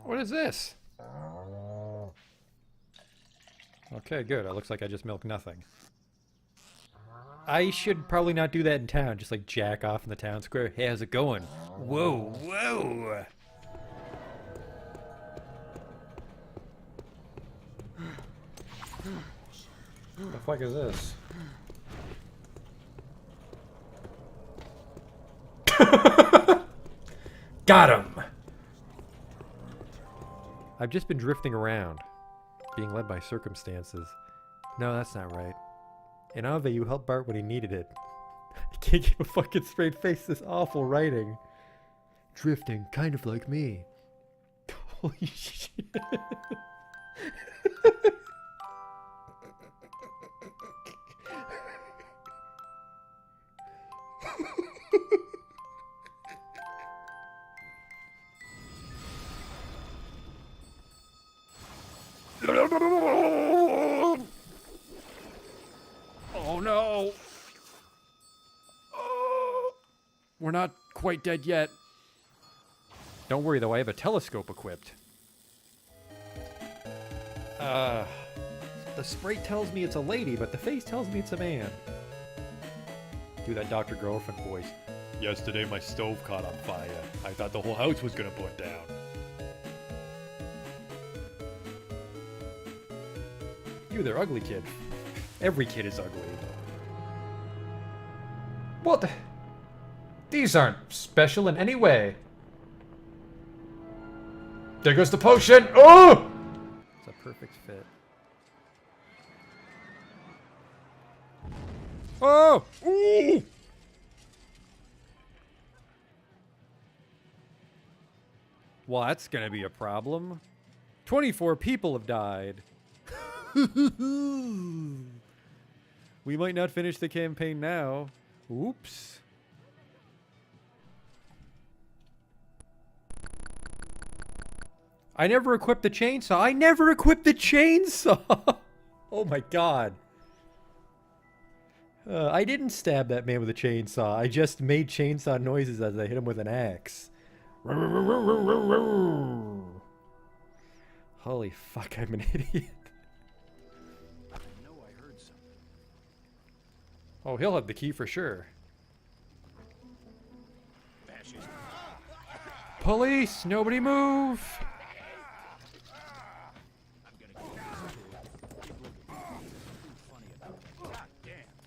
What is this? Okay, good. It looks like I just milked nothing. I should probably not do that in town. Just like jack off in the town square. Hey, how's it going? Whoa, whoa! What the fuck is this? Got him! I've just been drifting around, being led by circumstances. No, that's not right. In Ave, you helped Bart when he needed it. I can't keep a fucking straight face, this awful writing. Drifting, kind of like me. Holy shit. Oh no! Oh, we're not quite dead yet. Don't worry though, I have a telescope equipped. The sprite tells me it's a lady, but the face tells me it's a man. Do that Dr. Girlfriend voice. Yesterday my stove caught on fire. I thought the whole house was gonna burn down. You, they're ugly, kid. Every kid is ugly. What the? These aren't special in any way. There goes the potion! Oh! It's a perfect fit. Oh! Ooh! Well, that's gonna be a problem. 24 people have died. We might not finish the campaign now. Oops. I never equipped the chainsaw. I never equipped the chainsaw! Oh my god. I didn't stab that man with a chainsaw. I just made chainsaw noises as I hit him with an axe. Holy fuck, I'm an idiot. Oh, he'll have the key for sure. Police! Nobody move!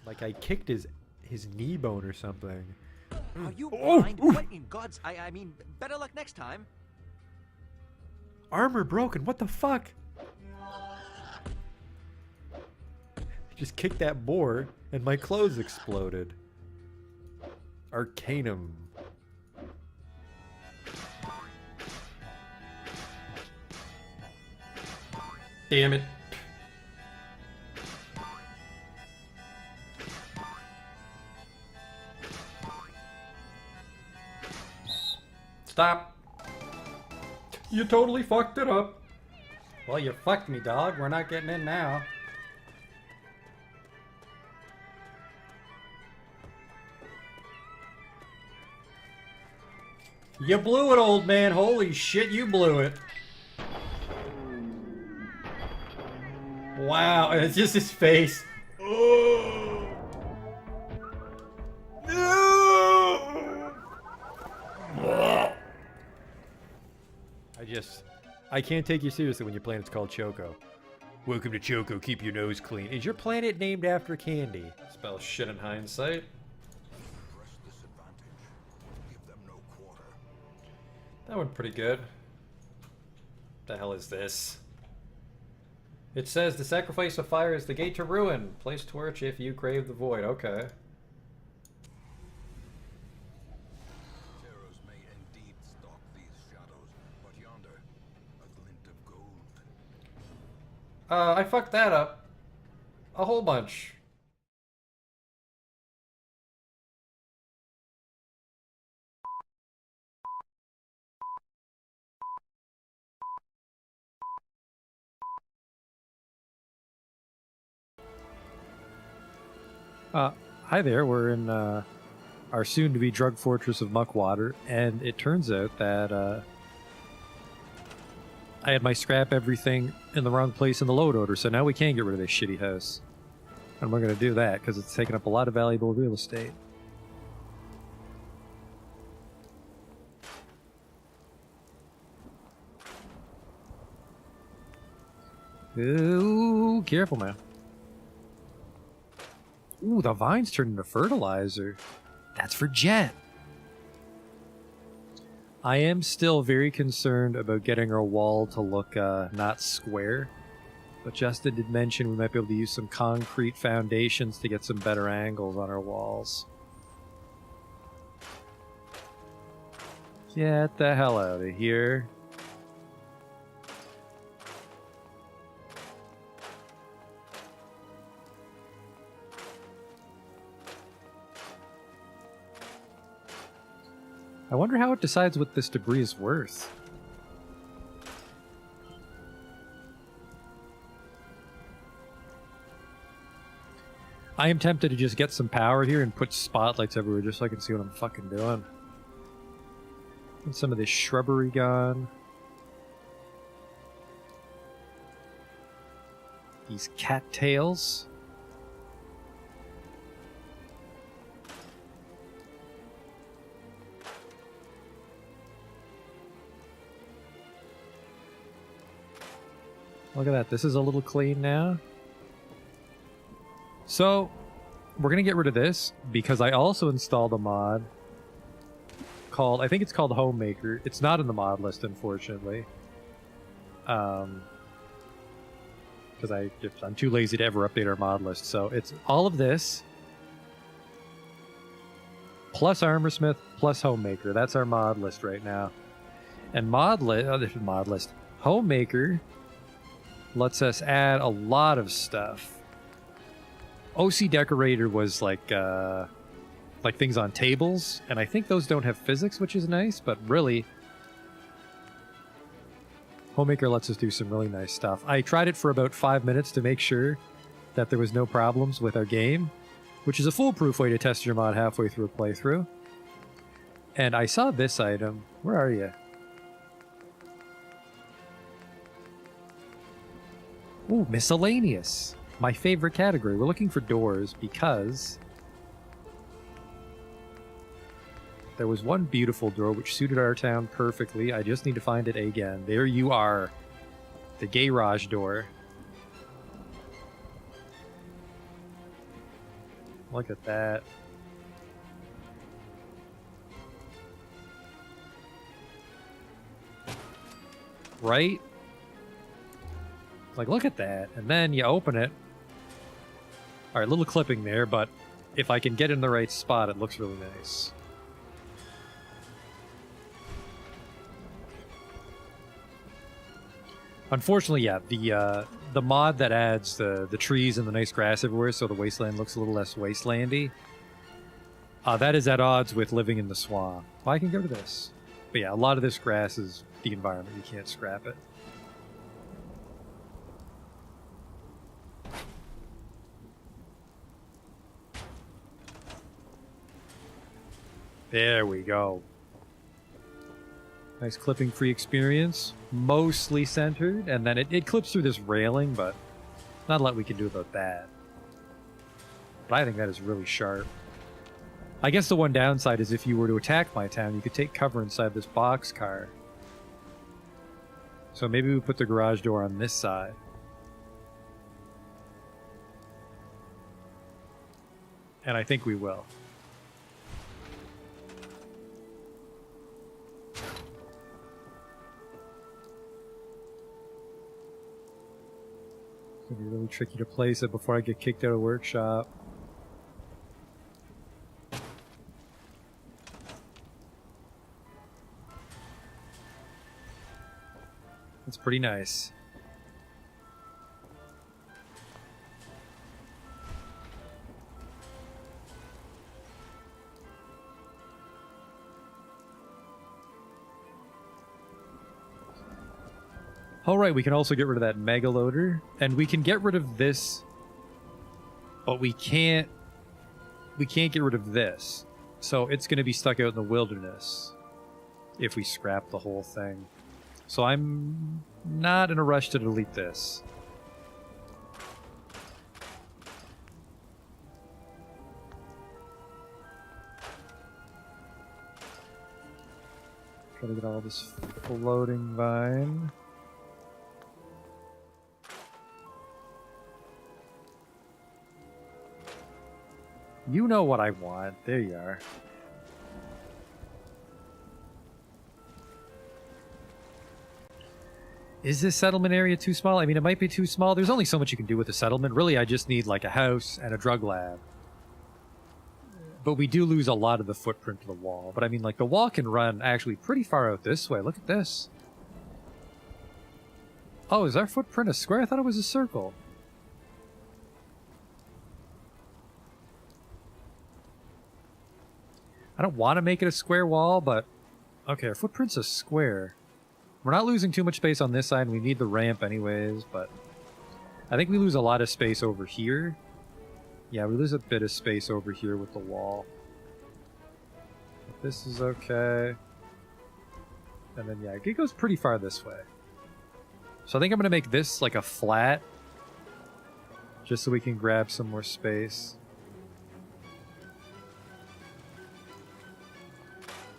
Like I kicked his knee bone or something. Are you blind? What in God's... I mean, better luck next time. Armor broken, what the fuck? Just kicked that boar and my clothes exploded. Arcanum. Damn it. Stop. You totally fucked it up. Well, you fucked me, dog. We're not getting in now. You blew it, old man. Holy shit, you blew it. Wow, and it's just his face. Oh. No. I can't take you seriously when your planet's called Choco. Welcome to Choco, keep your nose clean. Is your planet named after candy? Spell shit in hindsight. That went pretty good. The hell is this? It says the sacrifice of fire is the gate to ruin. Place torch if you crave the void. Okay. Terrors may indeed stalk these shadows, but yonder, a glint of gold. I fucked that up. A whole bunch. Hi there, we're in our soon-to-be drug fortress of Muckwater, and it turns out that I had my scrap everything in the wrong place in the load order, so now we can get rid of this shitty house. And we're going to do that because it's taking up a lot of valuable real estate. Ooh, careful, man. Ooh, the vines turned into fertilizer. That's for Jet. I am still very concerned about getting our wall to look not square. But Justin did mention we might be able to use some concrete foundations to get some better angles on our walls. Get the hell out of here. I wonder how it decides what this debris is worth. I am tempted to just get some power here and put spotlights everywhere just so I can see what I'm fucking doing. Get some of this shrubbery gone. These cattails. Look at that. This is a little clean now. So, we're going to get rid of this because I also installed a mod called, I think it's called Homemaker. It's not in the mod list, unfortunately. Because I'm too lazy to ever update our mod list. So, it's all of this plus Armorsmith plus Homemaker. That's our mod list right now. And Homemaker lets us add a lot of stuff. OC Decorator was like things on tables, and I think those don't have physics, which is nice, but really, Homemaker lets us do some really nice stuff. I tried it for about 5 minutes to make sure that there was no problems with our game, which is a foolproof way to test your mod halfway through a playthrough. And I saw this item. Where are you? Ooh, miscellaneous. My favorite category. We're looking for doors because there was one beautiful door which suited our town perfectly. I just need to find it again. There you are. The garage door. Look at that. Right? Like, look at that. And then you open it. Alright, little clipping there, but if I can get in the right spot, it looks really nice. Unfortunately, yeah, the mod that adds the trees and the nice grass everywhere so the wasteland looks a little less wastelandy, that is at odds with living in the swamp. Well, I can go to this. But yeah, a lot of this grass is the environment. You can't scrap it. There we go. Nice clipping-free experience. Mostly centered, and then it clips through this railing, but not a lot we can do about that. But I think that is really sharp. I guess the one downside is if you were to attack my town, you could take cover inside this boxcar. So maybe we put the garage door on this side. And I think we will. It's gonna be really tricky to place it before I get kicked out of workshop. That's pretty nice. Alright, we can also get rid of that mega loader, and we can get rid of this, but we can't get rid of this. So it's going to be stuck out in the wilderness if we scrap the whole thing. So I'm not in a rush to delete this. Try to get all this floating vine. You know what I want. There you are. Is this settlement area too small? I mean, it might be too small. There's only so much you can do with a settlement. Really, I just need like a house and a drug lab. But we do lose a lot of the footprint of the wall. But I mean, like, the wall can run actually pretty far out this way. Look at this. Oh, is our footprint a square? I thought it was a circle. I don't want to make it a square wall, but... Okay, our footprint's a square. We're not losing too much space on this side, and we need the ramp anyways, but... I think we lose a lot of space over here. Yeah, we lose a bit of space over here with the wall. But this is okay. And then, yeah, it goes pretty far this way. So I think I'm going to make this like a flat. Just so we can grab some more space.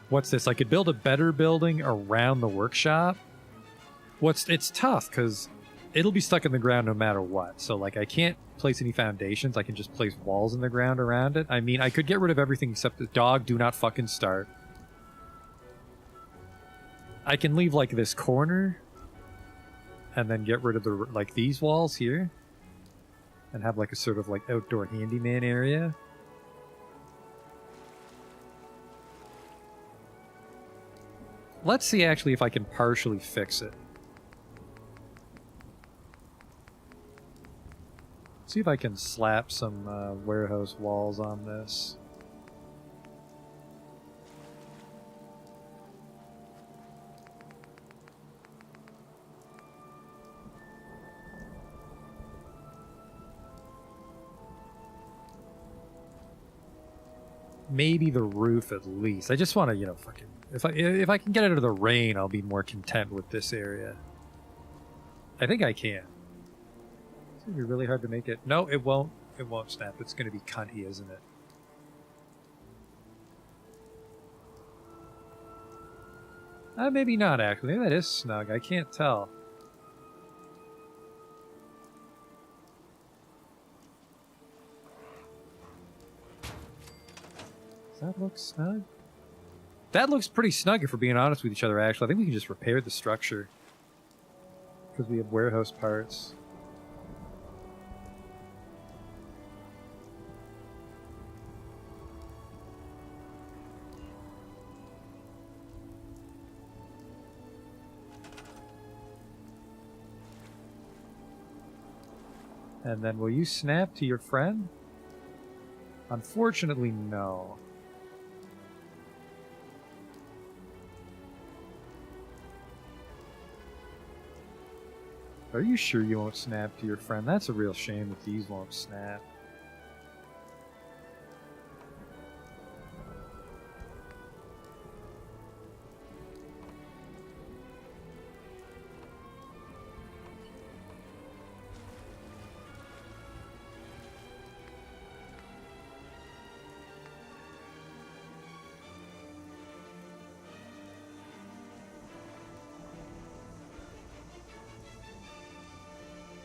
What's this? I could build a better building around the workshop. It's tough, because it'll be stuck in the ground no matter what. So, like, I can't place any foundations. I can just place walls in the ground around it. I mean, I could get rid of everything except the dog. Do not fucking start. I can leave, like, this corner. And then get rid of the, like, these walls here. And have, like, a sort of, like, outdoor handyman area. Let's see, actually, if I can partially fix it. See if I can slap some warehouse walls on this. Maybe the roof at least. I just want to, you know, fucking... If I can get out of the rain, I'll be more content with this area. I think I can. It's gonna be really hard to make it. No, it won't. It won't snap. It's gonna be cunty, isn't it? Maybe not, actually. Maybe that is snug. I can't tell. Does that look snug? That looks pretty snug, if we're being honest with each other, actually. I think we can just repair the structure. Because we have warehouse parts. And then, will you snap to your friend? Unfortunately, no. Are you sure you won't snap to your friend? That's a real shame that these won't snap.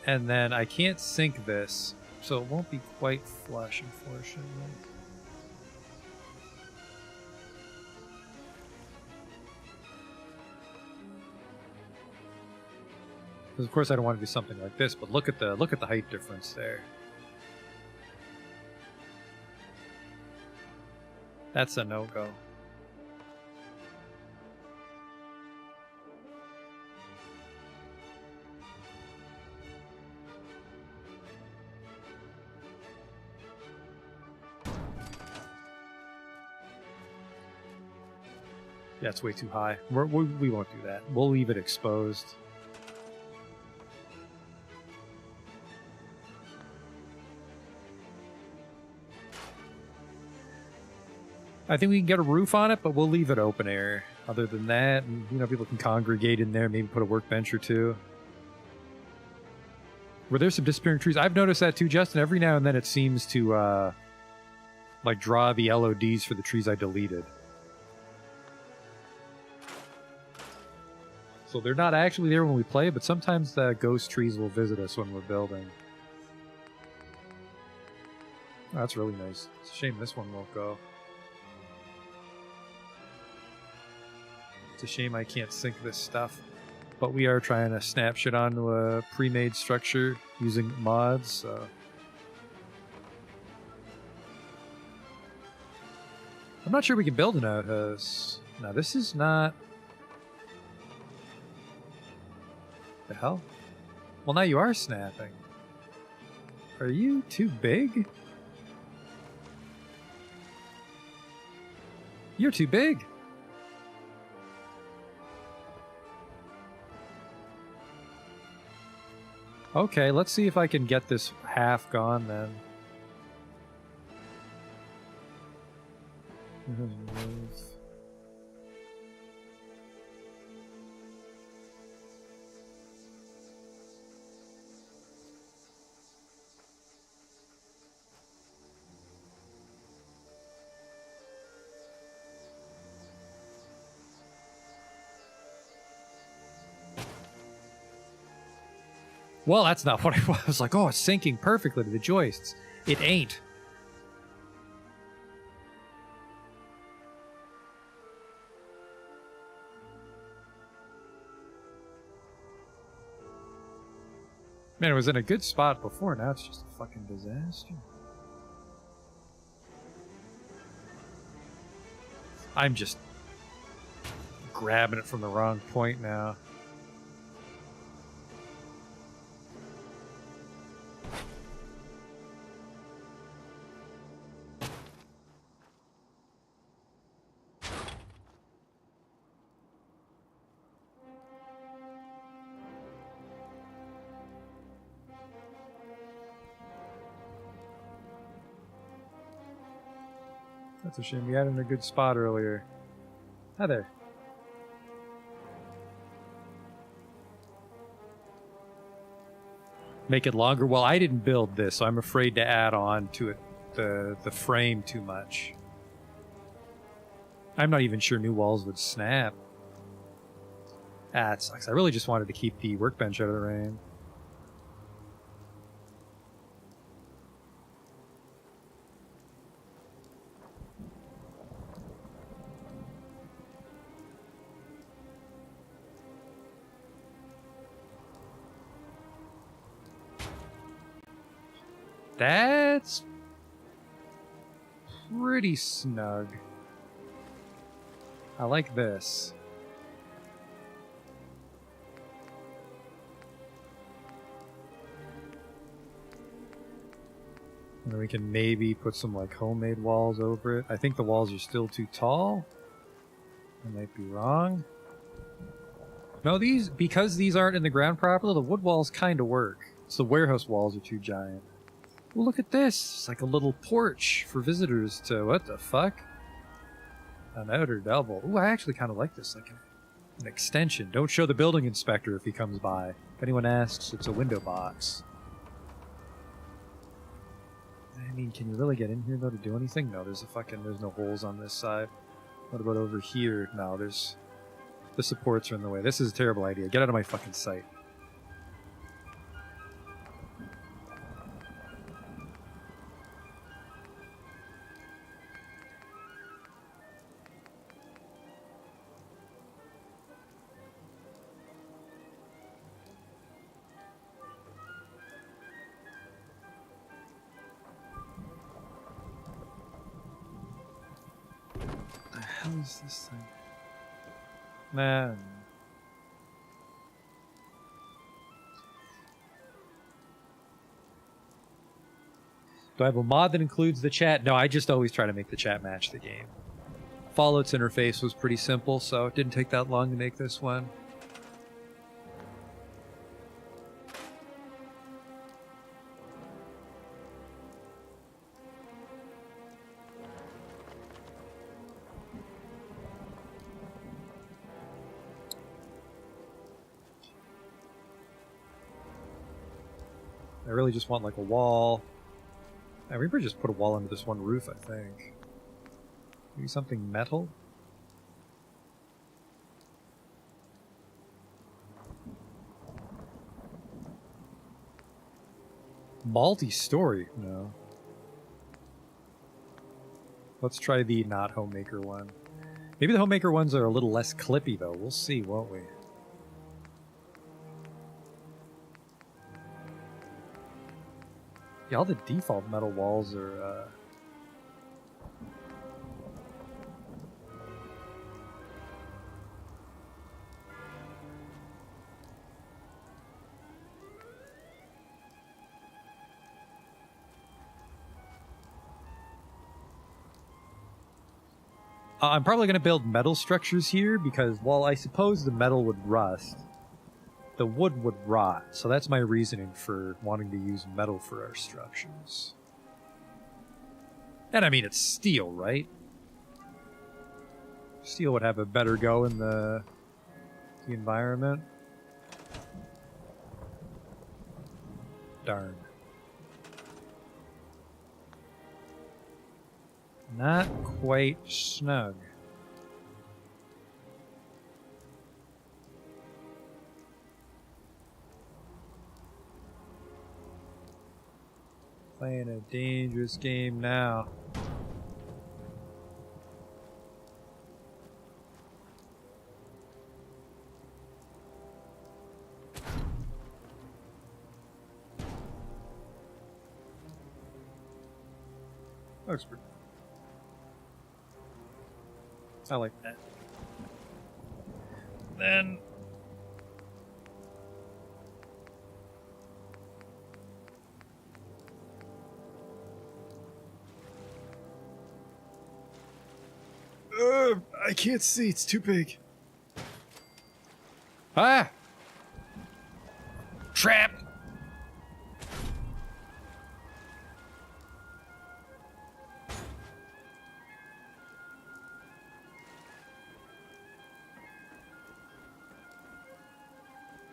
And then I can't sync this, so it won't be quite flush, unfortunately. Because of course I don't want to do something like this, but look at the height difference there. That's a no-go. Yeah, it's way too high. We won't do that. We'll leave it exposed. I think we can get a roof on it, but we'll leave it open air. Other than that, and, you know, people can congregate in there, maybe put a workbench or two. Were there some disappearing trees? I've noticed that too, Justin. Every now and then it seems to like draw the LODs for the trees I deleted. So they're not actually there when we play, but sometimes the ghost trees will visit us when we're building. Oh, that's really nice. It's a shame this one won't go. It's a shame I can't sync this stuff. But we are trying to snap shit onto a pre-made structure using mods, so... I'm not sure we can build an outhouse. No, this is not... The hell? Well, now you are snapping. Are you too big? You're too big. Okay, let's see if I can get this half gone then. Well, that's not what I was. I was like, oh, it's syncing perfectly to the joists. It ain't. Man, it was in a good spot before. Now it's just a fucking disaster. I'm just grabbing it from the wrong point now. That's a shame. We had it in a good spot earlier. Hi there. Make it longer? Well, I didn't build this, so I'm afraid to add on to it the frame too much. I'm not even sure new walls would snap. Ah, it sucks. I really just wanted to keep the workbench out of the rain. That's pretty snug. I like this. And then we can maybe put some like homemade walls over it. I think the walls are still too tall. I might be wrong. No, because these aren't in the ground properly, the wood walls kind of work. It's the warehouse walls are too giant. Well, look at this. It's like a little porch for visitors to... What the fuck? An outer double. Ooh, I actually kind of like this. Like an extension. Don't show the building inspector if he comes by. If anyone asks, it's a window box. I mean, can you really get in here, though, to do anything? No, there's no holes on this side. What about over here? No, the supports are in the way. This is a terrible idea. Get out of my fucking sight. What the hell is this thing? Man. Do I have a mod that includes the chat? No, I just always try to make the chat match the game. Fallout's interface was pretty simple, so it didn't take that long to make this one. I really just want like a wall. I Reaper just put a wall under this one roof, I think. Maybe something metal? Multi-story? No. Let's try the not homemaker one. Maybe the homemaker ones are a little less clippy though. We'll see, won't we? Yeah, all the default metal walls are, I'm probably going to build metal structures here because, while I suppose the metal would rust, the wood would rot. So that's my reasoning for wanting to use metal for our structures. And I mean, it's steel, right? Steel would have a better go in the environment. Darn. Not quite snug. Playing a dangerous game now. Looks pretty. I like that. Then I can't see, it's too big. Ah! Trapped!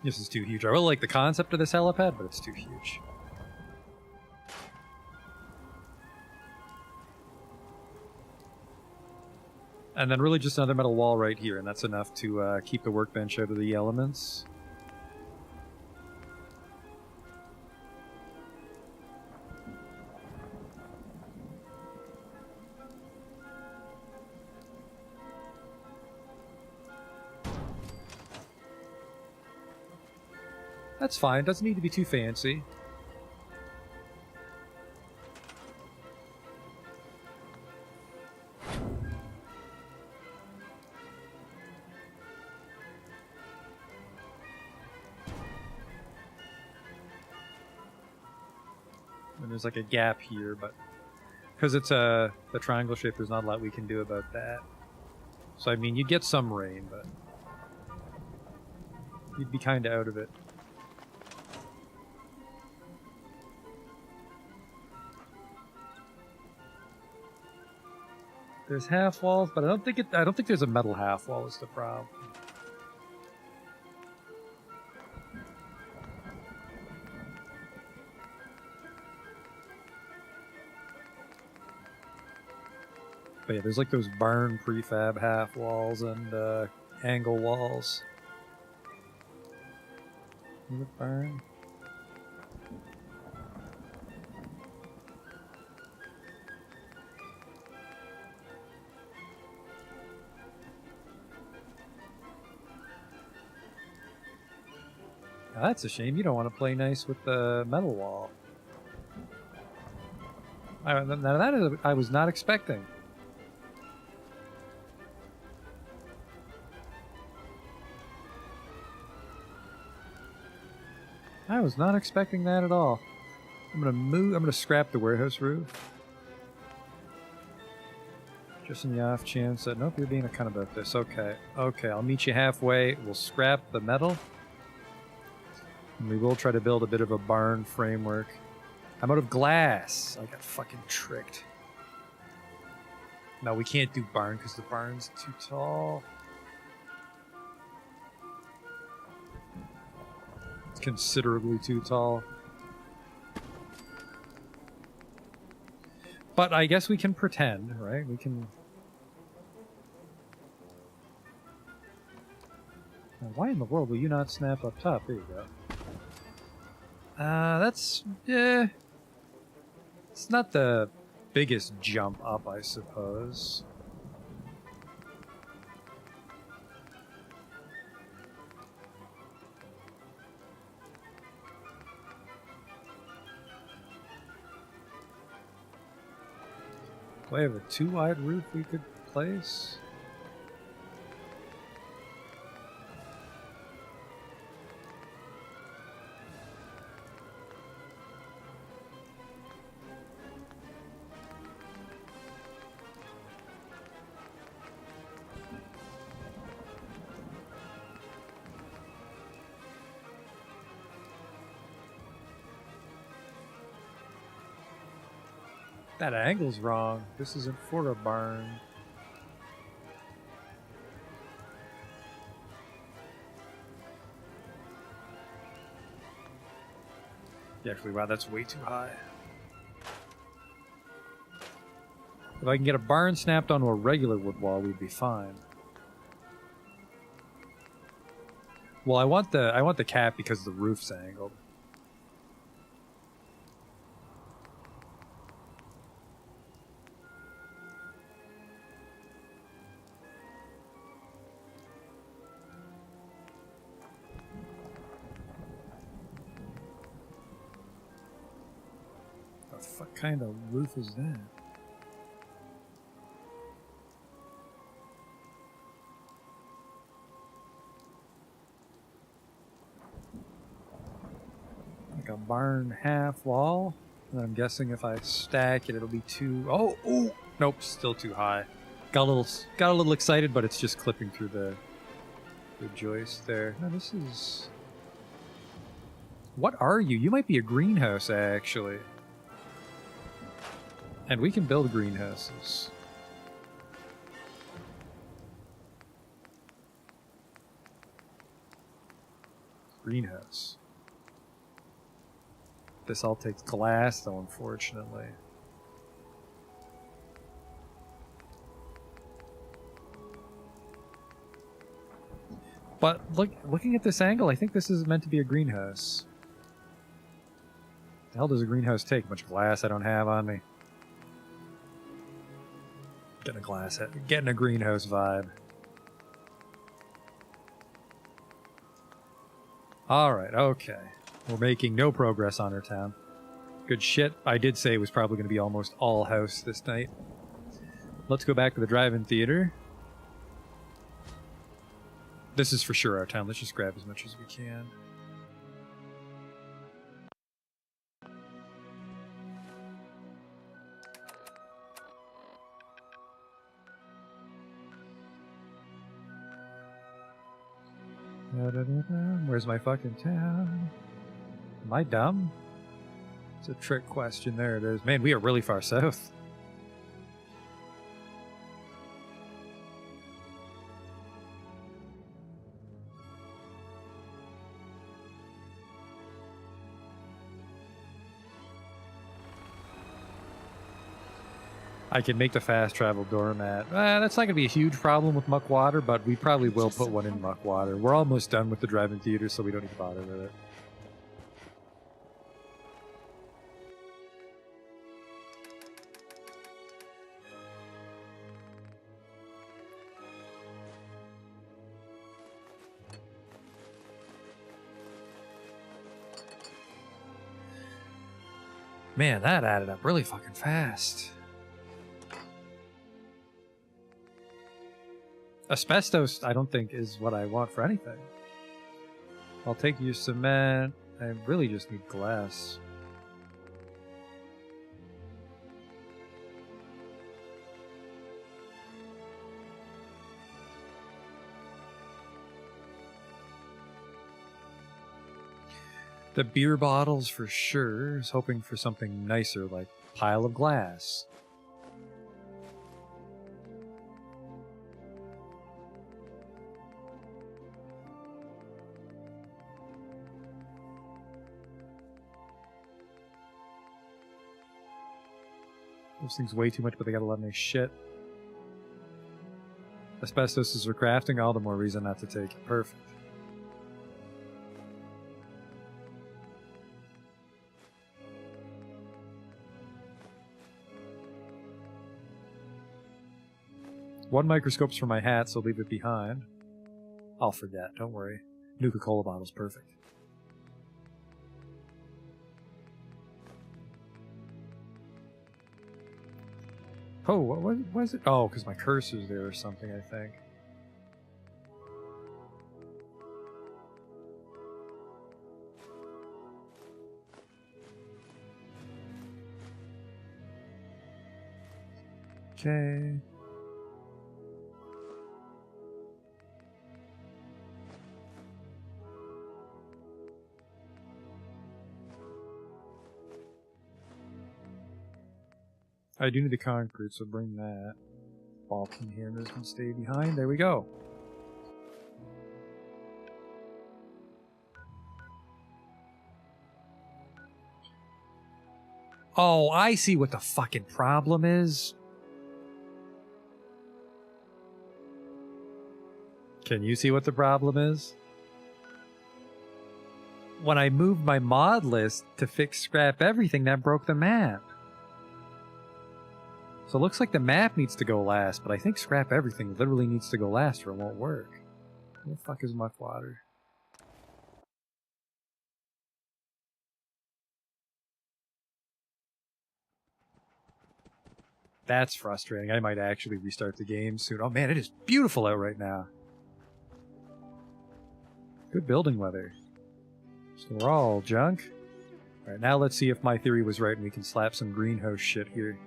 This is too huge. I really like the concept of this helipad, but it's too huge. And then really just another metal wall right here, and that's enough to keep the workbench out of the elements. That's fine, doesn't need to be too fancy. And there's like a gap here, but because it's a triangle shape, there's not a lot we can do about that. So I mean, you'd get some rain, but you'd be kind of out of it. There's half walls, but I don't think there's a metal half wall is the problem. But yeah, there's like those barn prefab half walls and angle walls. Is it barn? Oh, that's a shame. You don't want to play nice with the metal wall. Now that is, I was not expecting. I was not expecting that at all. I'm gonna scrap the warehouse roof. Just in the off chance that, nope, you're being a cunt about this. Okay, I'll meet you halfway. We'll scrap the metal. And we will try to build a bit of a barn framework. I'm out of glass. I got fucking tricked. No, we can't do barn because the barn's too tall. It's considerably too tall. But I guess we can pretend, right? We can... Now, why in the world will you not snap up top? There you go. That's... It's not the biggest jump up, I suppose. Do I have a 2-wide roof we could place? That angle's wrong. This isn't for a barn. Yeah, actually, wow, that's way too high. If I can get a barn snapped onto a regular wood wall, we'd be fine. Well, I want the cap because the roof's angled. What kind of roof is that? Like a barn half wall. And I'm guessing if I stack it, it'll be too... Oh, oh! Nope, still too high. Got a little excited, but it's just clipping through the joist there. No, this is... What are you? You might be a greenhouse, actually. And we can build greenhouses. Greenhouse. This all takes glass, though, unfortunately. But looking at this angle, I think this is meant to be a greenhouse. The hell does a greenhouse take? A bunch of glass I don't have on me. Getting a greenhouse vibe. Alright, okay. We're making no progress on our town. Good shit. I did say it was probably going to be almost all house this night. Let's go back to the drive-in theater. This is for sure our town. Let's just grab as much as we can. Where's my fucking town? Am I dumb? It's a trick question. There it is. Man, we are really far south. I can make the fast travel doormat. That's not going to be a huge problem with Muckwater, but we probably will put one in Muckwater. We're almost done with the drive-in theater, so we don't need to bother with it. Man, that added up really fucking fast. Asbestos, I don't think, is what I want for anything. I'll take your cement. I really just need glass. The beer bottles for sure. I was hoping for something nicer like pile of glass. Those things weigh too much, but they got a lot of nice shit. Asbestos is for crafting, all the more reason not to take it. Perfect. One microscope's for my hat, so leave it behind. I'll forget, don't worry. Nuka-Cola bottle's perfect. Oh, what was it? Oh, because my cursor's there or something, I think. Okay. I do need the concrete, so bring that. Balkan hammers can stay behind. There we go. Oh, I see what the fucking problem is. Can you see what the problem is? When I moved my mod list to fix scrap everything, that broke the map. So it looks like the map needs to go last, but I think scrap everything literally needs to go last or it won't work. Where the fuck is muck water? That's frustrating. I might actually restart the game soon. Oh man, it is beautiful out right now. Good building weather. So we're all junk. Alright, now let's see if my theory was right and we can slap some greenhouse shit here.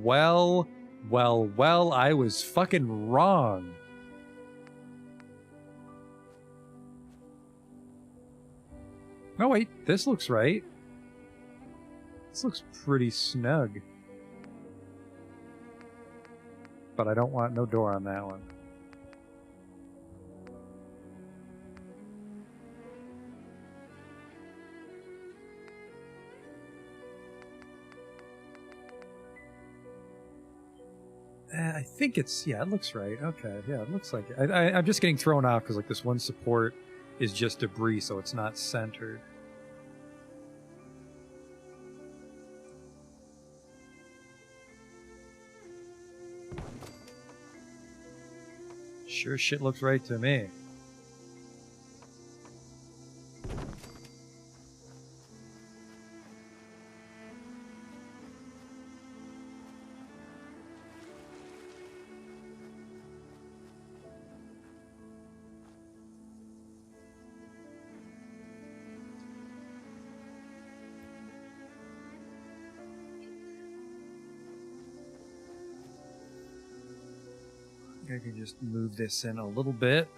Well, I was fucking wrong. No, wait, this looks right. This looks pretty snug. But I don't want no door on that one. I think it's, yeah, it looks right. Okay, yeah, it looks like it. I'm just getting thrown out because like this one support is just debris, so it's not centered. Sure shit looks right to me. I can just move this in a little bit.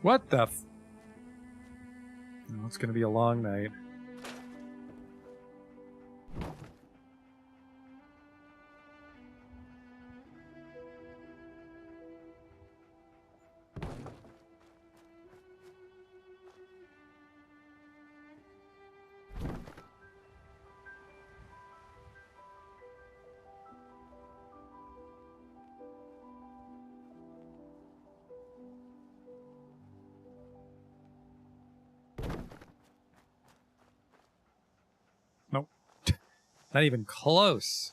What the f... Oh, it's gonna be a long night. Nope. Not even close.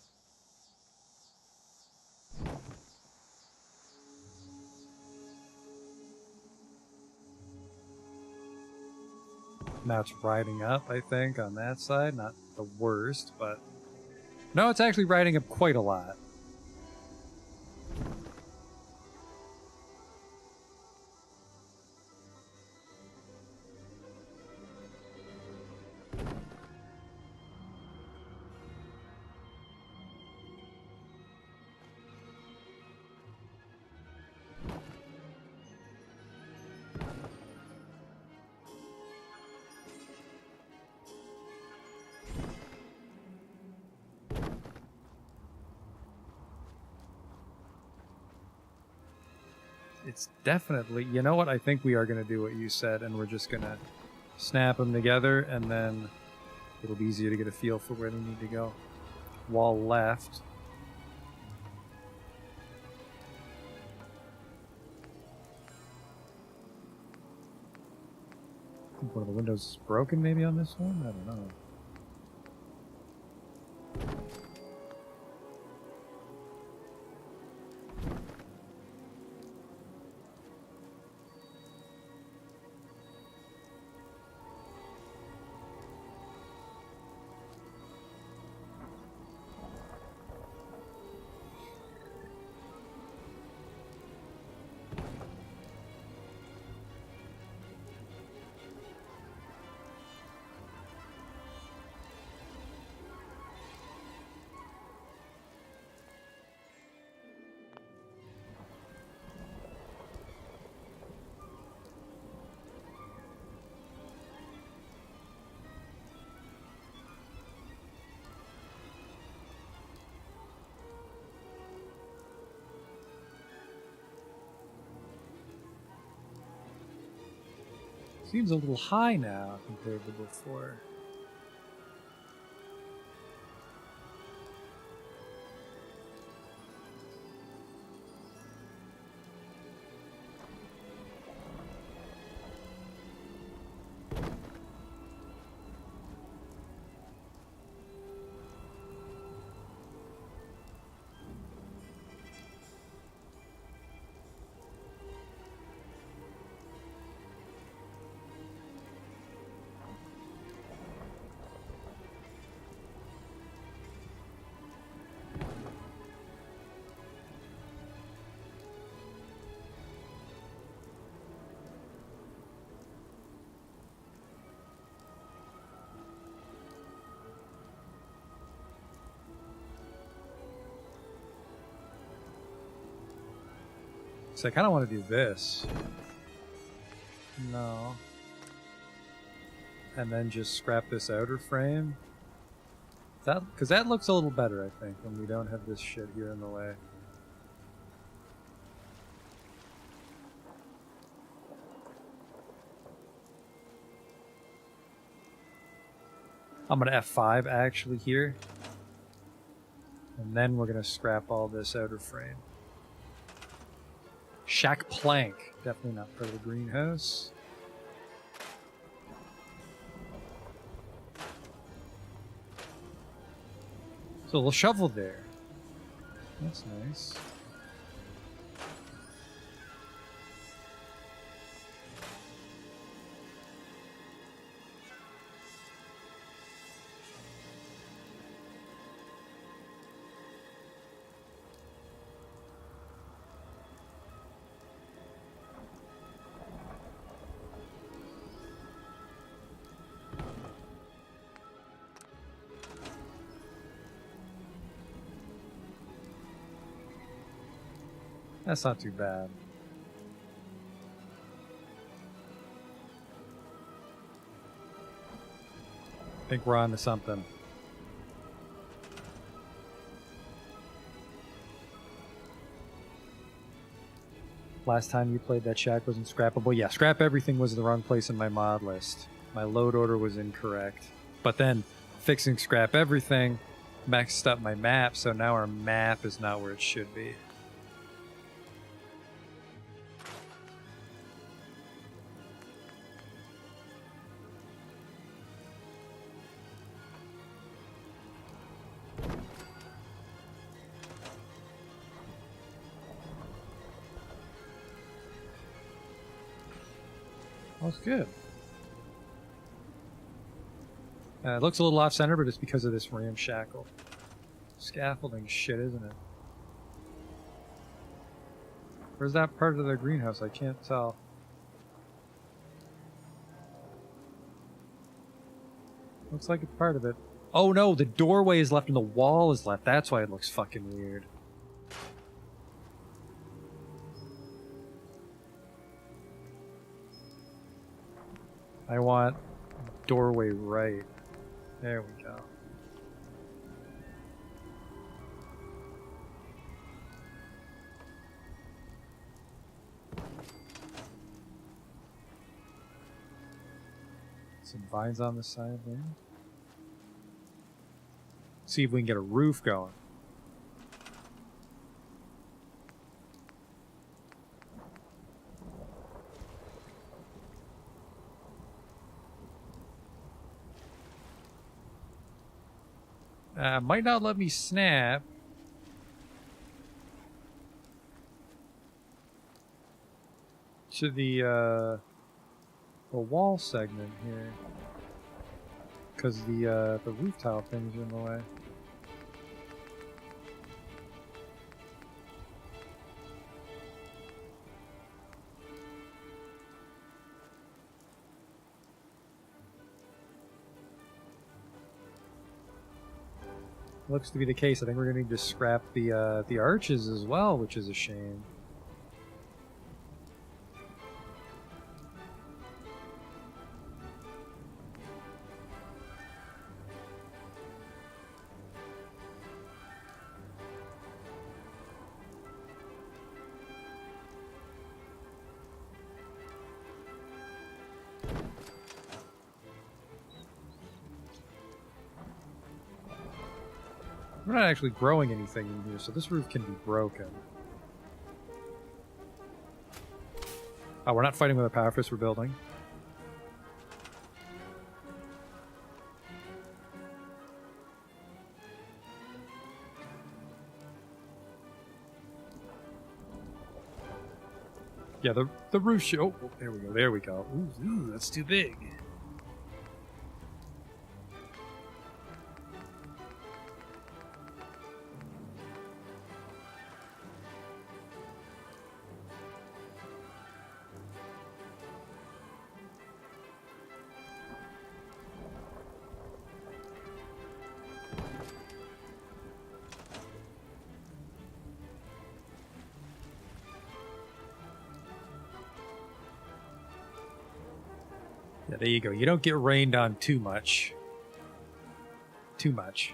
Now it's riding up, I think, on that side. Not the worst, but... No, it's actually riding up quite a lot. It's definitely... You know what? I think we are going to do what you said, and we're just going to snap them together, and then it'll be easier to get a feel for where they need to go. Wall left. I think one of the windows is broken maybe on this one? I don't know. Seems a little high now compared to before. So I kind of want to do this. No. And then just scrap this outer frame. Because that looks a little better, I think, when we don't have this shit here in the way. I'm going to F5 actually here. And then we're going to scrap all this outer frame. Shack plank. Definitely not part of the greenhouse. So a little shovel there. That's nice. That's not too bad. I think we're on to something. Last time you played that shack wasn't scrappable. Yeah, scrap everything was the wrong place in my mod list. My load order was incorrect. But then fixing scrap everything messed up my map, so now our map is not where it should be. That's good. It looks a little off-center, but it's because of this ramshackle scaffolding shit, isn't it? Where's that part of the greenhouse? I can't tell. Looks like it's part of it. Oh no, the doorway is left and the wall is left. That's why it looks fucking weird. I want doorway right. There we go. Some vines on the side there. See if we can get a roof going. Might not let me snap. To the wall segment here. Because the roof tile thing's in the way. Looks to be the case. I think we're gonna need to scrap the arches as well, which is a shame. We're not actually growing anything in here, so this roof can be broken. Oh, we're not fighting with a power fist, we're building. Yeah, the roof should... Oh, there we go, there we go. Ooh, that's too big. Yeah, there you go. You don't get rained on too much. Too much.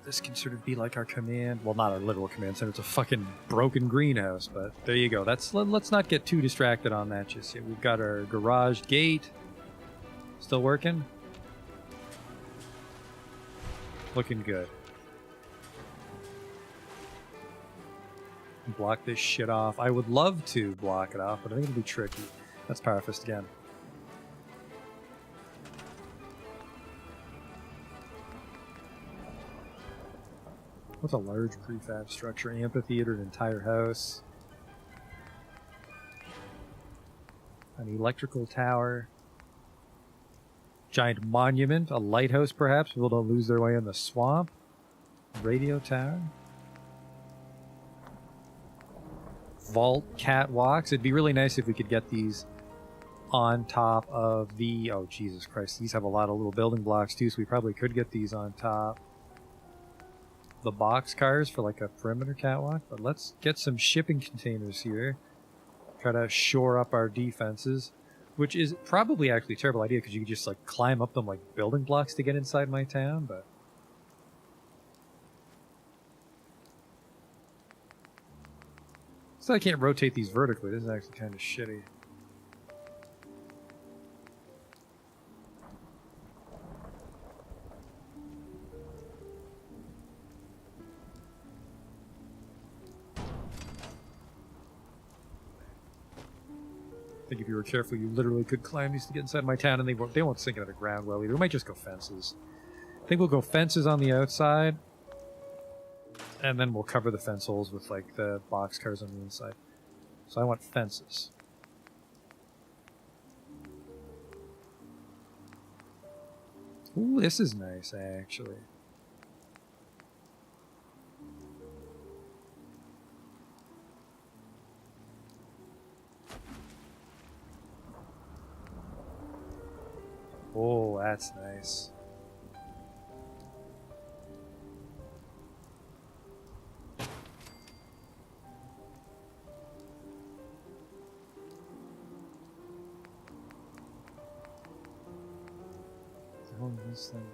This can sort of be like our command. Well, not our literal command center. It's a fucking broken greenhouse, but there you go. Let's not get too distracted on that just yet. We've got our garage gate. Still working? Looking good. Block this shit off. I would love to block it off, but I think it'll be tricky. That's Power Fist again. What's a large prefab structure? Amphitheater, an entire house. An electrical tower. Giant monument. A lighthouse, perhaps. People don't lose their way in the swamp. Radio tower. Vault catwalks. It'd be really nice if we could get these on top of the... Oh, Jesus Christ. These have a lot of little building blocks, too, so we probably could get these on top. The box cars for, like, a perimeter catwalk. But let's get some shipping containers here. Try to shore up our defenses. Which is probably actually a terrible idea, because you could just, like, climb up them like building blocks to get inside my town, but... So I can't rotate these vertically. This is actually kind of shitty. I think if you were careful, you literally could climb these to get inside my town, and they won't sink into the ground well either. We might just go fences. I think we'll go fences on the outside. And then we'll cover the fence holes with, like, the box cars on the inside. So I want fences. Ooh, this is nice, actually. Oh, that's nice. This thing.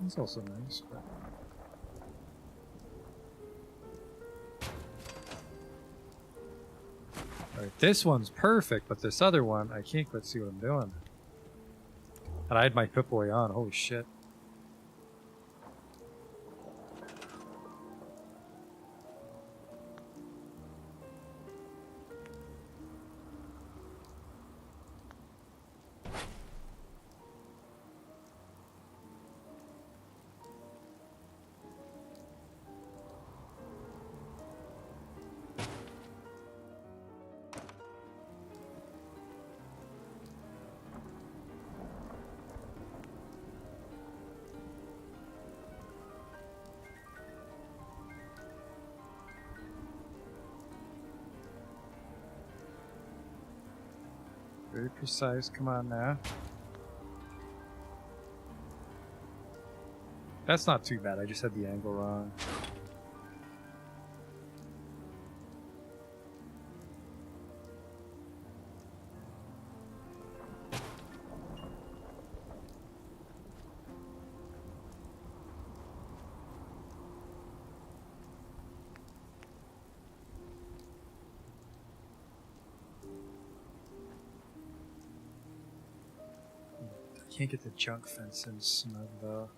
It's also nice, but... Alright, this one's perfect, but this other one, I can't quite see what I'm doing. And I had my Pip-Boy on, holy shit. Very precise, come on now. That's not too bad, I just had the angle wrong. Can't get the junk fence in snug though.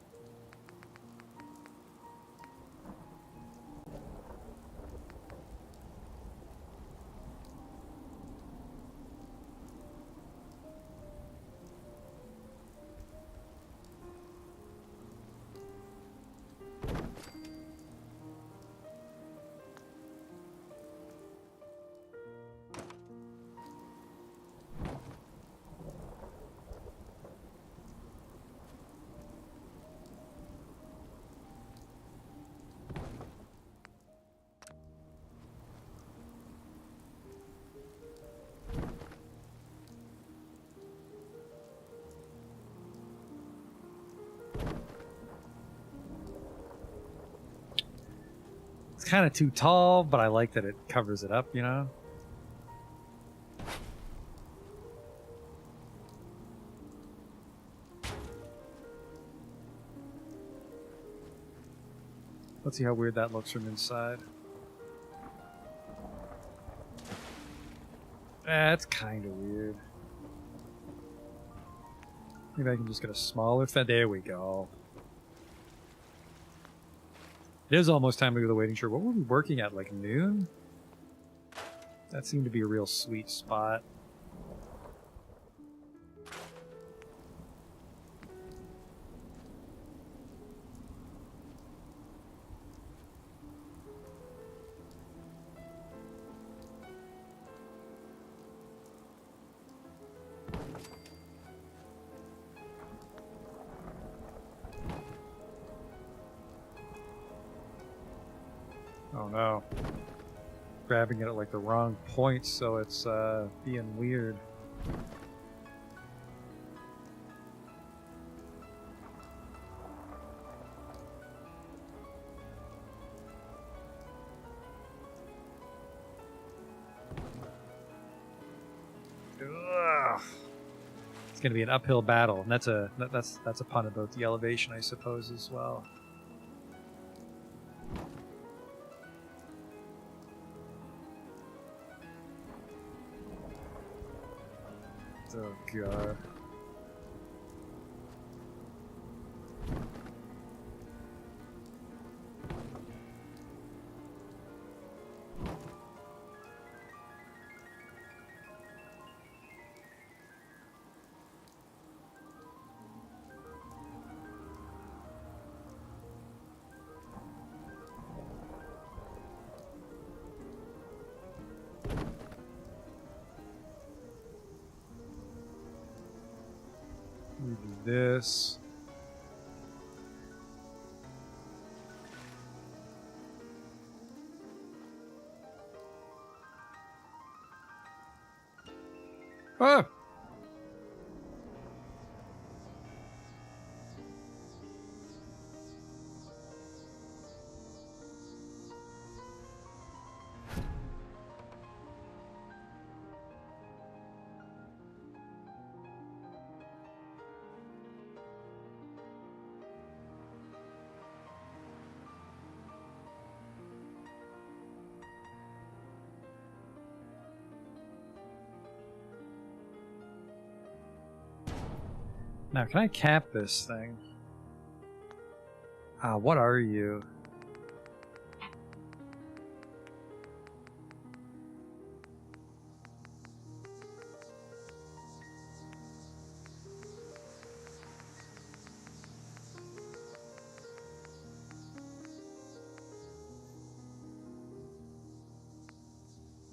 It's kind of too tall, but I like that it covers it up, you know? Let's see how weird that looks from inside. That's kind of weird. Maybe I can just get a smaller fence. There we go. It is almost time to go to the waiting shed. What were we working at, like noon? That seemed to be a real sweet spot. Oh no. Grabbing it at like the wrong point, so it's being weird. Ugh. It's gonna be an uphill battle, and that's a pun about the elevation, I suppose, as well. Oh god. We do this. Ah! Now, can I cap this thing? Ah, what are you?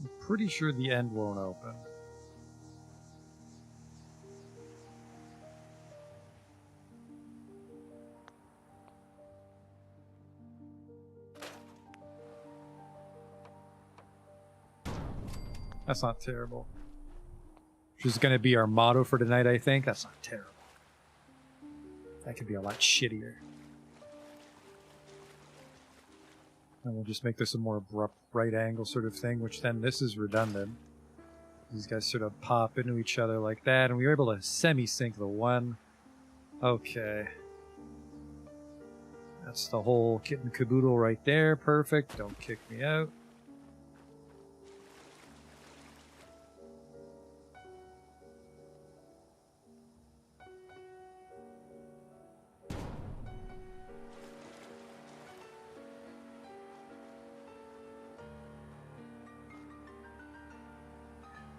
I'm pretty sure the end won't open. That's not terrible. Which is going to be our motto for tonight, I think. That's not terrible. That could be a lot shittier. And we'll just make this a more abrupt right angle sort of thing, which then this is redundant. These guys sort of pop into each other like that, and we were able to semi-sync the one. Okay. That's the whole kit and caboodle right there. Perfect. Don't kick me out.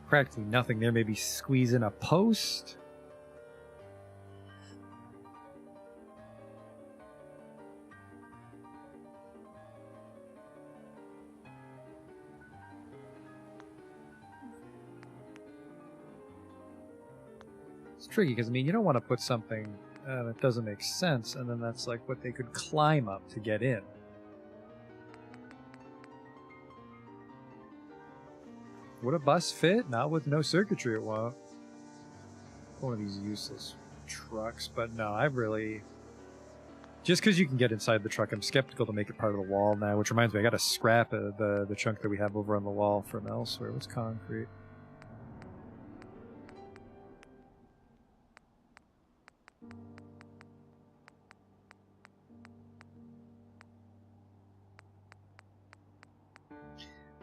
Practically nothing there. Maybe squeeze in a post. It's tricky because, I mean, you don't want to put something that doesn't make sense, and then that's like what they could climb up to get in. Would a bus fit? Not with no circuitry, it won't. One of these useless trucks, but no, I really... Just because you can get inside the truck, I'm skeptical to make it part of the wall now, which reminds me, I gotta scrap the chunk that we have over on the wall from elsewhere. What's concrete?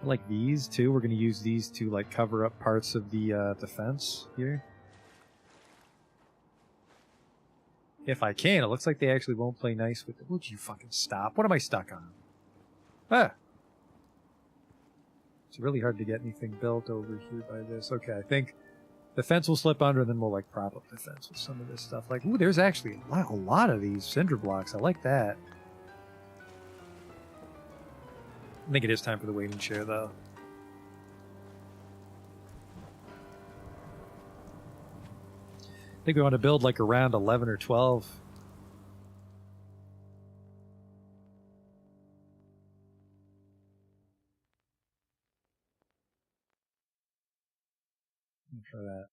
I like these too. We're going to use these to like cover up parts of the fence here. If I can. It looks like they actually won't play nice with it. Would you fucking stop? What am I stuck on? Ah! It's really hard to get anything built over here by this. Okay, I think the fence will slip under, and then we'll like prop up the fence with some of this stuff. Like, ooh, there's actually a lot of these cinder blocks. I like that. I think it is time for the waiting chair, though. I think we want to build like around 11 or 12. Let me try that.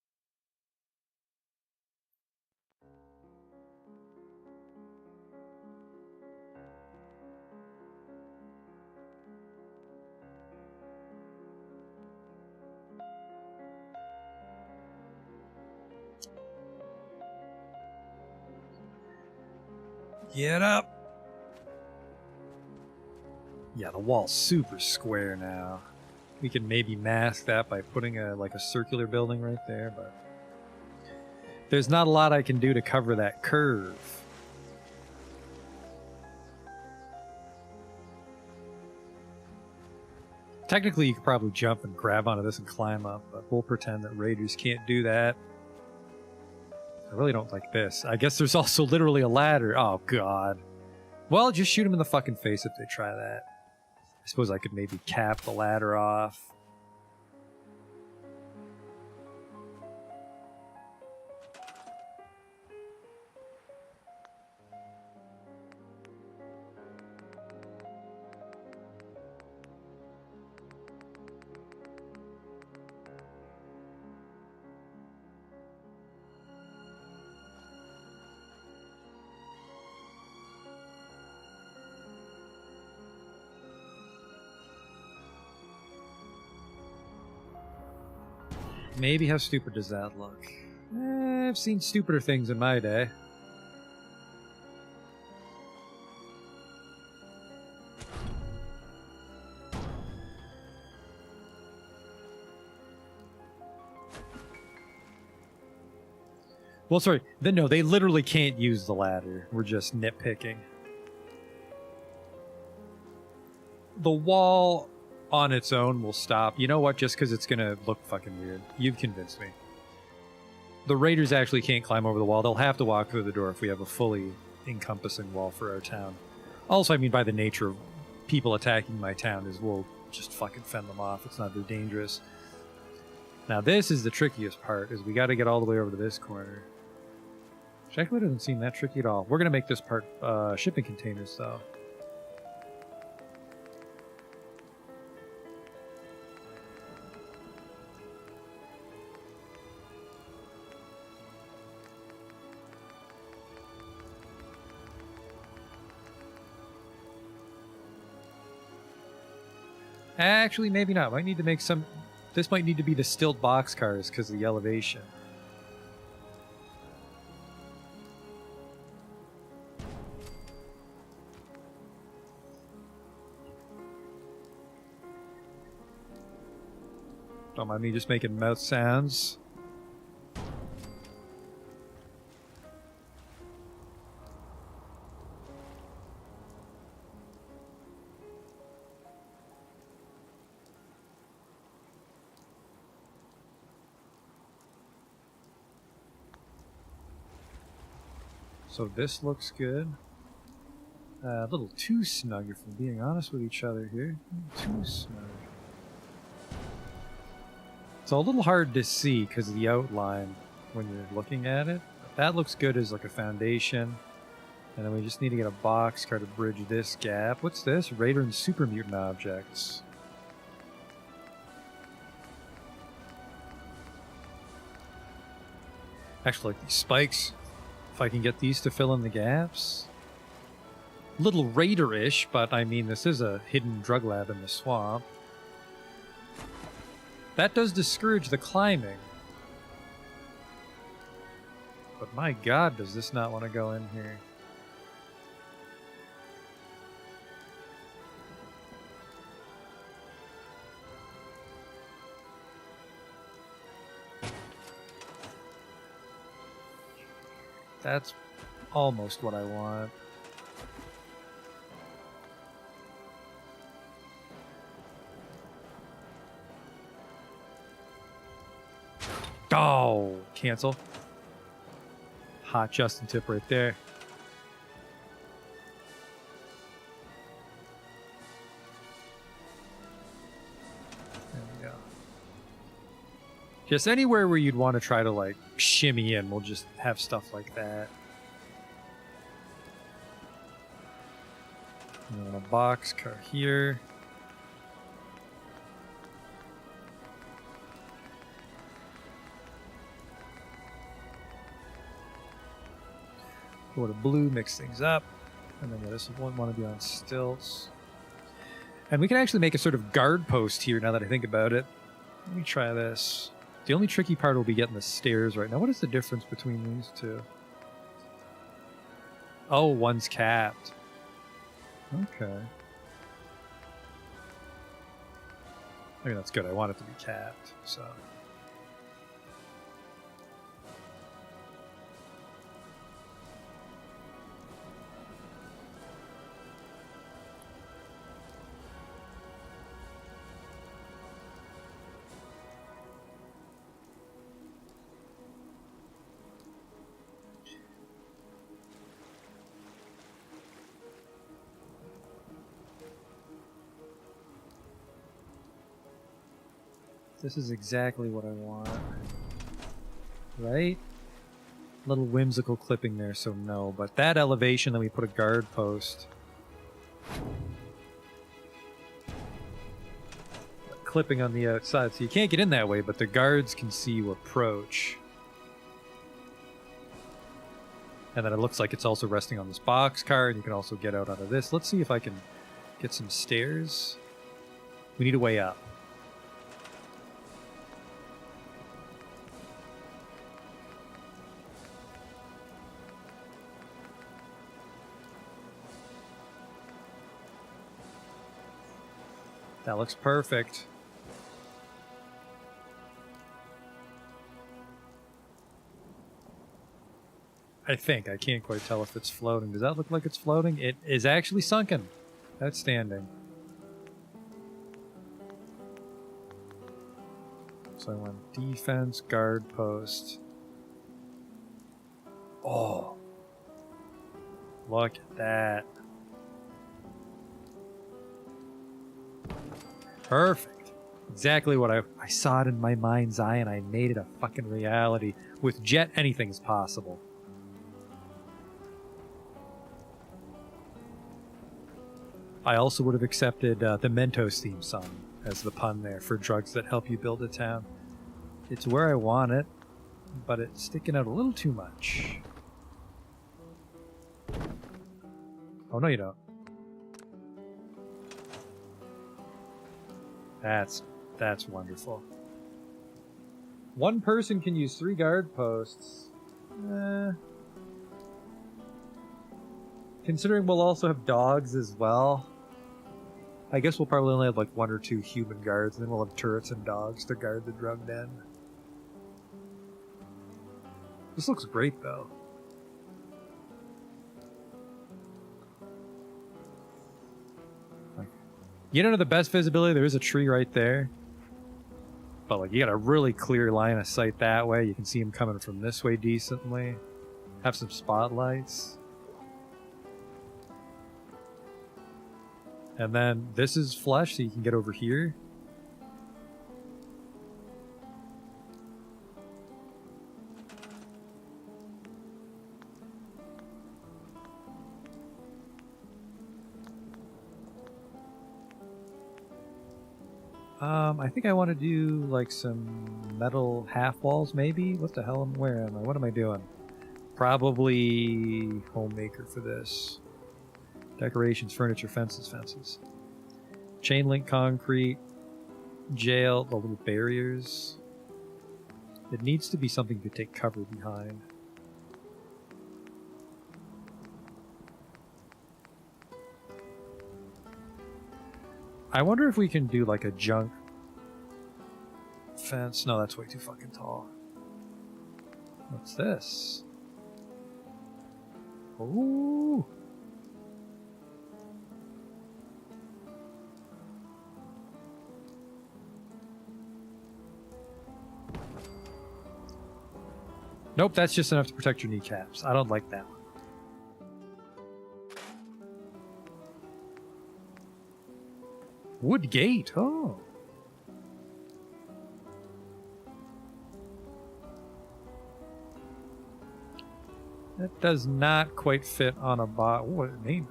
Get up! Yeah, the wall's super square now. We can maybe mask that by putting a circular building right there, but there's not a lot I can do to cover that curve. Technically, you could probably jump and grab onto this and climb up, but we'll pretend that raiders can't do that. I really don't like this. I guess there's also literally a ladder. Oh, God. Well, just shoot them in the fucking face if they try that. I suppose I could maybe cap the ladder off. Maybe. How stupid does that look? I've seen stupider things in my day. Well, sorry. No, they literally can't use the ladder. We're just nitpicking. The wall on its own will stop. You know what? Just because it's going to look fucking weird. You've convinced me. The raiders actually can't climb over the wall. They'll have to walk through the door if we have a fully encompassing wall for our town. Also, I mean, by the nature of people attacking my town, is we'll just fucking fend them off. It's not very dangerous. Now, this is the trickiest part, is we got to get all the way over to this corner. Which actually doesn't seem that tricky at all. We're going to make this part shipping containers, though. Actually, maybe not. Might need to make some... This might need to be the stilt boxcars because of the elevation. Don't mind me just making mouth sounds. So this looks good. A little too snug, if we're being honest with each other here. Too snug. It's a little hard to see because of the outline when you're looking at it. That looks good as like a foundation. And then we just need to get a boxcar to bridge this gap. What's this? Raider and Super Mutant objects. Actually, like these spikes. If I can get these to fill in the gaps. Little Raider-ish, but I mean, this is a hidden drug lab in the swamp. That does discourage the climbing. But my god, does this not want to go in here. That's almost what I want. Oh, cancel. Hot Justin tip right there. There we go. Just anywhere where you'd want to try to like shimmy in, we'll just have stuff like that. And then a boxcar here. Go to blue, mix things up. And then this one want to be on stilts. And we can actually make a sort of guard post here now that I think about it. Let me try this. The only tricky part will be getting the stairs right now. What is the difference between these two? Oh, one's capped. Okay. I mean, that's good. I want it to be capped, so... This is exactly what I want. Right? Little whimsical clipping there, so no. But that elevation, then we put a guard post. Clipping on the outside, so you can't get in that way, but the guards can see you approach. And then it looks like it's also resting on this boxcar, and you can also get out onto this. Let's see if I can get some stairs. We need a way up. That looks perfect. I think. I can't quite tell if it's floating. Does that look like it's floating? It is actually sunken. That's standing. So I want defense, guard post. Oh. Look at that. Perfect. Exactly what I saw it in my mind's eye and I made it a fucking reality. With Jet, anything is possible. I also would have accepted the Mentos theme song as the pun there for drugs that help you build a town. It's where I want it, but it's sticking out a little too much. Oh, no, you don't. That's wonderful. One person can use 3 guard posts. Considering we'll also have dogs as well, I guess we'll probably only have like 1 or 2 human guards, and then we'll have turrets and dogs to guard the drug den. This looks great, though. You don't know the best visibility? There is a tree right there. But like, you got a really clear line of sight that way. You can see them coming from this way decently. Have some spotlights. And then this is flush, so you can get over here. I think I want to do like some metal half walls maybe. What the hell where am I? What am I doing? Probably homemaker for this. Decorations, furniture, fences. Chain link concrete, jail, the little barriers. It needs to be something to take cover behind. I wonder if we can do like a junk fence. No, that's way too fucking tall. What's this? Ooh. Nope, that's just enough to protect your kneecaps. I don't like that one. Wood gate, oh. That does not quite fit on a what name?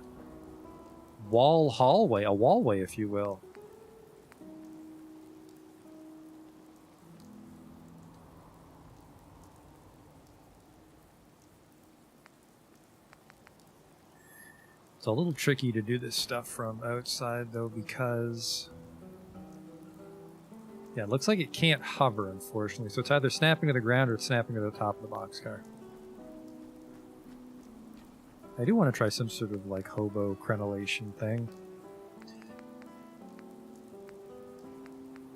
Wall hallway, a wallway, if you will. It's a little tricky to do this stuff from outside, though, because... yeah, it looks like it can't hover, unfortunately. So it's either snapping to the ground or it's snapping to the top of the boxcar. I do want to try some sort of, like, hobo crenellation thing.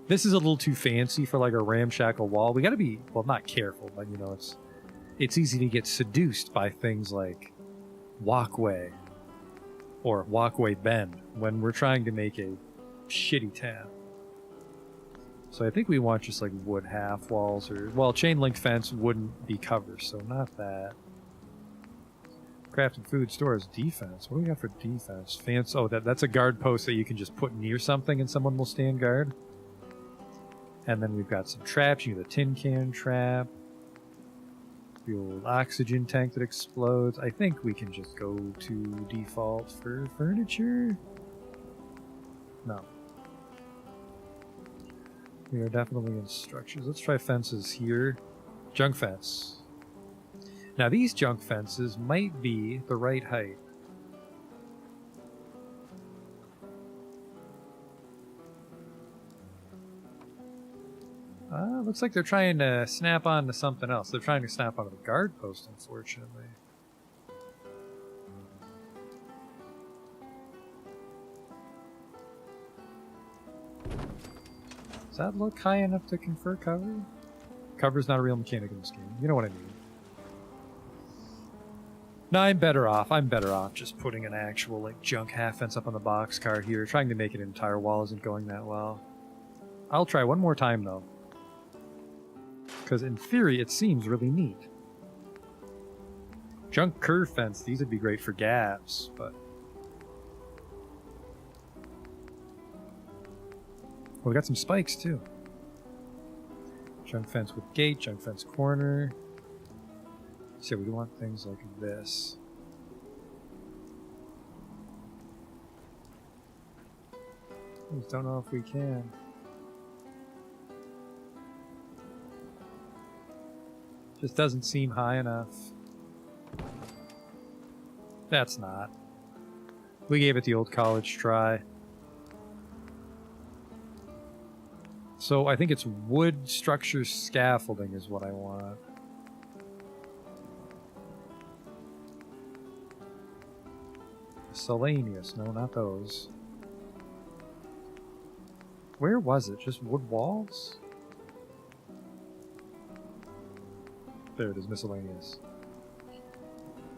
This is a little too fancy for, like, a ramshackle wall. We gotta be, well, not careful, but, you know, it's easy to get seduced by things like walkway or walkway bend when we're trying to make a shitty town. So I think we want just like wood half walls, or well, chain link fence wouldn't be covered, so not that. Crafting food stores, defense. What do we got for defense? Fence. Oh, that's a guard post that you can just put near something and someone will stand guard. And then we've got some traps. You have a tin can trap. The old oxygen tank that explodes. I think we can just go to default for furniture. No. We are definitely in structures. Let's try fences here. Junk fence. Now these junk fences might be the right height. Looks like they're trying to snap on to something else. They're trying to snap onto the guard post, unfortunately. Does that look high enough to confer cover? Cover's not a real mechanic in this game. You know what I mean. No, I'm better off. I'm better off just putting an actual like junk half fence up on the boxcar here. Trying to make an entire wall isn't going that well. I'll try one more time though. Because in theory it seems really neat. Junk curve fence, these would be great for gaps, but... Well, we got some spikes too. Junk fence with gate, junk fence corner. So we want things like this. I just don't know if we can. Just doesn't seem high enough. That's not. We gave it the old college try. So I think it's wood structure scaffolding is what I want. Miscellaneous. No, not those. Where was it? Just wood walls? There it is, miscellaneous.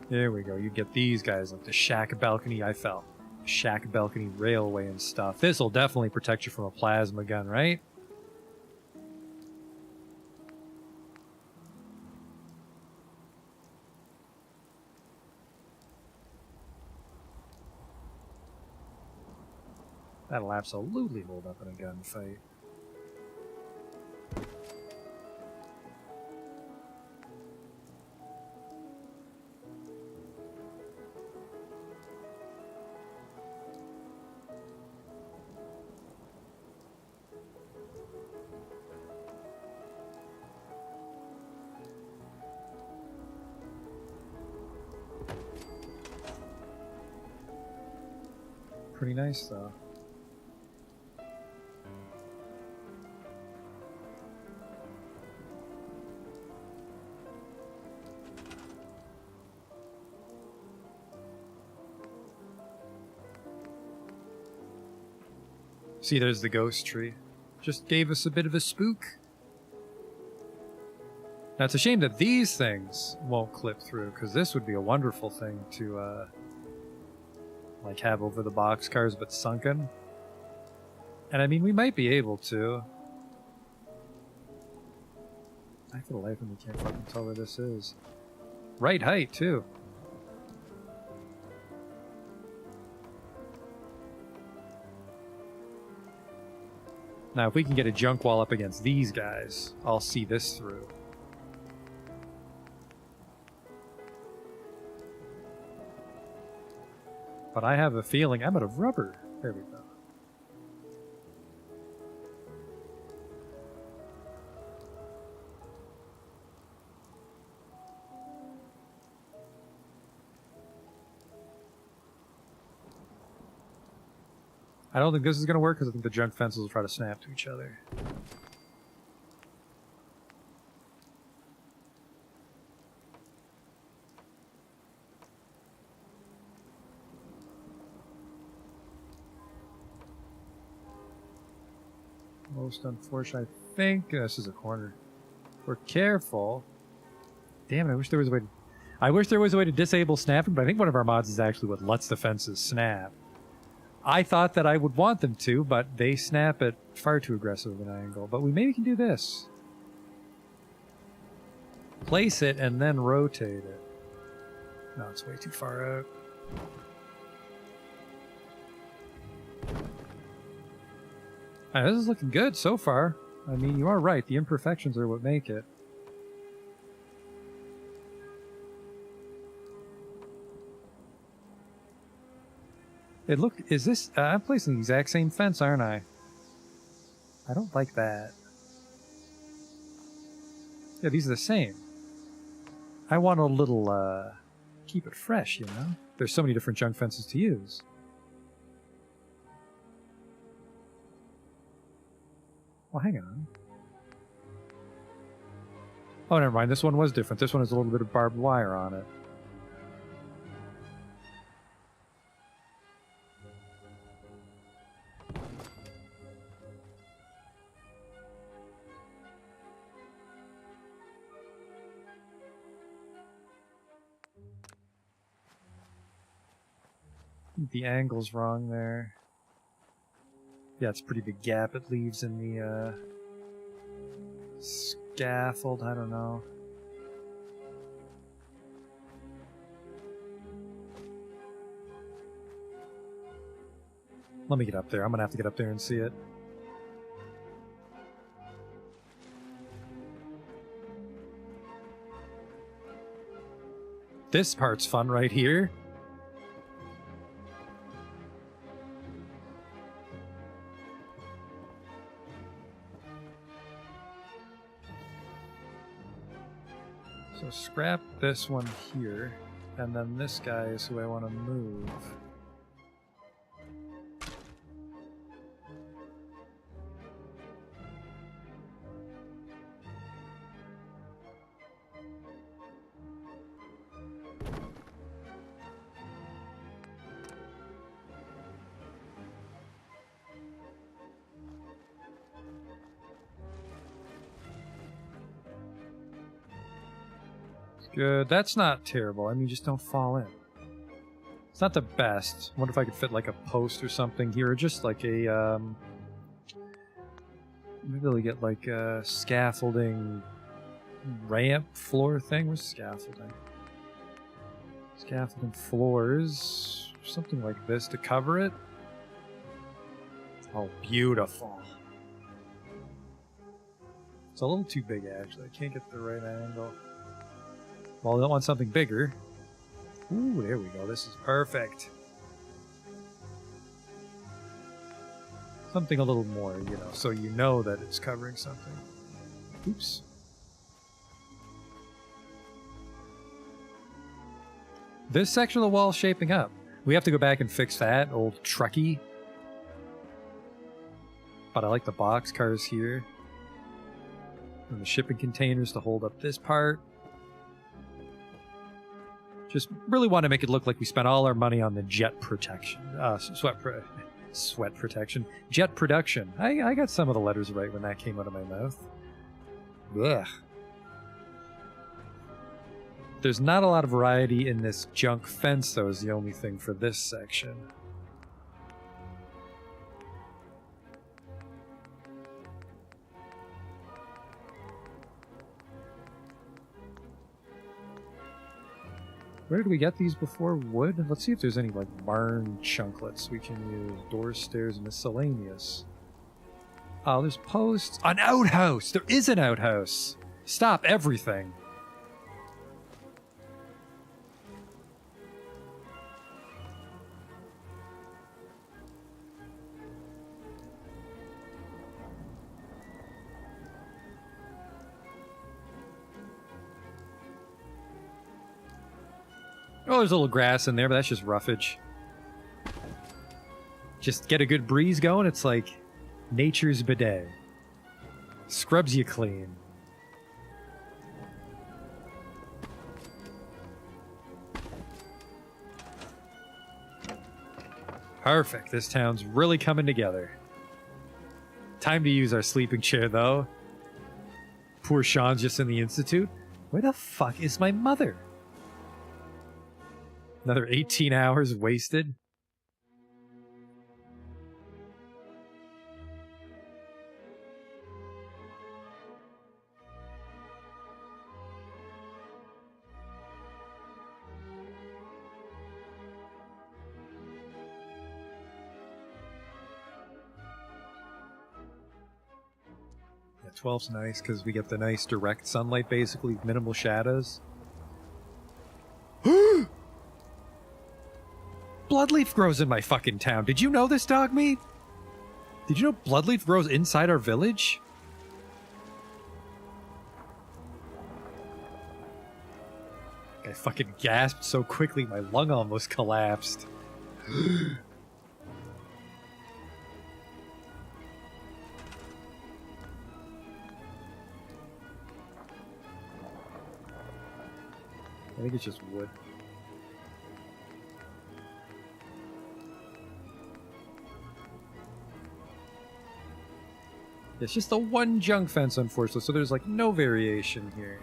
There we go. You get these guys like the shack balcony. I felt shack balcony railway and stuff. This will definitely protect you from a plasma gun, right? That'll absolutely hold up in a gunfight. Pretty nice though. See, there's the ghost tree. Just gave us a bit of a spook. Now, it's a shame that these things won't clip through, because this would be a wonderful thing to, like, have over the boxcars, but sunken. And, I mean, we might be able to. I, for the life of me, can't fucking tell where this is. Right height, too. Now, if we can get a junk wall up against these guys, I'll see this through. But I have a feeling I'm out of rubber. There we go. I don't think this is going to work because I think the junk fences will try to snap to each other. Most unfortunate, I think this is a corner. We're careful. Damn it, I wish there was a way to... I wish there was a way to disable snapping, but I think one of our mods is actually what lets the fences snap. I thought that I would want them to, but they snap at far too aggressive of an angle. But we maybe can do this. Place it and then rotate it. No, it's way too far out. This is looking good so far. I mean, you are right. The imperfections are what make it. Is this, I'm placing the exact same fence, aren't I? I don't like that. Yeah, these are the same. I want a little, keep it fresh, you know? There's so many different junk fences to use. Well, hang on. Oh, never mind. This one was different. This one has a little bit of barbed wire on it. The angle's wrong there. Yeah, it's a pretty big gap it leaves in the scaffold. I don't know. Let me get up there. I'm gonna have to get up there and see it. This part's fun right here. So scrap this one here, and then this guy is who I want to move. Good. That's not terrible. I mean, just don't fall in. It's not the best. I wonder if I could fit like a post or something here, or just like a maybe we'll get like a scaffolding ramp floor thing. Where's scaffolding? Scaffolding floors, something like this to cover it. Oh, beautiful. It's a little too big actually. I can't get the right angle. Well, I don't want something bigger. Ooh, there we go. This is perfect. Something a little more, you know, so you know that it's covering something. Oops. This section of the wall is shaping up. We have to go back and fix that old trucky. But I like the box cars here. And the shipping containers to hold up this part. Just really want to make it look like we spent all our money on the jet protection. Sweat protection. Jet production. I got some of the letters right when that came out of my mouth. Ugh. There's not a lot of variety in this junk fence, though, is the only thing for this section. Where did we get these before? Wood? Let's see if there's any, like, barn chunklets we can use. Doors, stairs, miscellaneous. Oh, there's posts. An outhouse! There is an outhouse! Stop everything! Oh, there's a little grass in there, but that's just roughage. Just get a good breeze going, it's like nature's bidet. Scrubs you clean. Perfect, this town's really coming together. Time to use our sleeping chair, though. Poor Sean's just in the institute. Where the fuck is my mother? Another 18 hours wasted. Yeah, 12's nice because we get the nice direct sunlight, basically, minimal shadows. Bloodleaf grows in my fucking town. Did you know this, dog meat? Did you know bloodleaf grows inside our village? I fucking gasped so quickly my lung almost collapsed. I think it's just wood. It's just the one junk fence, unfortunately, so there's like no variation here.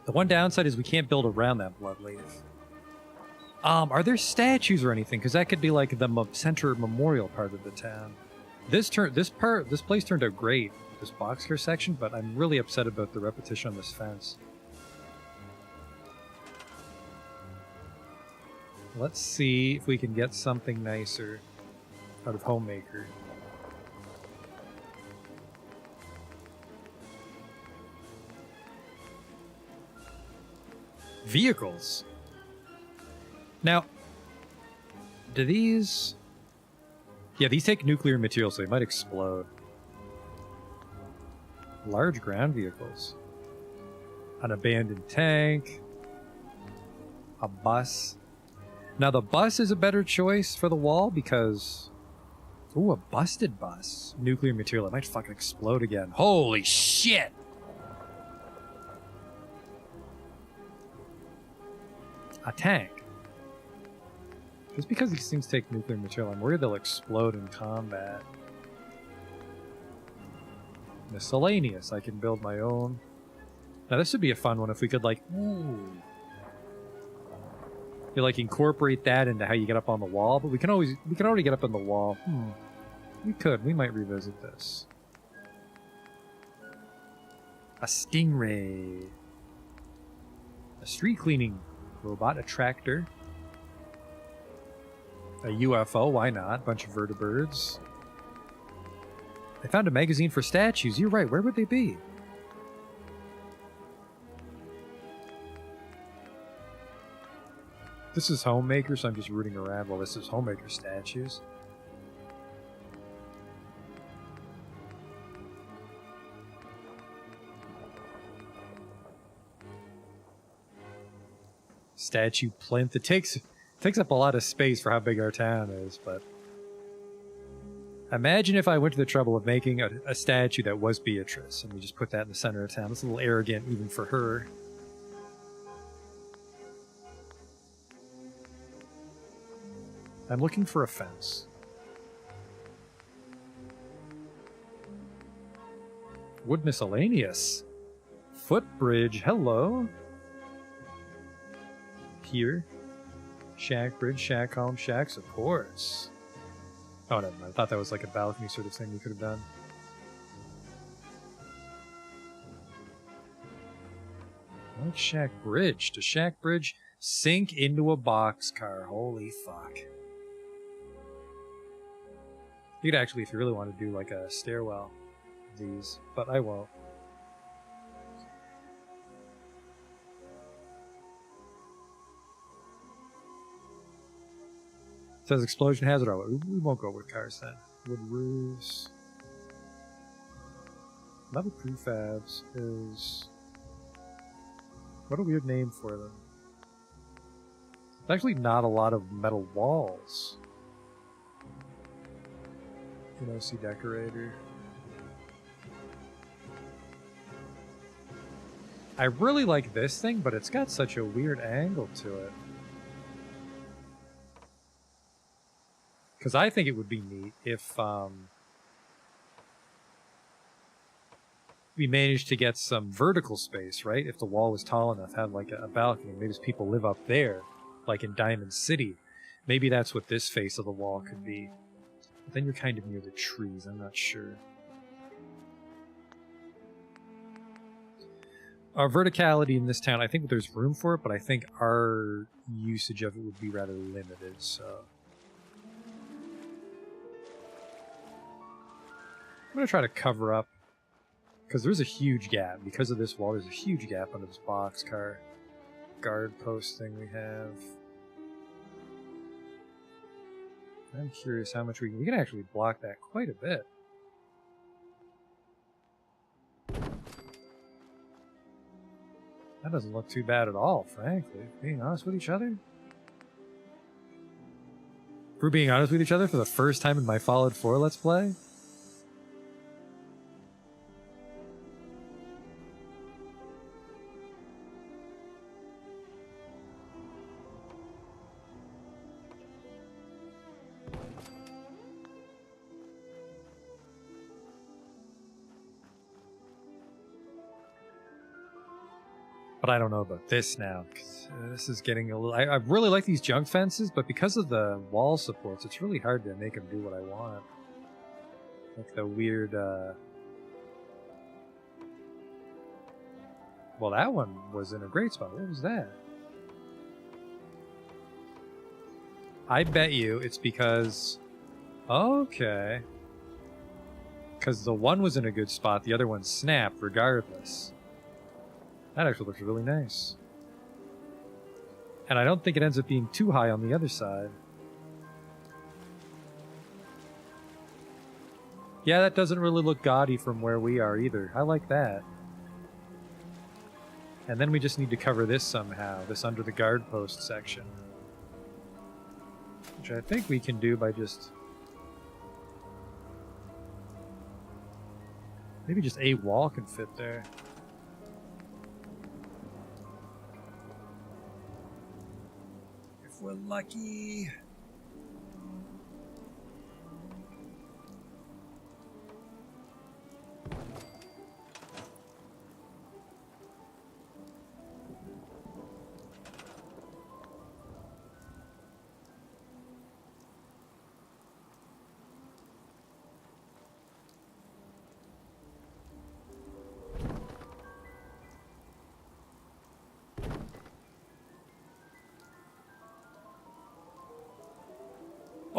The one downside is we can't build around that bloodleaf. Are there statues or anything? Because that could be like the center memorial part of the town. This place turned out great, this boxcar section, but I'm really upset about the repetition on this fence. Let's see if we can get something nicer out of Homemaker. Vehicles. Now, do these... Yeah, these take nuclear material, so they might explode. Large ground vehicles. An abandoned tank. A bus. Now, the bus is a better choice for the wall because... Ooh, a busted bus. Nuclear material. It might fucking explode again. Holy shit! A tank. Just because these things take nuclear material, I'm worried they'll explode in combat. Miscellaneous. I can build my own. Now this would be a fun one if we could like... Ooh. You like incorporate that into how you get up on the wall, but we can already get up on the wall. We might revisit this. A stingray. A street cleaning robot, a tractor. A UFO, why not? Bunch of vertibirds. I found a magazine for statues. You're right, where would they be? This is Homemaker, so I'm just rooting around while this is Homemaker statues. Statue plinth. It takes up a lot of space for how big our town is, but... Imagine if I went to the trouble of making a statue that was Beatrice, and we just put that in the center of town. It's a little arrogant even for her. I'm looking for a fence. Wood miscellaneous. Footbridge, hello. Here. Shack bridge, shack home, shack supports. Oh, never mind. I thought that was like a balcony sort of thing we could have done. I like shack bridge. Does shack bridge sink into a boxcar? Holy fuck. You could actually, if you really want to do like a stairwell of these, but I won't. It says explosion hazard. Oh, we won't go with cars then. Wood roofs. Metal prefabs is... What a weird name for them. There's actually not a lot of metal walls. NOC decorator. I really like this thing, but it's got such a weird angle to it. Because I think it would be neat if we managed to get some vertical space, right? If the wall was tall enough, had like a balcony, maybe people live up there, like in Diamond City. Maybe that's what this face of the wall could be. But then you're kind of near the trees, I'm not sure. Our verticality in this town, I think there's room for it, but I think our usage of it would be rather limited, so... I'm going to try to cover up, because there's a huge gap. Because of this wall, there's a huge gap under this boxcar guard post thing we have. I'm curious how much we can actually block that quite a bit. That doesn't look too bad at all, frankly. Being honest with each other. If we're being honest with each other for the first time in my Fallout 4 Let's Play. But But I don't know about this now, 'cause, this is getting a little... I really like these junk fences, but because of the wall supports, it's really hard to make them do what I want. Like the weird... Well, that one was in a great spot. What was that? I bet you it's because... Okay. Because the one was in a good spot, the other one snapped regardless. That actually looks really nice. And I don't think it ends up being too high on the other side. Yeah, that doesn't really look gaudy from where we are either. I like that. And then we just need to cover this somehow, this under the guard post section. Which I think we can do by just... Maybe just a wall can fit there. If we're lucky.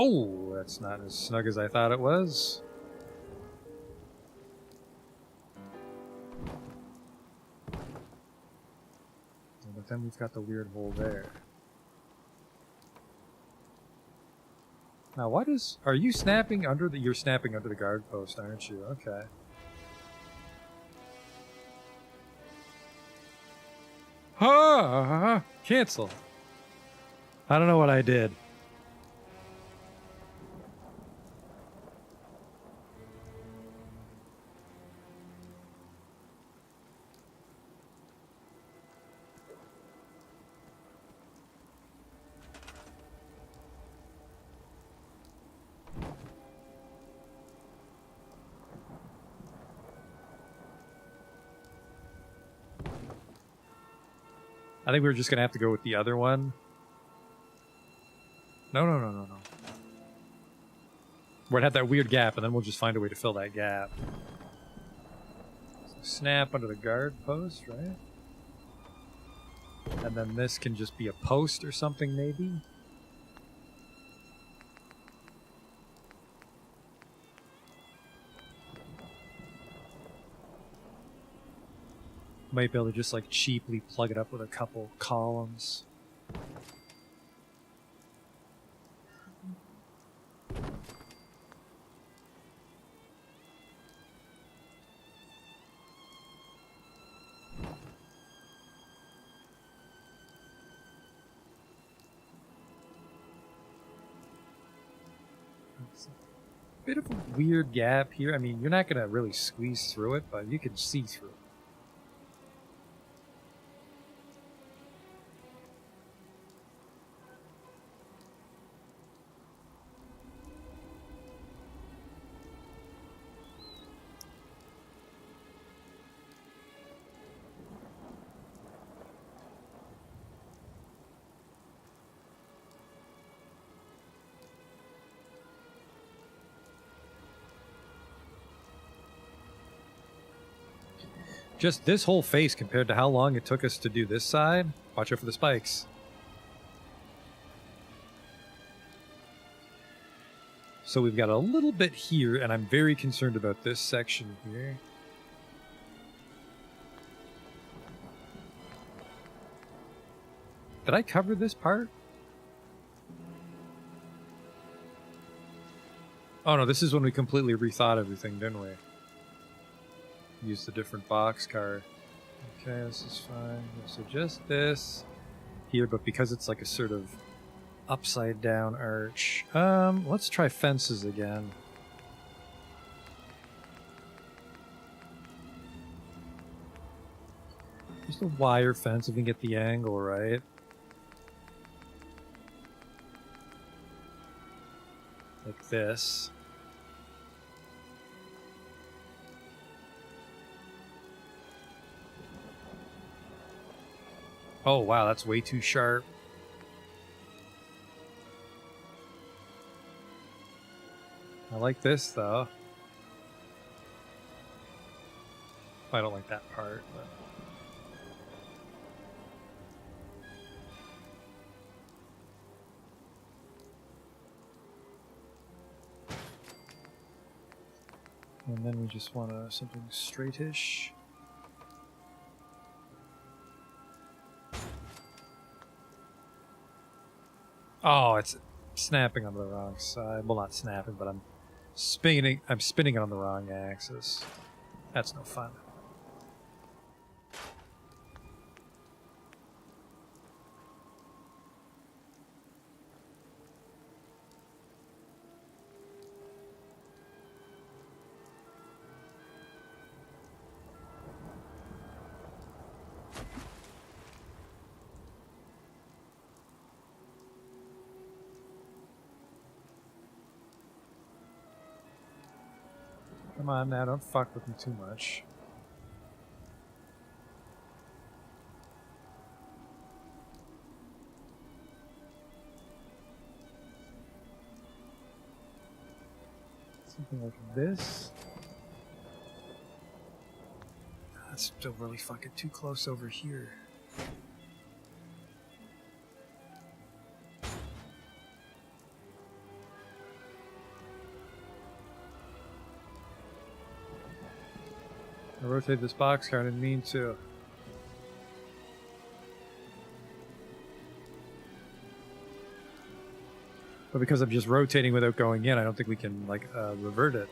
Oh, that's not as snug as I thought it was. But then we've got the weird hole there. Now, what is... Are you snapping under the... You're snapping under the guard post, aren't you? Okay. Ah! Cancel. I don't know what I did. I think we were just going to have to go with the other one. No. Where it had that weird gap, and then we'll just find a way to fill that gap. So snap under the guard post, right? And then this can just be a post or something, maybe? Might be able to just like cheaply plug it up with a couple columns. It's a bit of a weird gap here. I mean, you're not going to really squeeze through it, but you can see through it. Just this whole face compared to how long it took us to do this side. Watch out for the spikes. So we've got a little bit here, and I'm very concerned about this section here. Did I cover this part? Oh no, this is when we completely rethought everything, didn't we? Use the different box car. Okay, this is fine. So just this here, but because it's like a sort of upside down arch. Let's try fences again. Just a wire fence if we can get the angle right. Like this. Oh, wow, that's way too sharp. I like this, though. I don't like that part, but... And then we just want something straightish. Oh, it's snapping on the wrong side. Well, not snapping, but I'm spinning it on the wrong axis. That's no fun. Come on now, don't fuck with me too much. Something like this. That's still really fucking too close over here. I rotate this boxcar, I didn't mean to. But because I'm just rotating without going in, I don't think we can, like, revert it.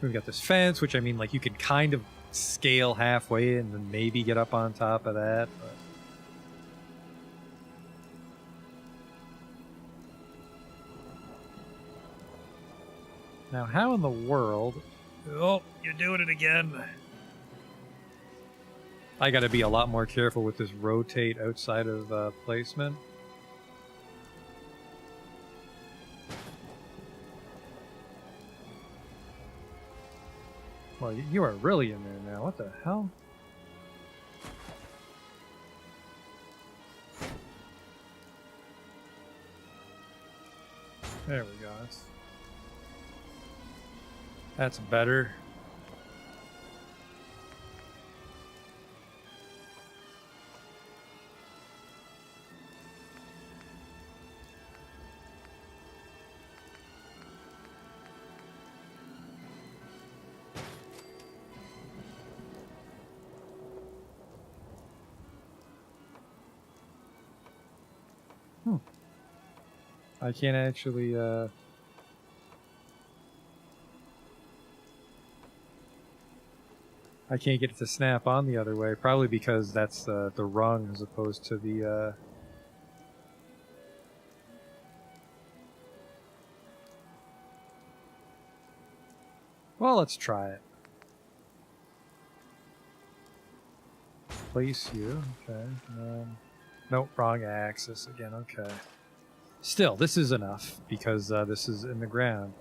We've got this fence, which I mean, like, you can kind of scale halfway and then maybe get up on top of that. But... Now, how in the world... Oh, you're doing it again. I gotta be a lot more careful with this rotate outside of placement. Well, you are really in there now. What the hell? There we go. That's better. I can't actually, I can't get it to snap on the other way, probably because that's the rung as opposed to the, Well, let's try it. Place you, okay. Nope, wrong axis again, okay. Still, this is enough, because this is in the ground.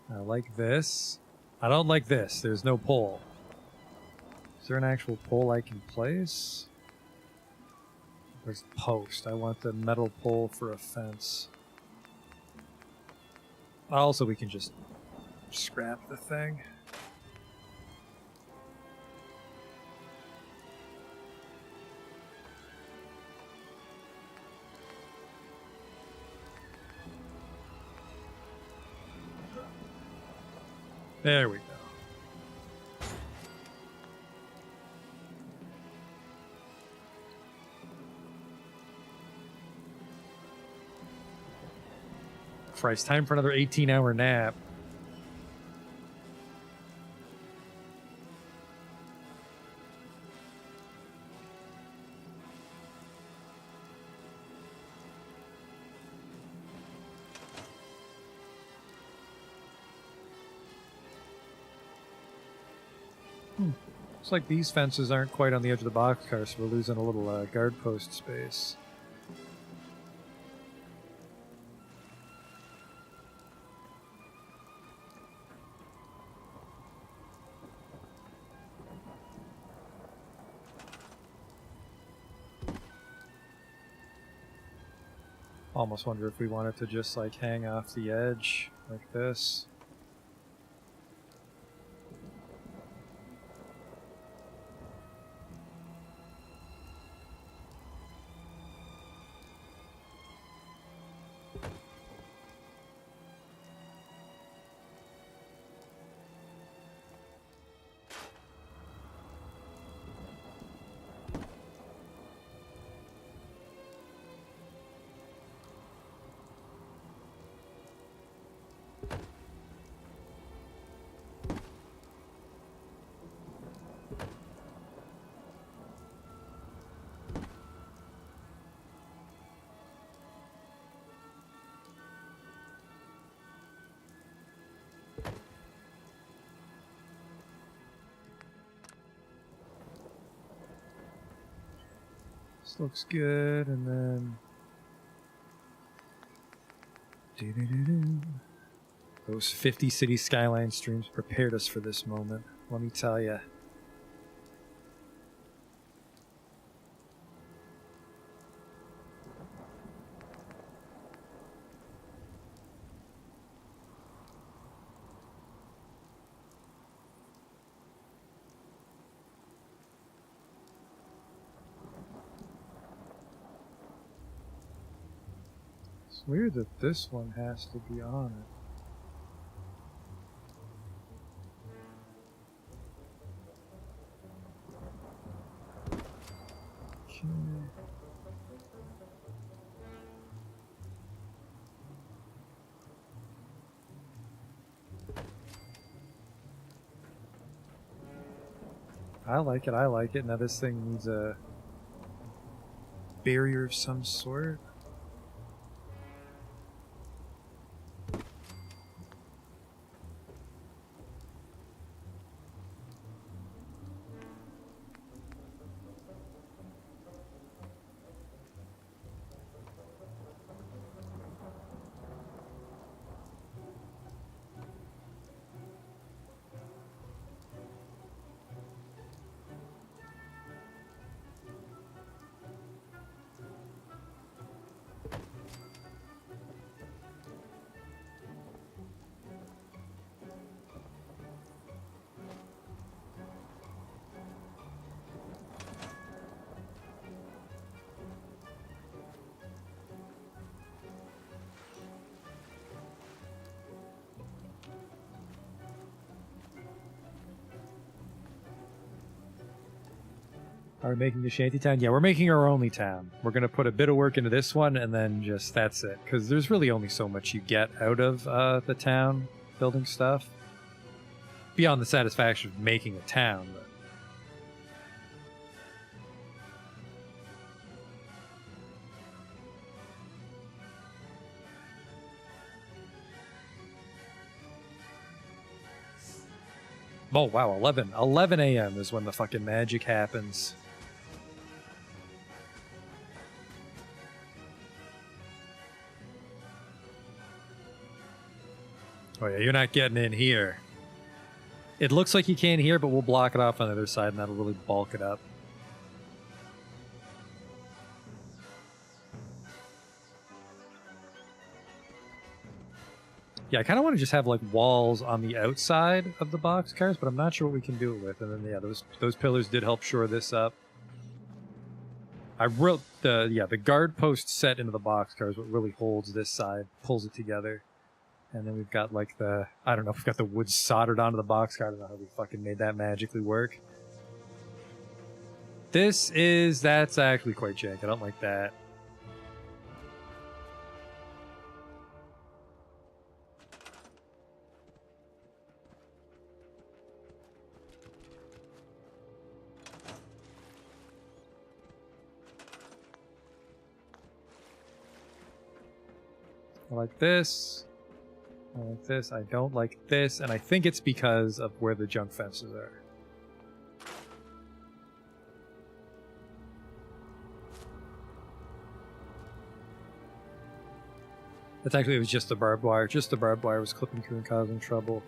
I like this. I don't like this. There's no pole. Is there an actual pole I can place? There's a post. I want the metal pole for a fence. Also, we can just scrap the thing. There we go. Christ, time for another 18-hour nap. Looks like these fences aren't quite on the edge of the boxcar, so we're losing a little guard post space. Almost wonder if we wanted to just like hang off the edge like this. This looks good, and then doo-doo-doo-doo. Those 50 city skyline streams prepared us for this moment, let me tell ya. It's weird that this one has to be on it. Okay. I like it, I like it. Now this thing needs a barrier of some sort. Are we making a shanty town? Yeah, we're making our only town. We're going to put a bit of work into this one, and then just that's it. Because there's really only so much you get out of the town building stuff. Beyond the satisfaction of making a town. But oh, wow, 11 a.m. is when the fucking magic happens. Oh yeah, you're not getting in here. It looks like you can here, but we'll block it off on the other side, and that'll really bulk it up. Yeah, I kind of want to just have like walls on the outside of the boxcars, but I'm not sure what we can do it with. And then yeah, those pillars did help shore this up. I wrote the guard post set into the boxcars, what really holds this side, pulls it together. And then we've got like we've got the wood soldered onto the boxcar. I don't know how we fucking made that magically work. That's actually quite jank. I don't like that. I like this. I like this. I don't like this. And I think it's because of where the junk fences are. That's actually, it was just the barbed wire. Just the barbed wire was clipping through and causing trouble.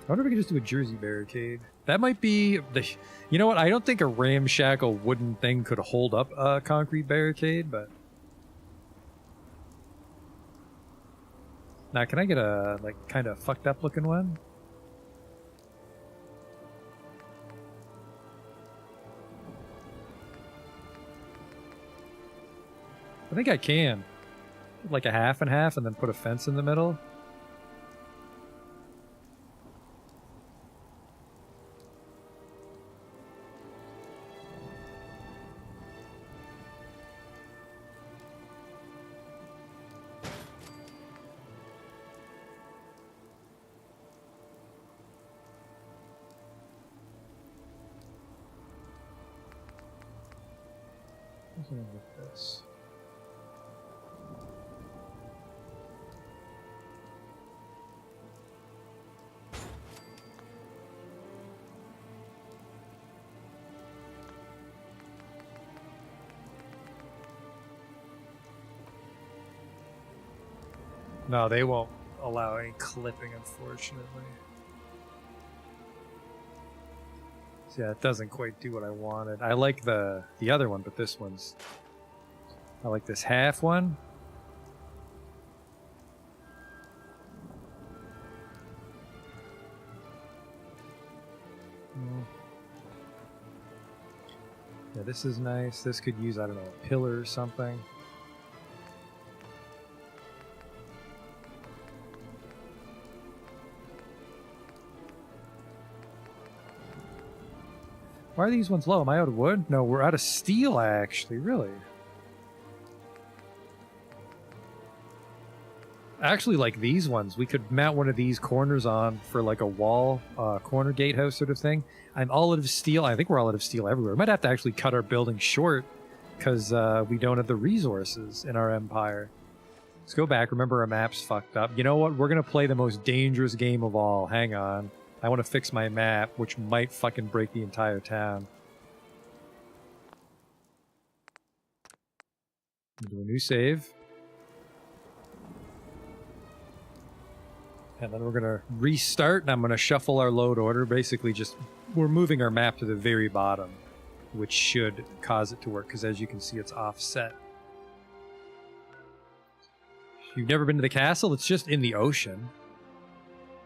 I wonder if we could just do a Jersey barricade. That might be the... You know what? I don't think a ramshackle wooden thing could hold up a concrete barricade, but... Now, can I get a, like, kind of fucked up looking one? I think I can. Like a half and half and then put a fence in the middle. What's wrong with this? No, they won't allow any clipping, unfortunately. So yeah, it doesn't quite do what I wanted. I like the other one, but this one's... I like this half one. Yeah, this is nice. This could use, I don't know, a pillar or something. Why are these ones low? Am I out of wood? No, we're out of steel, actually. Really? Actually, like these ones, we could mount one of these corners on for like a wall, corner gatehouse sort of thing. I'm all out of steel. I think we're all out of steel everywhere. We might have to actually cut our building short because we don't have the resources in our empire. Let's go back. Remember, our map's fucked up. You know what? We're going to play the most dangerous game of all. Hang on. I want to fix my map, which might fucking break the entire town. Do a new save. And then we're going to restart, and I'm going to shuffle our load order. Basically, just we're moving our map to the very bottom, which should cause it to work, because as you can see, it's offset. If you've never been to the castle, it's just in the ocean.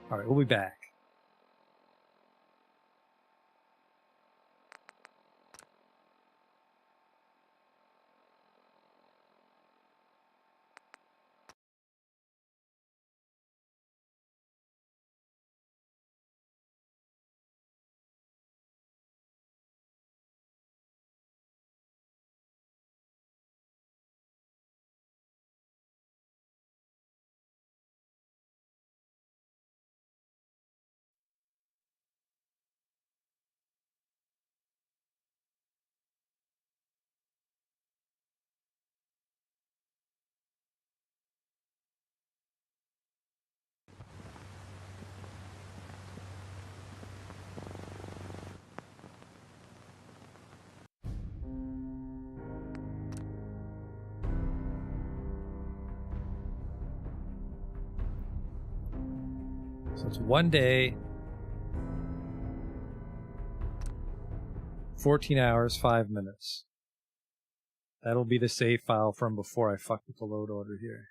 All right, we'll be back. So it's 1 day, 14 hours, 5 minutes. That'll be the save file from before I fucked with the load order here.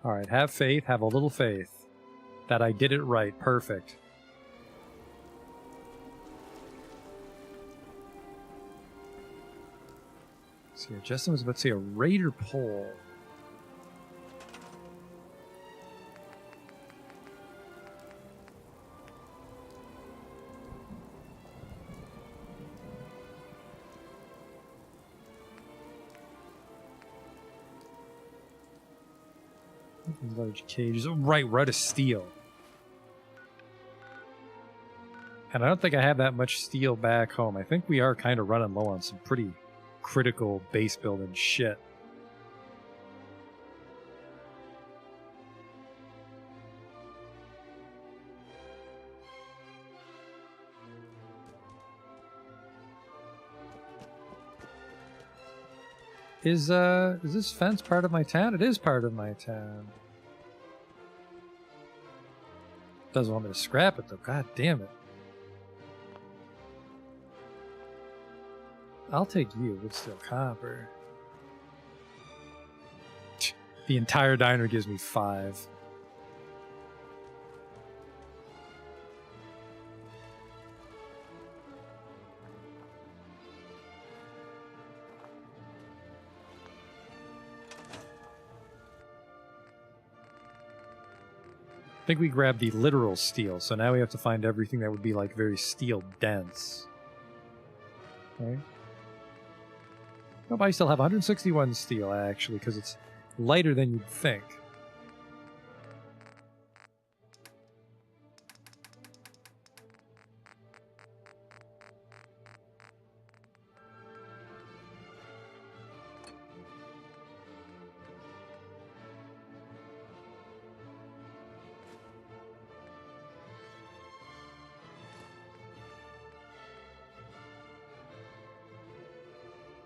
Alright, have faith, have a little faith that I did it right. Perfect. So Justin was about to say a raider pole. Large cages. Right, we're out of steel. And I don't think I have that much steel back home. I think we are kind of running low on some pretty critical base building shit. Is this fence part of my town? It is part of my town. Doesn't want me to scrap it though. God damn it. I'll take you. It's still copper. The entire diner gives me 5. I think we grabbed the literal steel, so now we have to find everything that would be like very steel dense. Okay. Nope, I still have 161 steel actually, because it's lighter than you'd think.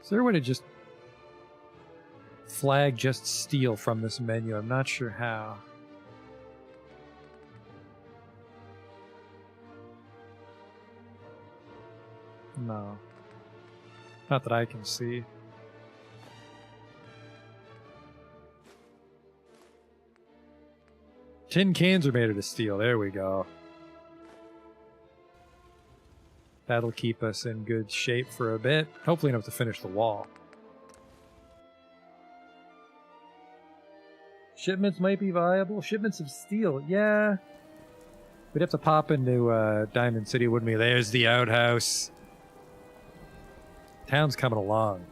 Is there a way to just flag just steel from this menu? I'm not sure how. No. Not that I can see. Tin cans are made out of steel. There we go. That'll keep us in good shape for a bit. Hopefully enough to finish the wall. Shipments might be viable. Shipments of steel, yeah. We'd have to pop into Diamond City, wouldn't we? There's the outhouse. Town's coming along.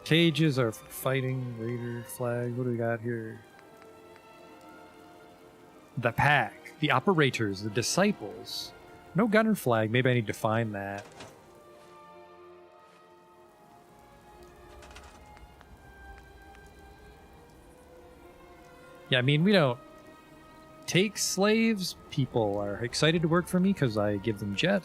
Cages are for fighting, raider, flag. What do we got here? The pack, the operators, the disciples. No gunner flag. Maybe I need to find that. Yeah, I mean, we don't take slaves. People are excited to work for me because I give them jet.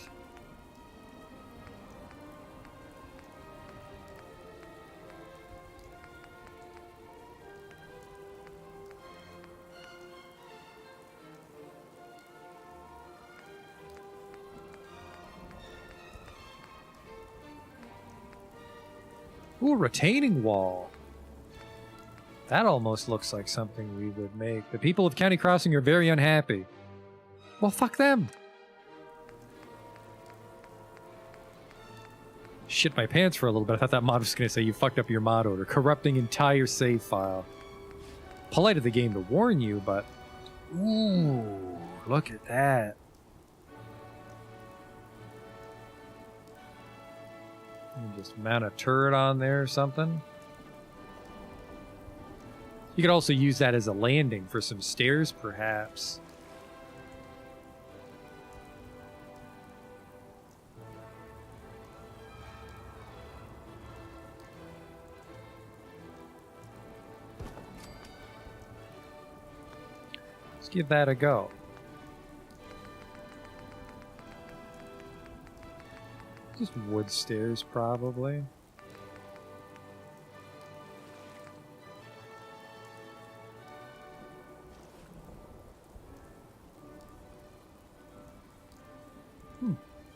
Ooh, retaining wall. That almost looks like something we would make. The people of County Crossing are very unhappy. Well, fuck them. Shit my pants for a little bit. I thought that mod was going to say you fucked up your mod order. Corrupting entire save file. Polite of the game to warn you, but... Ooh, look at that. Just mount a turret on there or something. You could also use that as a landing for some stairs, perhaps. Let's give that a go. Just wood stairs, probably.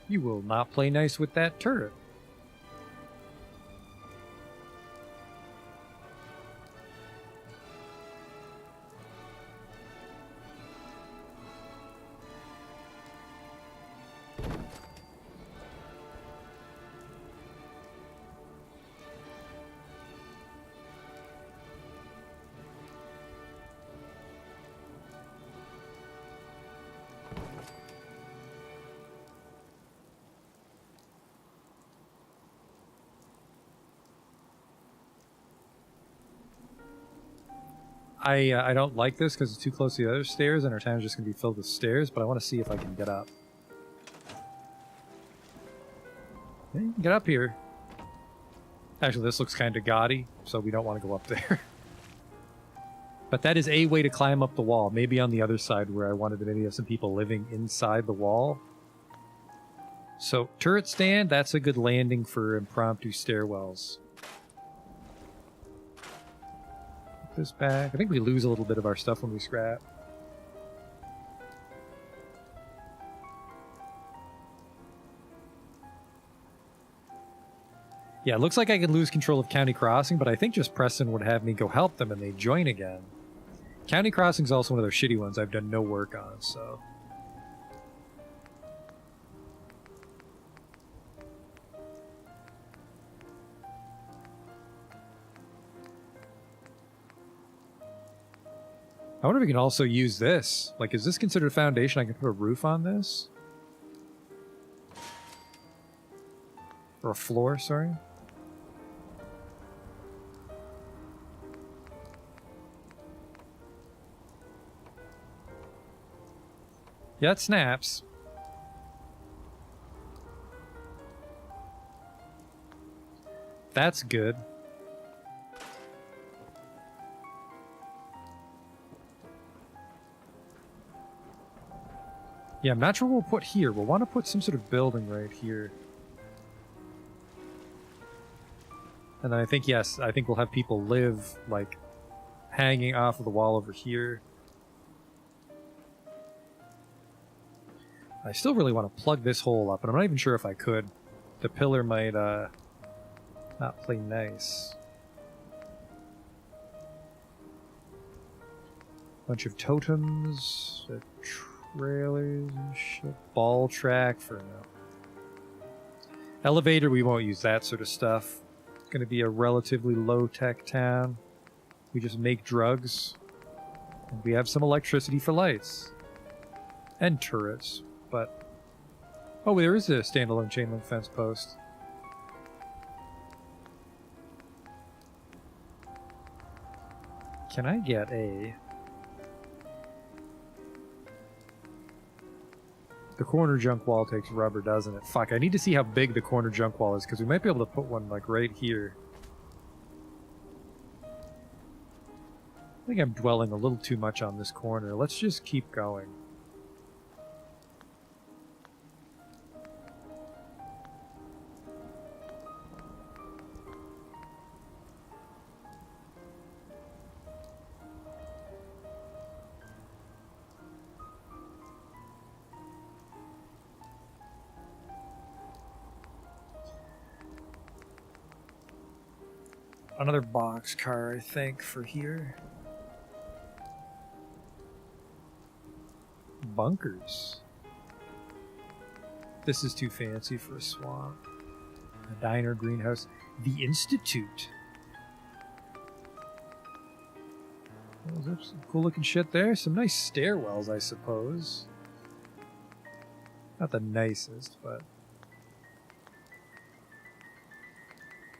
You will not play nice with that turret. I don't like this because it's too close to the other stairs and our town's just going to be filled with stairs, but I want to see if I can get up. Okay, get up here. Actually, this looks kind of gaudy, so we don't want to go up there. But that is a way to climb up the wall. Maybe on the other side where I wanted to maybe have some people living inside the wall. So, turret stand, that's a good landing for impromptu stairwells. Put this back. I think we lose a little bit of our stuff when we scrap. Yeah, it looks like I could lose control of County Crossing, but I think just Preston would have me go help them and they join again. County Crossing's also one of those shitty ones I've done no work on, so... I wonder if we can also use this. Like, is this considered a foundation? I can put a roof on this? Or a floor, sorry. Yeah, it snaps. That's good. Yeah, I'm not sure what we'll put here. We'll want to put some sort of building right here. And then I think, yes, I think we'll have people live, like, hanging off of the wall over here. I still really want to plug this hole up, and I'm not even sure if I could. The pillar might, not play nice. Bunch of totems, trailers and shit. Ball track for now. Elevator, we won't use that sort of stuff. It's going to be a relatively low-tech town. We just make drugs. And we have some electricity for lights. And turrets. But... oh, there is a standalone chain link fence post. Can I get a... the corner junk wall takes rubber, doesn't it? Fuck, I need to see how big the corner junk wall is, because we might be able to put one, like, right here. I think I'm dwelling a little too much on this corner. Let's just keep going. Another box car, I think, for here. Bunkers. This is too fancy for a swamp. A diner, greenhouse. The Institute. Oh, there's some cool looking shit there. Some nice stairwells, I suppose. Not the nicest, but...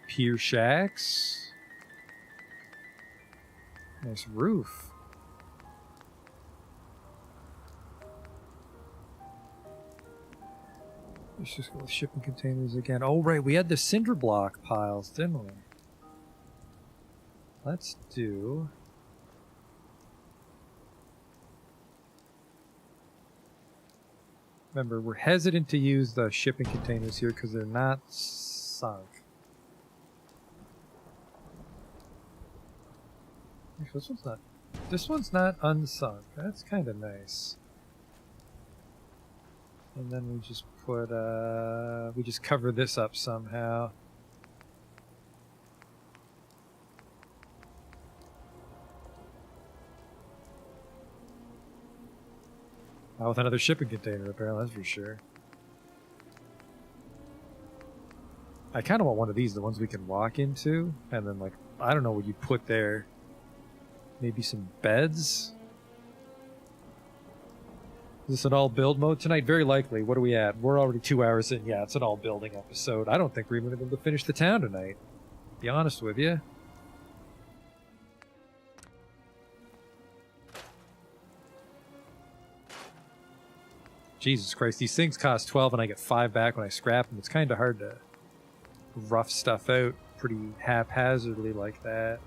pier shacks. Nice roof. Let's just go with shipping containers again. Oh, right, we had the cinder block piles, didn't we? Let's do... remember, we're hesitant to use the shipping containers here because they're not sunk. Actually, this one's not unsunk. That's kind of nice. And then we just put, we just cover this up somehow. Not with another shipping container, apparently, that's for sure. I kind of want one of these, the ones we can walk into, and then, like, I don't know what you put there. Maybe some beds? Is this an all build mode tonight? Very likely. What are we at? We're already 2 hours in. Yeah, it's an all building episode. I don't think we're even going to be able to finish the town tonight. To be honest with you. Jesus Christ, these things cost 12 and I get 5 back when I scrap them. It's kind of hard to rough stuff out. pretty haphazardly like that.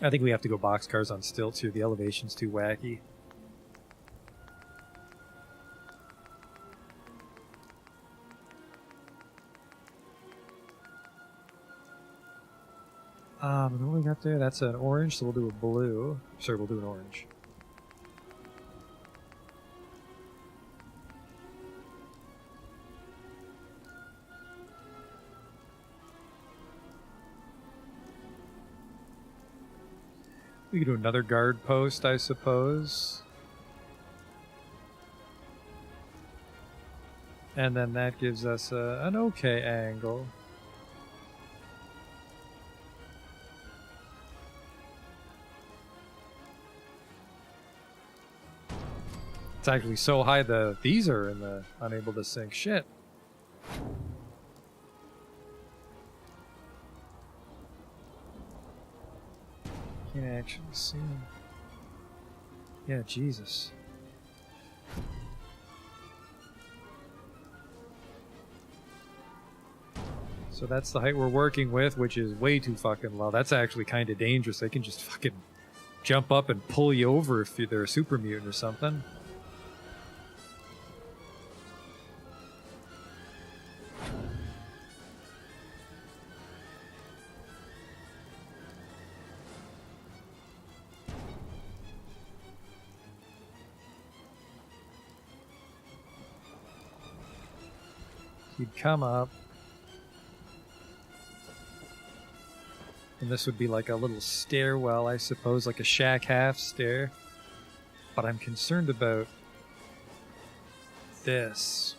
I think we have to go boxcars on stilts here. The elevation's too wacky. What we got there? That's an orange, so we'll do a blue. Sorry, we'll do an orange. We could do another guard post, I suppose. And then that gives us an okay angle. It's actually so high these are in the unable to sink. Shit. Can't actually see him. Yeah, Jesus. So that's the height we're working with, which is way too fucking low. That's actually kind of dangerous. They can just fucking jump up and pull you over if they're a super mutant or something. He'd come up. And this would be like a little stairwell, I suppose, like a shack half stair. But I'm concerned about this.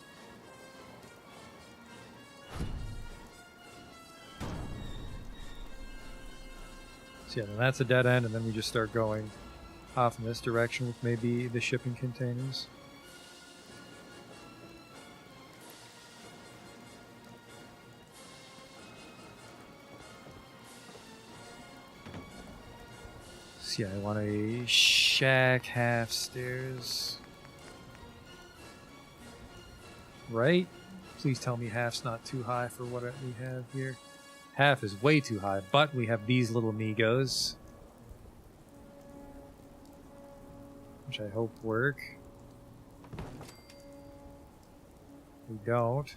So yeah, then that's a dead end, and then we just start going off in this direction with maybe the shipping containers. Yeah, I want a shack half stairs. Right? Please tell me half's not too high for what we have here. Half is way too high, but we have these little Migos, which I hope work. We don't.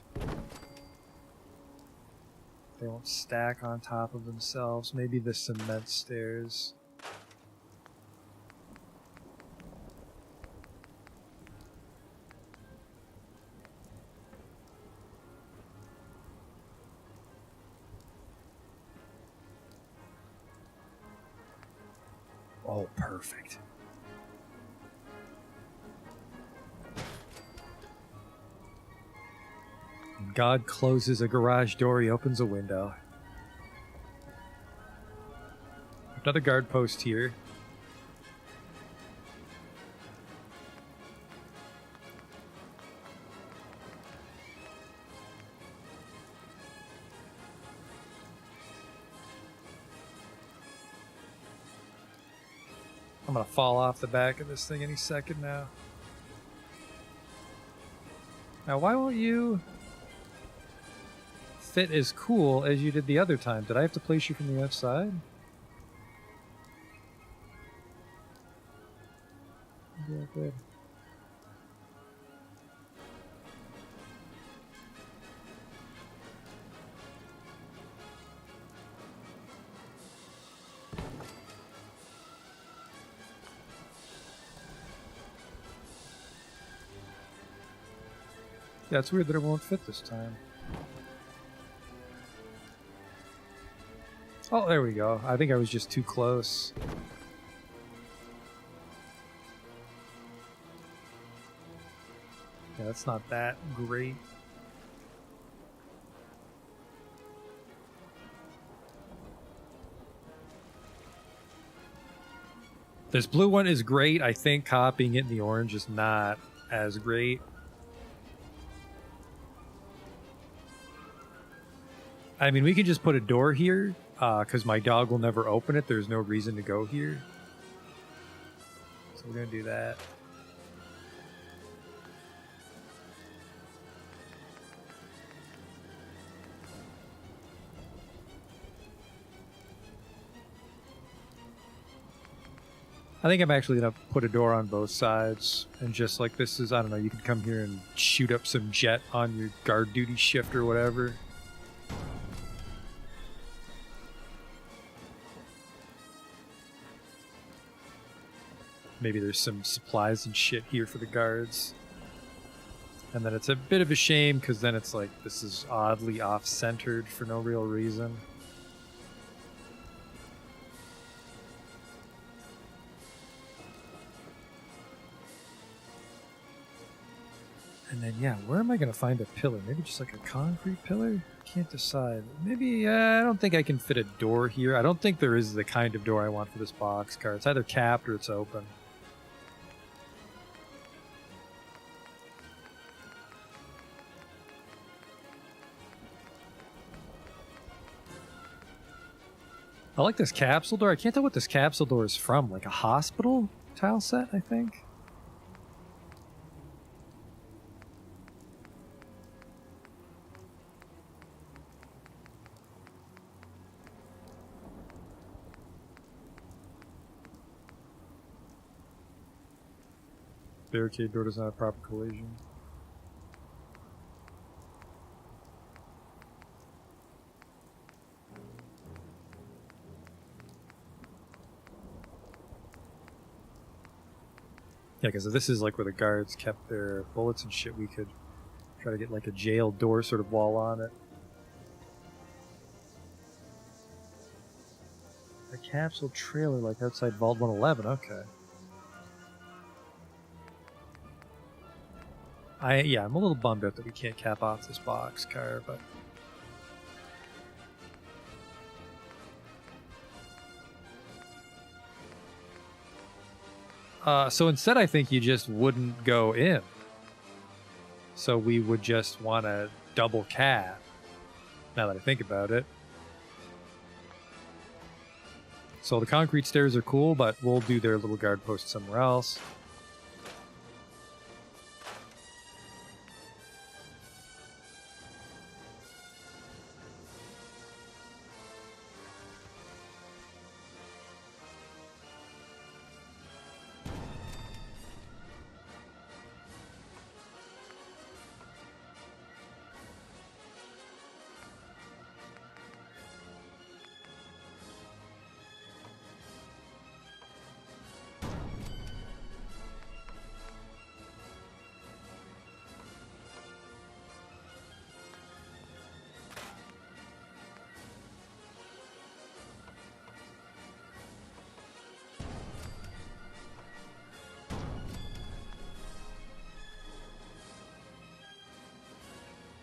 They won't stack on top of themselves. Maybe the cement stairs. Oh, perfect. When God closes a garage door, he opens a window. Another guard post here. I'm gonna fall off the back of this thing any second now. Now, why won't you fit as cool as you did the other time? Did I have to place you from the outside? Yeah, good. Yeah, it's weird that it won't fit this time. Oh, there we go. I think I was just too close. Yeah, that's not that great. This blue one is great. I think copying it in the orange is not as great. I mean, we could just put a door here, because my dog will never open it. There's no reason to go here. So we're going to do that. I think I'm actually gonna put a door on both sides and just like this is, I don't know, you can come here and shoot up some jet on your guard duty shift or whatever. Maybe there's some supplies and shit here for the guards. And then it's a bit of a shame because then it's like this is oddly off-centered for no real reason. And then, yeah, where am I going to find a pillar? Maybe just like a concrete pillar? Can't decide. Maybe, I don't think I can fit a door here. I don't think there is the kind of door I want for this boxcar. It's either capped or it's open. I like this capsule door. I can't tell what this capsule door is from. Like a hospital tile set, I think. Barricade door does not have proper collision. Yeah, because if this is like where the guards kept their bullets and shit, we could try to get like a jail door sort of wall on it. A capsule trailer like outside Vault 111, okay. I'm a little bummed out that we can't cap off this boxcar, but so instead I think you just wouldn't go in. So we would just want to double cap, now that I think about it. So the concrete stairs are cool, but we'll do their little guard post somewhere else.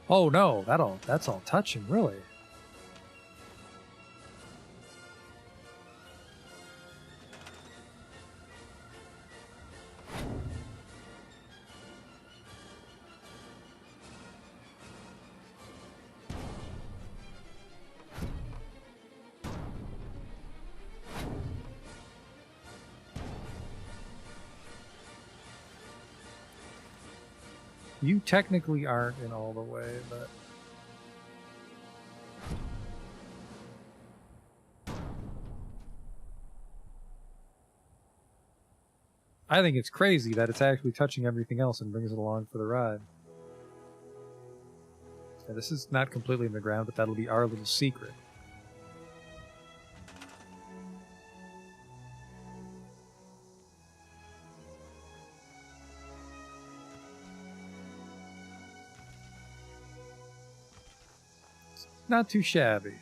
Oh no, that's all touching, really. You technically aren't in all the way, but I think it's crazy that it's actually touching everything else and brings it along for the ride. Yeah, this is not completely in the ground, but that'll be our little secret. Not too shabby.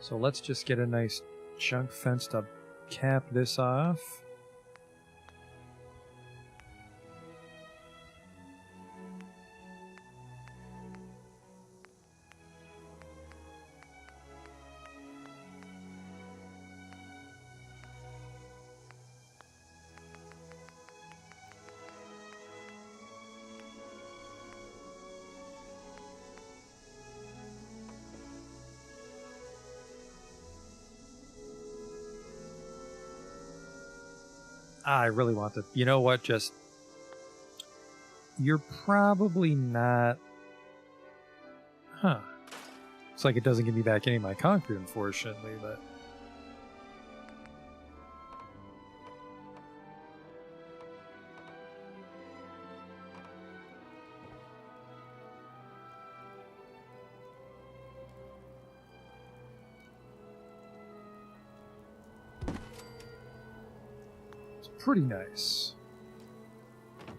So let's just get a nice chunk fence to cap this off. I really want to. You know what? Just. You're probably not. Huh. It's like it doesn't give me back any of my concrete, unfortunately, but... It's pretty nice.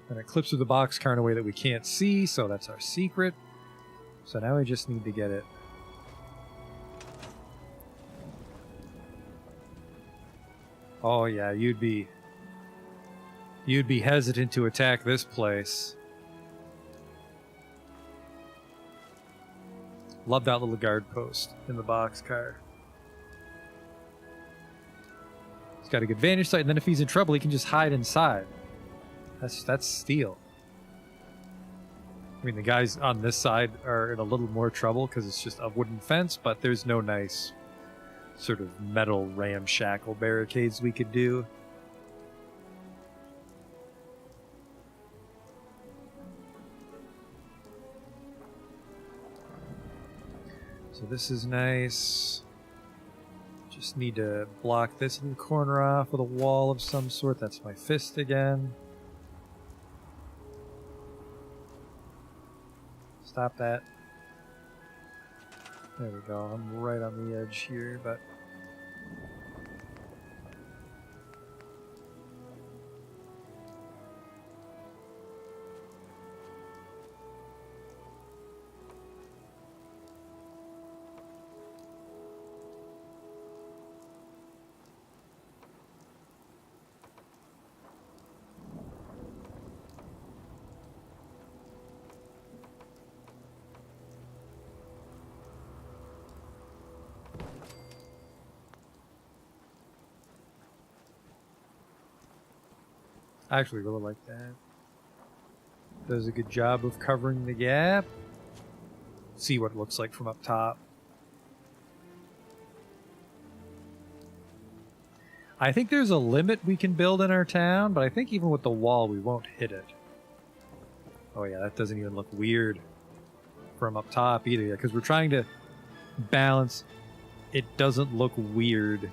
And it clips through the boxcar in a way that we can't see, so that's our secret. So now we just need to get it. Oh yeah, you'd be hesitant to attack this place. Love that little guard post in the boxcar. He's got a good vantage sight, and then if he's in trouble, he can just hide inside. That's steel. I mean, the guys on this side are in a little more trouble because it's just a wooden fence, but there's no nice sort of metal ramshackle barricades we could do. So this is nice. Just need to block this little corner off with a wall of some sort. That's my fist again. Stop that. There we go. I'm right on the edge here, but... I actually really like that. Does a good job of covering the gap. See what it looks like from up top. I think there's a limit we can build in our town, but I think even with the wall we won't hit it. Oh yeah, that doesn't even look weird from up top either, because we're trying to balance. It doesn't look weird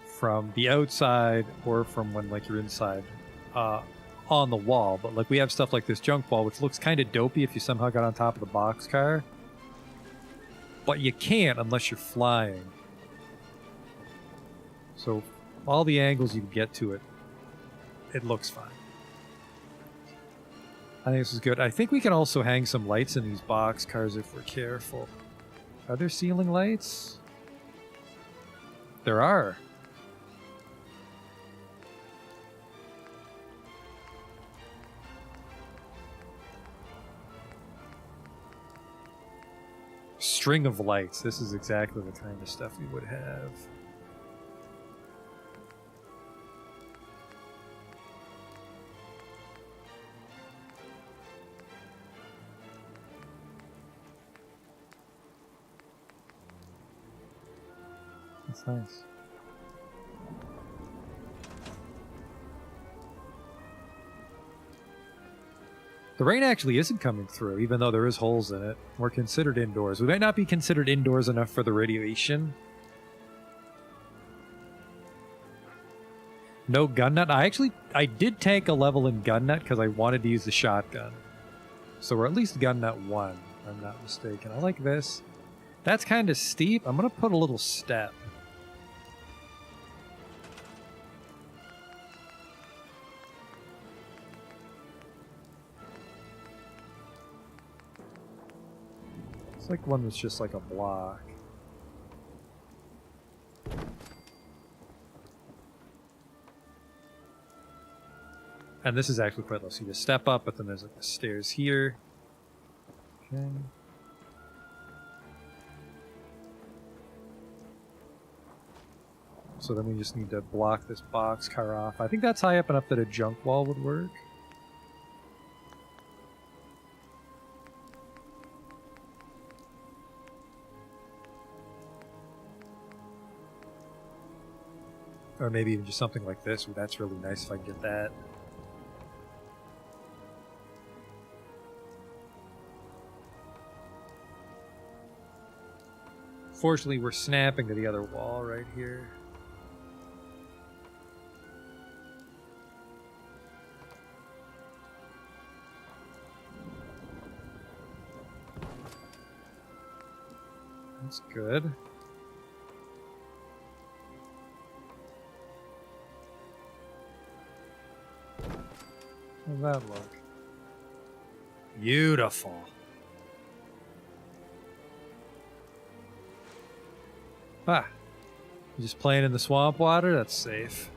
from the outside or from when like you're inside on the wall, but like we have stuff like this junk wall which looks kind of dopey if you somehow got on top of the boxcar, but you can't unless you're flying. So all the angles you can get to it, it looks fine. I think this is good. I think we can also hang some lights in these boxcars if we're careful. Are there ceiling lights? There are. String of lights. This is exactly the kind of stuff we would have. That's nice. The rain actually isn't coming through, even though there is holes in it. We're considered indoors. We might not be considered indoors enough for the radiation. No gun nut. I did tank a level in gun nut because I wanted to use the shotgun. So we're at least gun nut 1, if I'm not mistaken. I like this. That's kind of steep. I'm going to put a little step. It's like one that's just like a block. And this is actually quite low. So you just step up, but then there's like the stairs here. Okay. So then we just need to block this boxcar off. I think that's high up enough that a junk wall would work. Or maybe even just something like this. Ooh, that's really nice if I can get that. Unfortunately, we're snapping to the other wall right here. That's good. How's that look? Beautiful. Ah. You just playing in the swamp water? That's safe.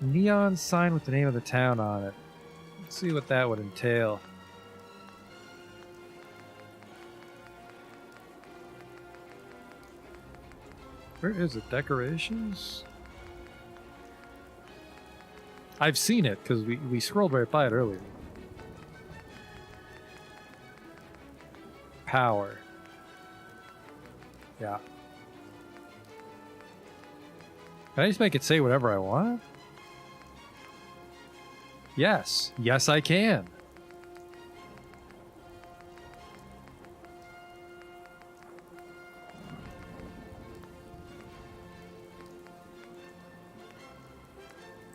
Neon sign with the name of the town on it. Let's see what that would entail. Where is it? Decorations? I've seen it because we scrolled right by it earlier. Power. Yeah. Can I just make it say whatever I want? Yes. Yes, I can.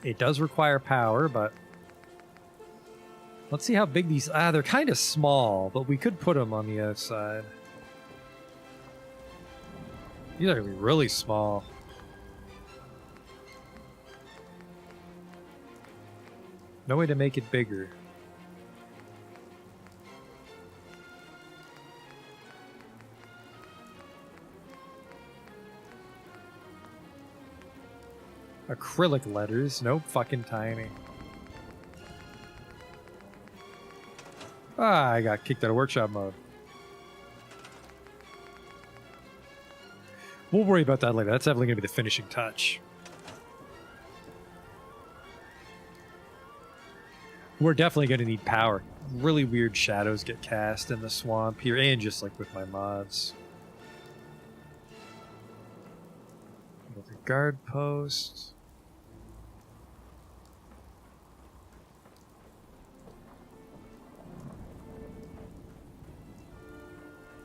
It does require power, but let's see how big these... they're kind of small, but we could put them on the outside. These are going to be really small. No way to make it bigger. Acrylic letters. Nope, fucking tiny. Ah, I got kicked out of workshop mode. We'll worry about that later. That's definitely going to be the finishing touch. We're definitely going to need power. Really weird shadows get cast in the swamp here, and just like with my mods. Another guard post.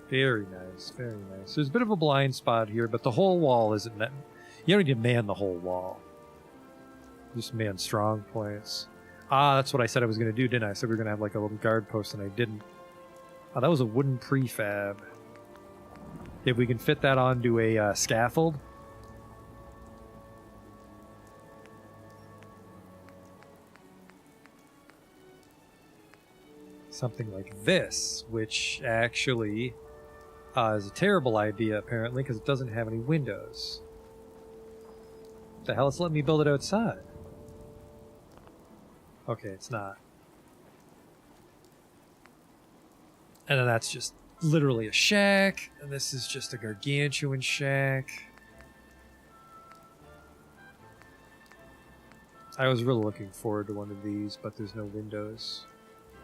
Very nice, very nice. There's a bit of a blind spot here, but the whole wall isn't... You don't need to man the whole wall. Just man strong points. Ah, that's what I said I was going to do, didn't I? I said we were going to have like a little guard post, and I didn't. Oh, that was a wooden prefab. If we can fit that onto a scaffold. Something like this, which actually is a terrible idea, apparently, because it doesn't have any windows. What the hell? It's letting me build it outside. Okay, it's not. And then that's just literally a shack, and this is just a gargantuan shack. I was really looking forward to one of these, but there's no windows.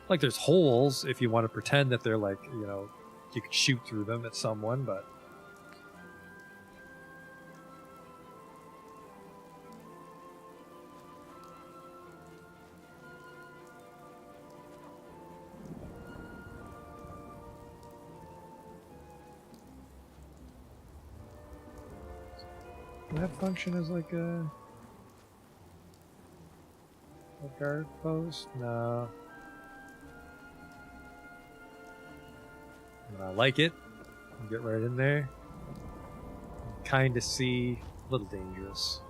Like, there's holes if you want to pretend that they're like, you know, you could shoot through them at someone, but... Does that function as like a guard post? No. I like it. Get right in there. Kind of see a little dangerous.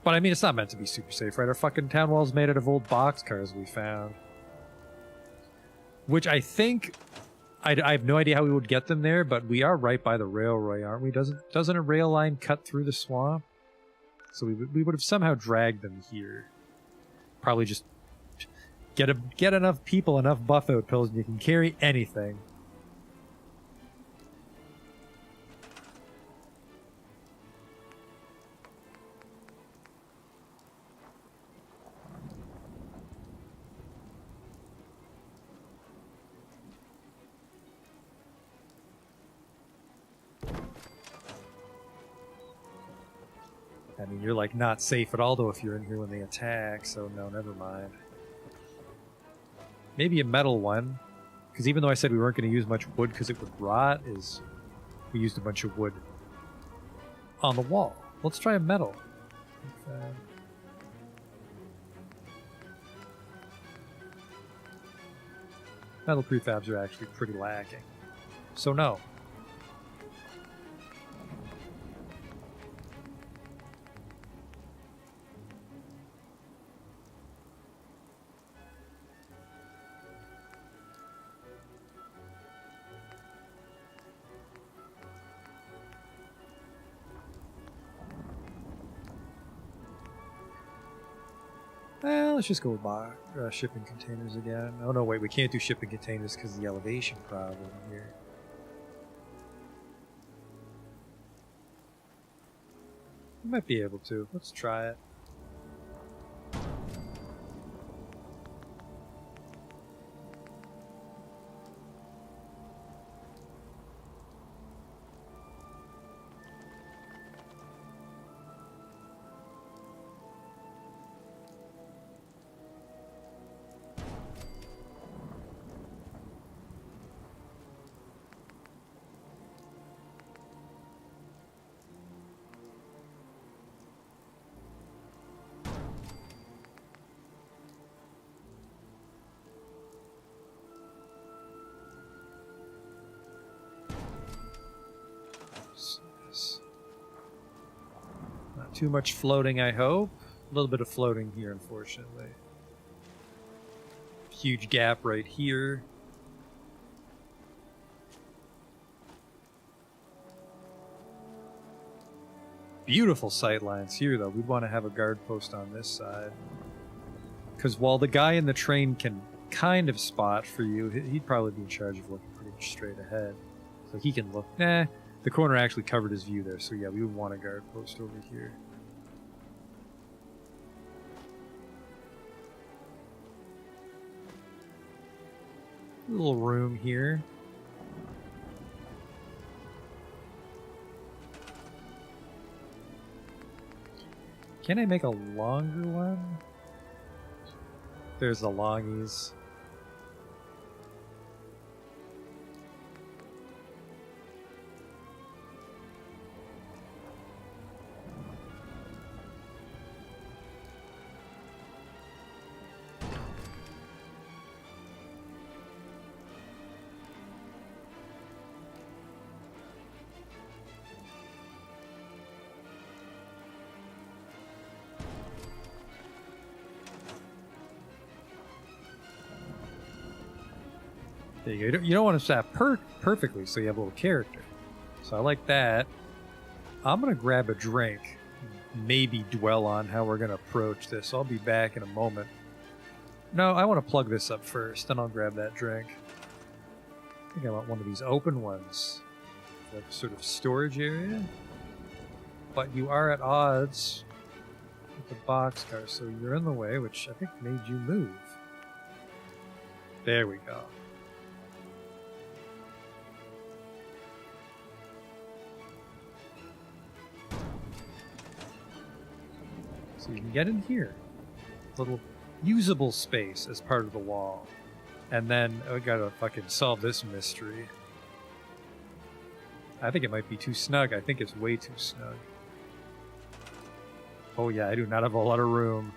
But I mean, it's not meant to be super safe, right? Our fucking town wall's made out of old boxcars we found. Which I think... I have no idea how we would get them there, but we are right by the railway, aren't we? Doesn't a rail line cut through the swamp? So we would have somehow dragged them here. Probably just get enough people, enough buff-out pills, and you can carry anything. I mean, you're like not safe at all though if you're in here when they attack, so no, never mind. Maybe a metal one, because even though I said we weren't going to use much wood because it would rot, we used a bunch of wood on the wall. Let's try a metal. Metal prefabs are actually pretty lacking. So no. Well, let's just go with shipping containers again. Oh no, wait, we can't do shipping containers because of the elevation problem here. We might be able to. Let's try it. Not too much floating, I hope. A little bit of floating here, unfortunately. Huge gap right here. Beautiful sight lines here, though. We'd want to have a guard post on this side. Because while the guy in the train can kind of spot for you, he'd probably be in charge of looking pretty much straight ahead. So he can look. Nah, the corner actually covered his view there, so yeah, we would want a guard post over here. A little room here. Can I make a longer one? There's the longies. There you go. You don't want to staff perfectly, so you have a little character. So I like that. I'm going to grab a drink. Maybe dwell on how we're going to approach this. I'll be back in a moment. No, I want to plug this up first, then I'll grab that drink. I think I want one of these open ones. Like sort of storage area. But you are at odds with the boxcar, so you're in the way, which I think made you move. There we go. So you can get in here. Little usable space as part of the wall. And then we gotta fucking solve this mystery. I think it might be too snug. I think it's way too snug. Oh yeah, I do not have a lot of room.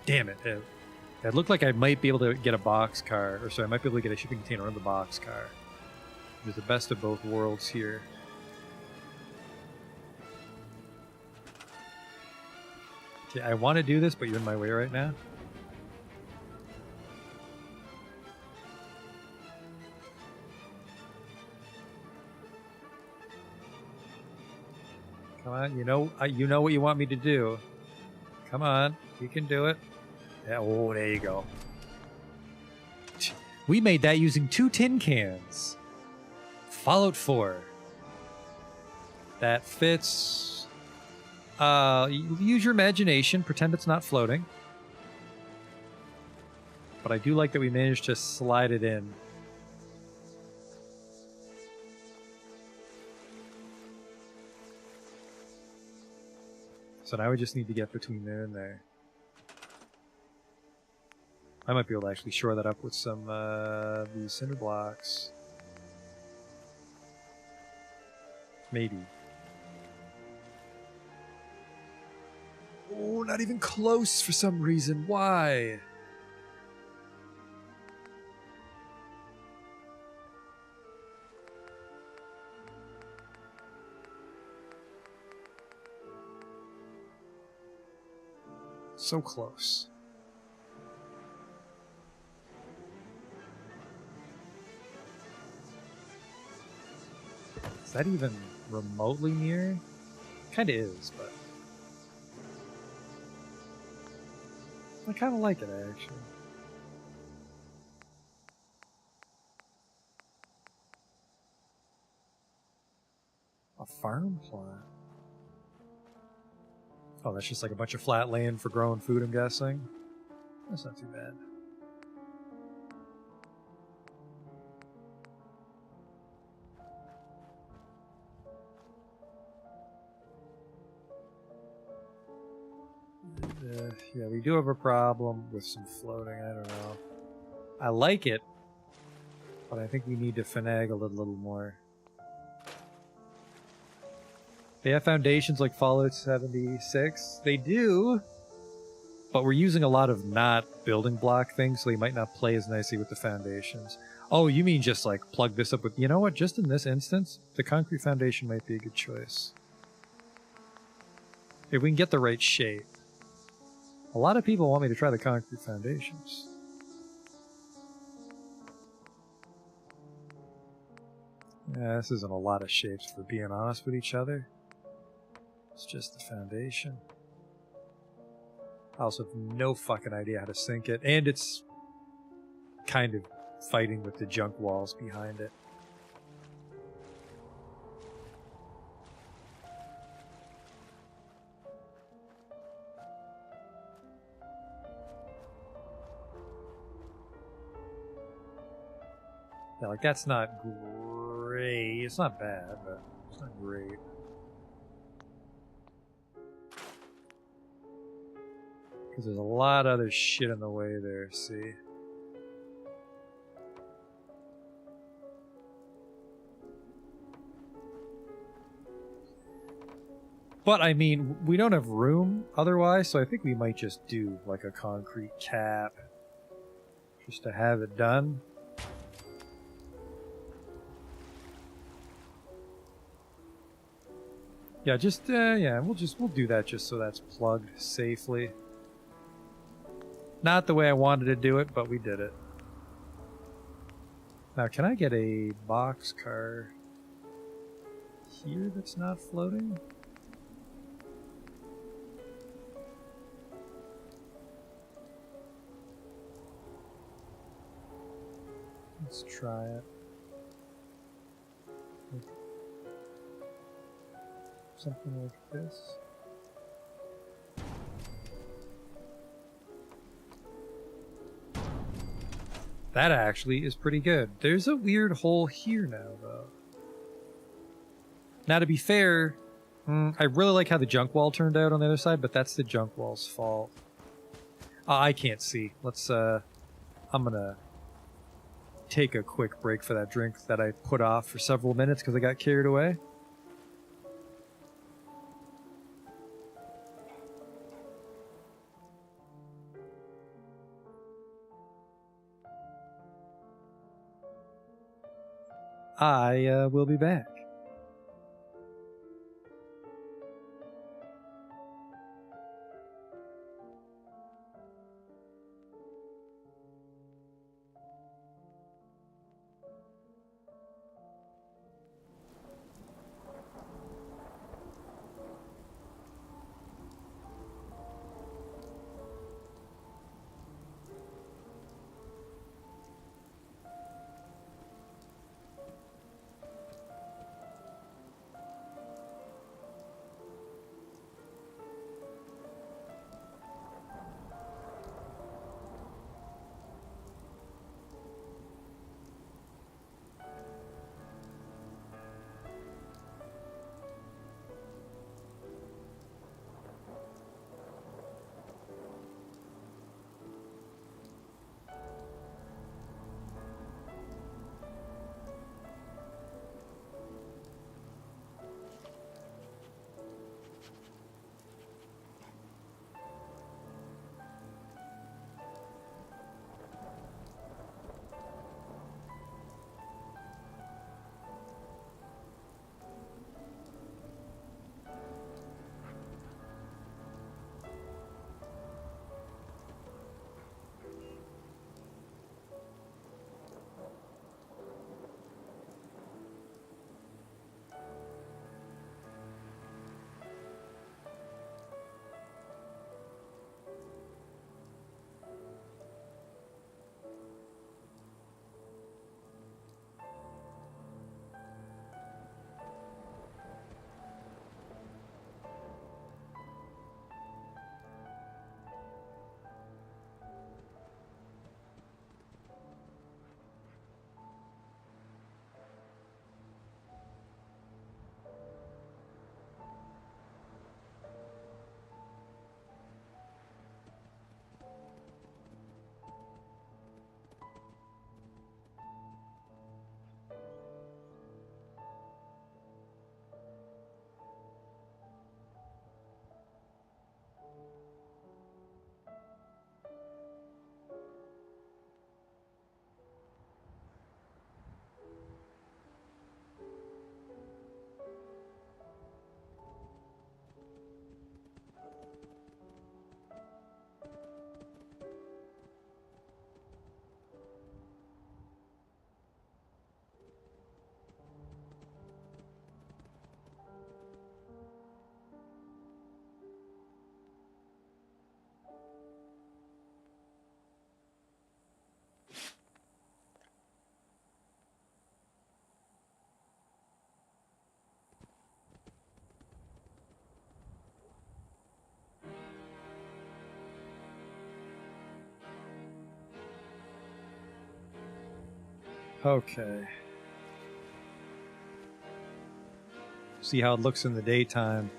Damn it. It looked like I might be able to get a boxcar, or sorry, I might be able to get a shipping container on the boxcar. Which is the best of both worlds here. Okay, I want to do this, but you're in my way right now. Come on, you know what you want me to do. Come on, you can do it. Yeah, oh, there you go. We made that using 2 tin cans. Fallout 4. That fits. Use your imagination. Pretend it's not floating. But I do like that we managed to slide it in. So now we just need to get between there and there. I might be able to actually shore that up with some these cinder blocks. Maybe. Oh, not even close for some reason. Why? So close. Is that even remotely near? Kinda is, but I kinda like it actually. A farm plot. Oh, that's just like a bunch of flat land for growing food, I'm guessing. That's not too bad. Yeah, we do have a problem with some floating. I don't know. I like it, but I think we need to finagle it a little more. They have foundations like Fallout 76. They do, but we're using a lot of not building block things, so they might not play as nicely with the foundations. Oh, you mean just like plug this up with... You know what? Just in this instance, the concrete foundation might be a good choice. If we can get the right shape. A lot of people want me to try the concrete foundations. Yeah, this isn't a lot of shapes, for being honest with each other. It's just the foundation. I also have no fucking idea how to sink it, and it's kind of fighting with the junk walls behind it. Yeah, like that's not great. It's not bad, but it's not great. Because there's a lot of other shit in the way there, see? But, I mean, we don't have room otherwise, so I think we might just do, like, a concrete cap. Just to have it done. Yeah, just, yeah, we'll do that just so that's plugged safely. Not the way I wanted to do it, but we did it. Now, can I get a boxcar here that's not floating? Let's try it. Something like this. That actually is pretty good. There's a weird hole here now, though. Now, to be fair, I really like how the junk wall turned out on the other side, but that's the junk wall's fault. I can't see. Let's, I'm gonna take a quick break for that drink that I put off for several minutes because I got carried away. I will be back. Okay. See how it looks in the daytime.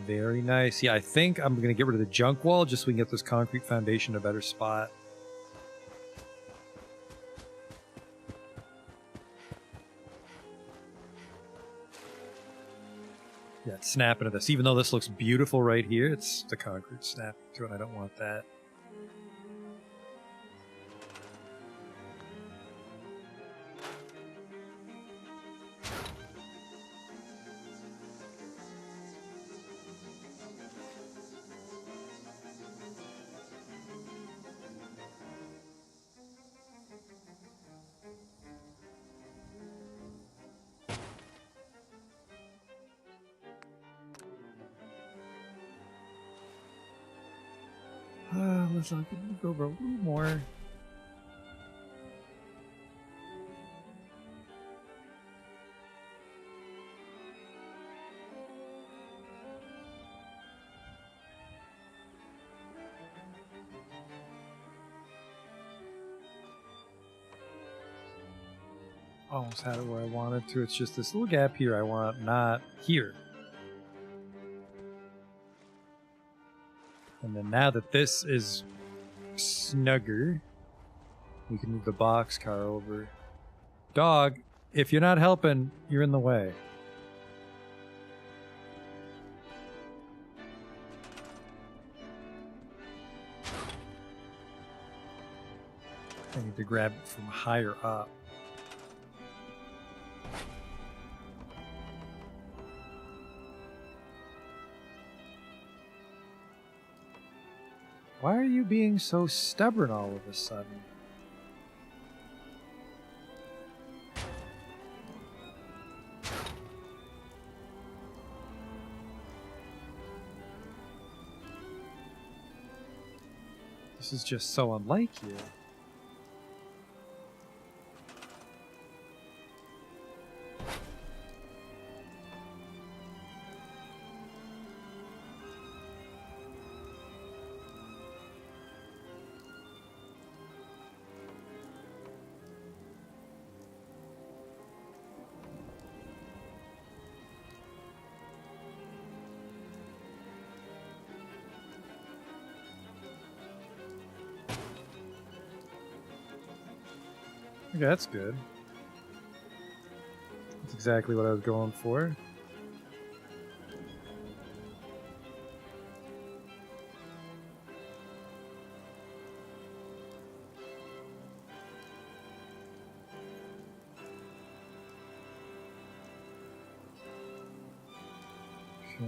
Very nice. Yeah, I think I'm going to get rid of the junk wall just so we can get this concrete foundation in a better spot. Yeah, it's snapping to this. Even though this looks beautiful right here, it's the concrete snapping to it. I don't want that. Let's not go over a little more. Almost had it where I wanted to. It's just this little gap here I want, not here. And then now that this is snugger, we can move the boxcar over. Dog, if you're not helping, you're in the way. I need to grab it from higher up. Why are you being so stubborn all of a sudden? This is just so unlike you. Okay, that's good. That's exactly what I was going for. Okay.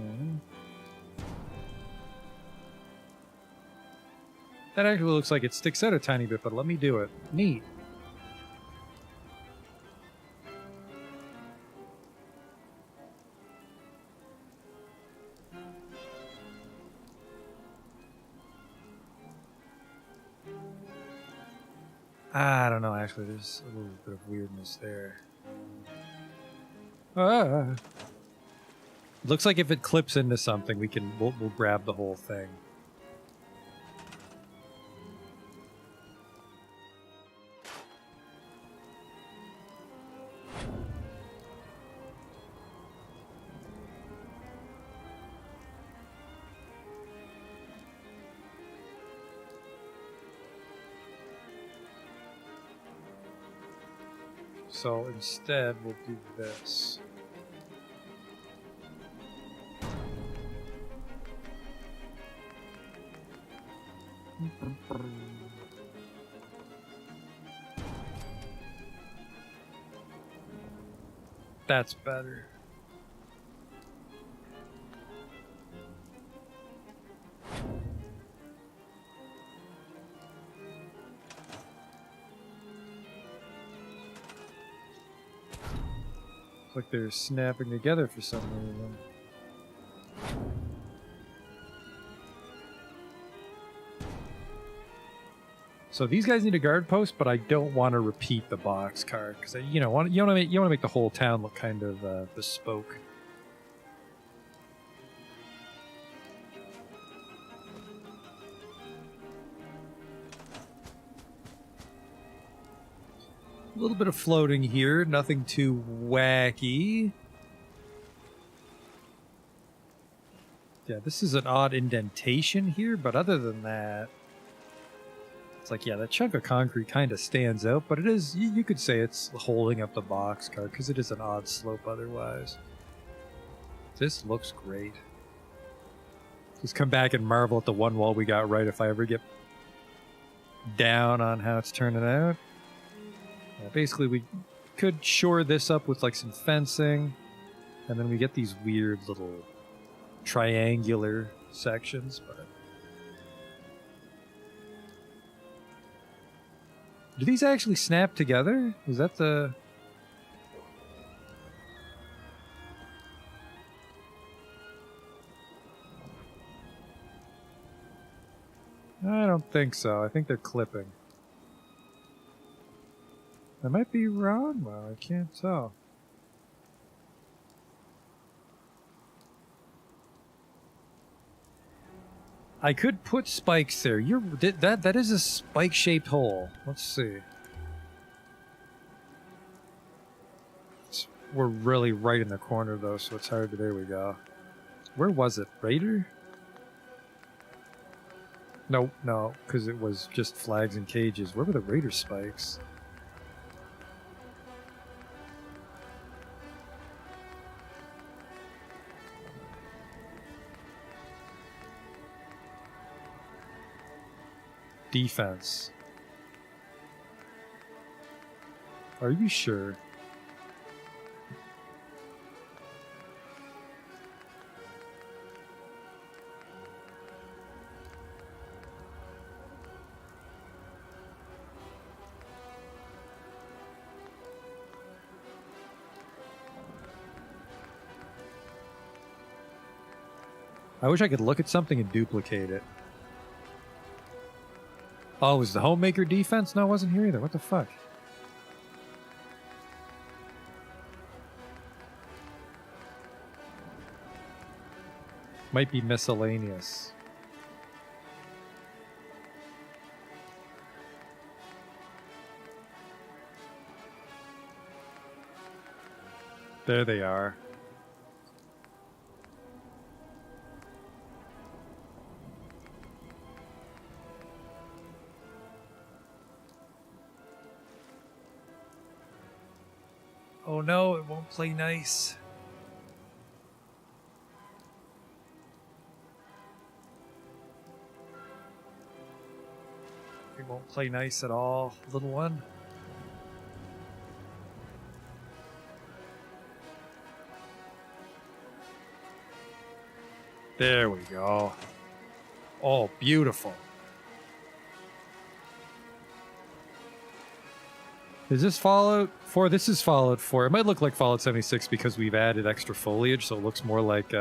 That actually looks like it sticks out a tiny bit, but let me do it. Neat. I don't know, actually, there's a little bit of weirdness there. Looks like if it clips into something, we'll grab the whole thing. So instead, we'll do this. That's better. Like they're snapping together for some reason. So these guys need a guard post, but I don't want to repeat the boxcar because you want to make the whole town look kind of bespoke. A little bit of floating here, nothing too wacky. Yeah, this is an odd indentation here, but other than that, it's like, yeah, that chunk of concrete kind of stands out, but it is, you could say it's holding up the boxcar because it is an odd slope otherwise. This looks great. Just come back and marvel at the one wall we got right if I ever get down on how it's turning out. Yeah, basically, we could shore this up with like some fencing, and then we get these weird little triangular sections, but do these actually snap together? Is that the... I don't think so. I think they're clipping. I might be wrong. Well, I can't tell. I could put spikes there. That is a spike-shaped hole. Let's see. We're really right in the corner though, so it's hard to... There we go. Where was it? Raider? No, because it was just flags and cages. Where were the Raider spikes? Defense. Are you sure? I wish I could look at something and duplicate it. Oh, was the homemaker defense? No, it wasn't here either. What the fuck? Might be miscellaneous. There they are. Oh no, it won't play nice. It won't play nice at all, little one. There we go. Oh, beautiful. Is this Fallout 4? This is Fallout 4. It might look like Fallout 76 because we've added extra foliage, so it looks more like,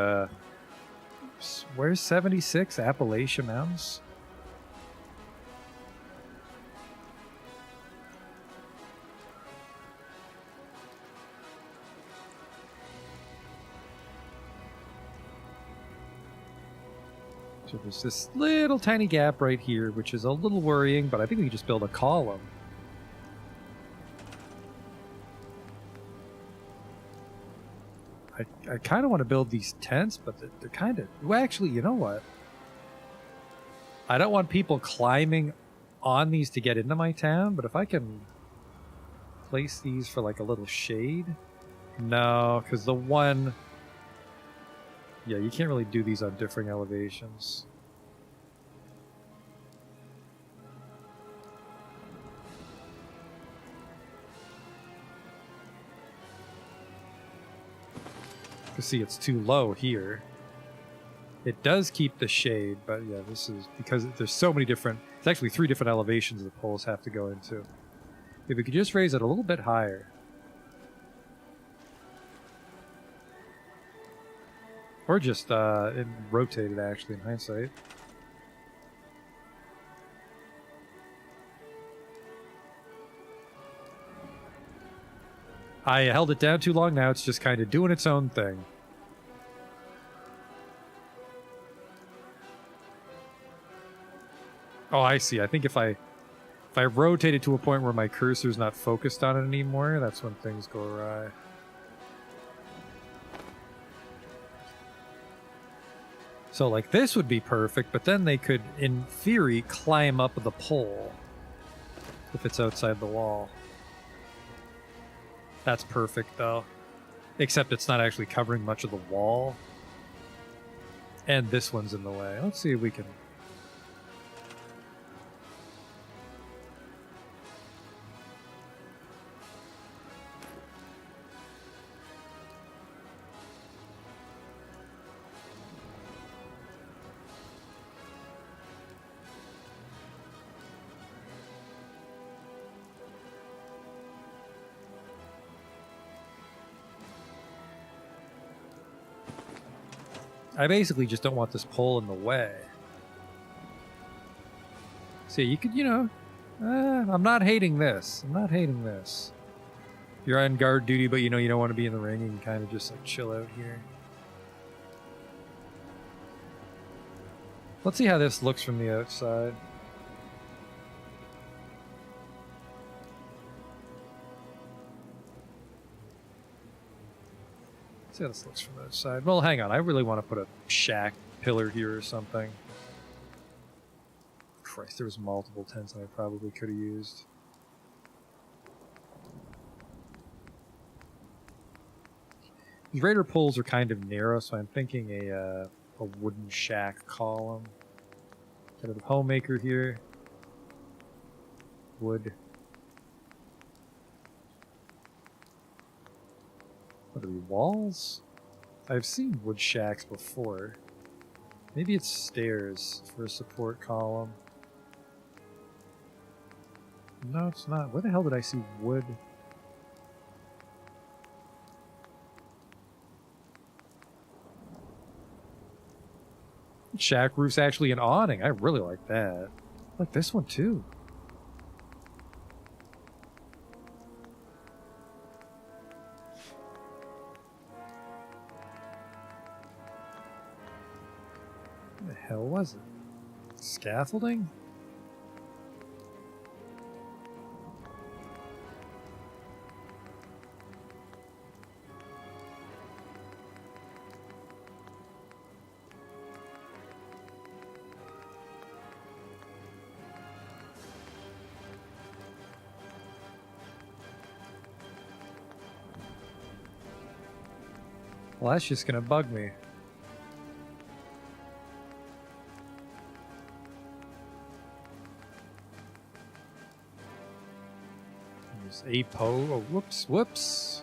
where's 76? Appalachian Mountains? So there's this little tiny gap right here, which is a little worrying, but I think we can just build a column. I kind of want to build these tents, but they're kind of... Well, actually, you know what? I don't want people climbing on these to get into my town, but if I can place these for like a little shade... No, because the one... Yeah, you can't really do these on differing elevations. You see it's too low here. It does keep the shade, but yeah, this is because there's so many different... It's actually 3 different elevations the poles have to go into. If we could just raise it a little bit higher. Or just rotate it actually in hindsight. I held it down too long, now it's just kind of doing its own thing. Oh, I see. I think if I If I rotate it to a point where my cursor's not focused on it anymore, that's when things go awry. So like this would be perfect, but then they could, in theory, climb up the pole if it's outside the wall. That's perfect though. Except it's not actually covering much of the wall. And this one's in the way. Let's see if we can... I basically just don't want this pole in the way. See, you could, you know... I'm not hating this. I'm not hating this. You're on guard duty, but you know you don't want to be in the ring. You can kind of just like chill out here. Let's see how this looks from the outside. See how this looks from the outside. Well, hang on. I really want to put a shack pillar here or something. Christ, there was multiple tents that I probably could have used. These raider poles are kind of narrow, so I'm thinking a wooden shack column. Kind of a homemaker here. Wood. What are these, walls? I've seen wood shacks before. Maybe it's stairs for a support column. No, it's not. Where the hell did I see wood? Shack roof's actually an awning. I really like that. I like this one too. What the hell was it? Scaffolding? Well, that's just gonna bug me. There's a oh, whoops, whoops.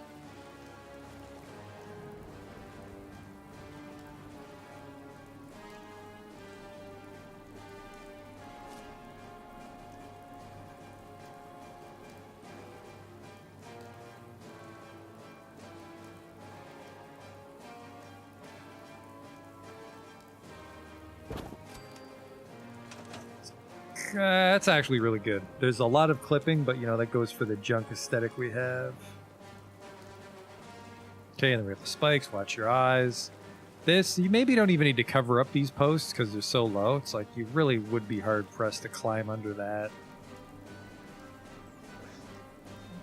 That's actually really good. There's a lot of clipping, but you know, that goes for the junk aesthetic we have. Okay, and then we have the spikes. Watch your eyes. This, you maybe don't even need to cover up these posts because they're so low. It's like you really would be hard pressed to climb under that.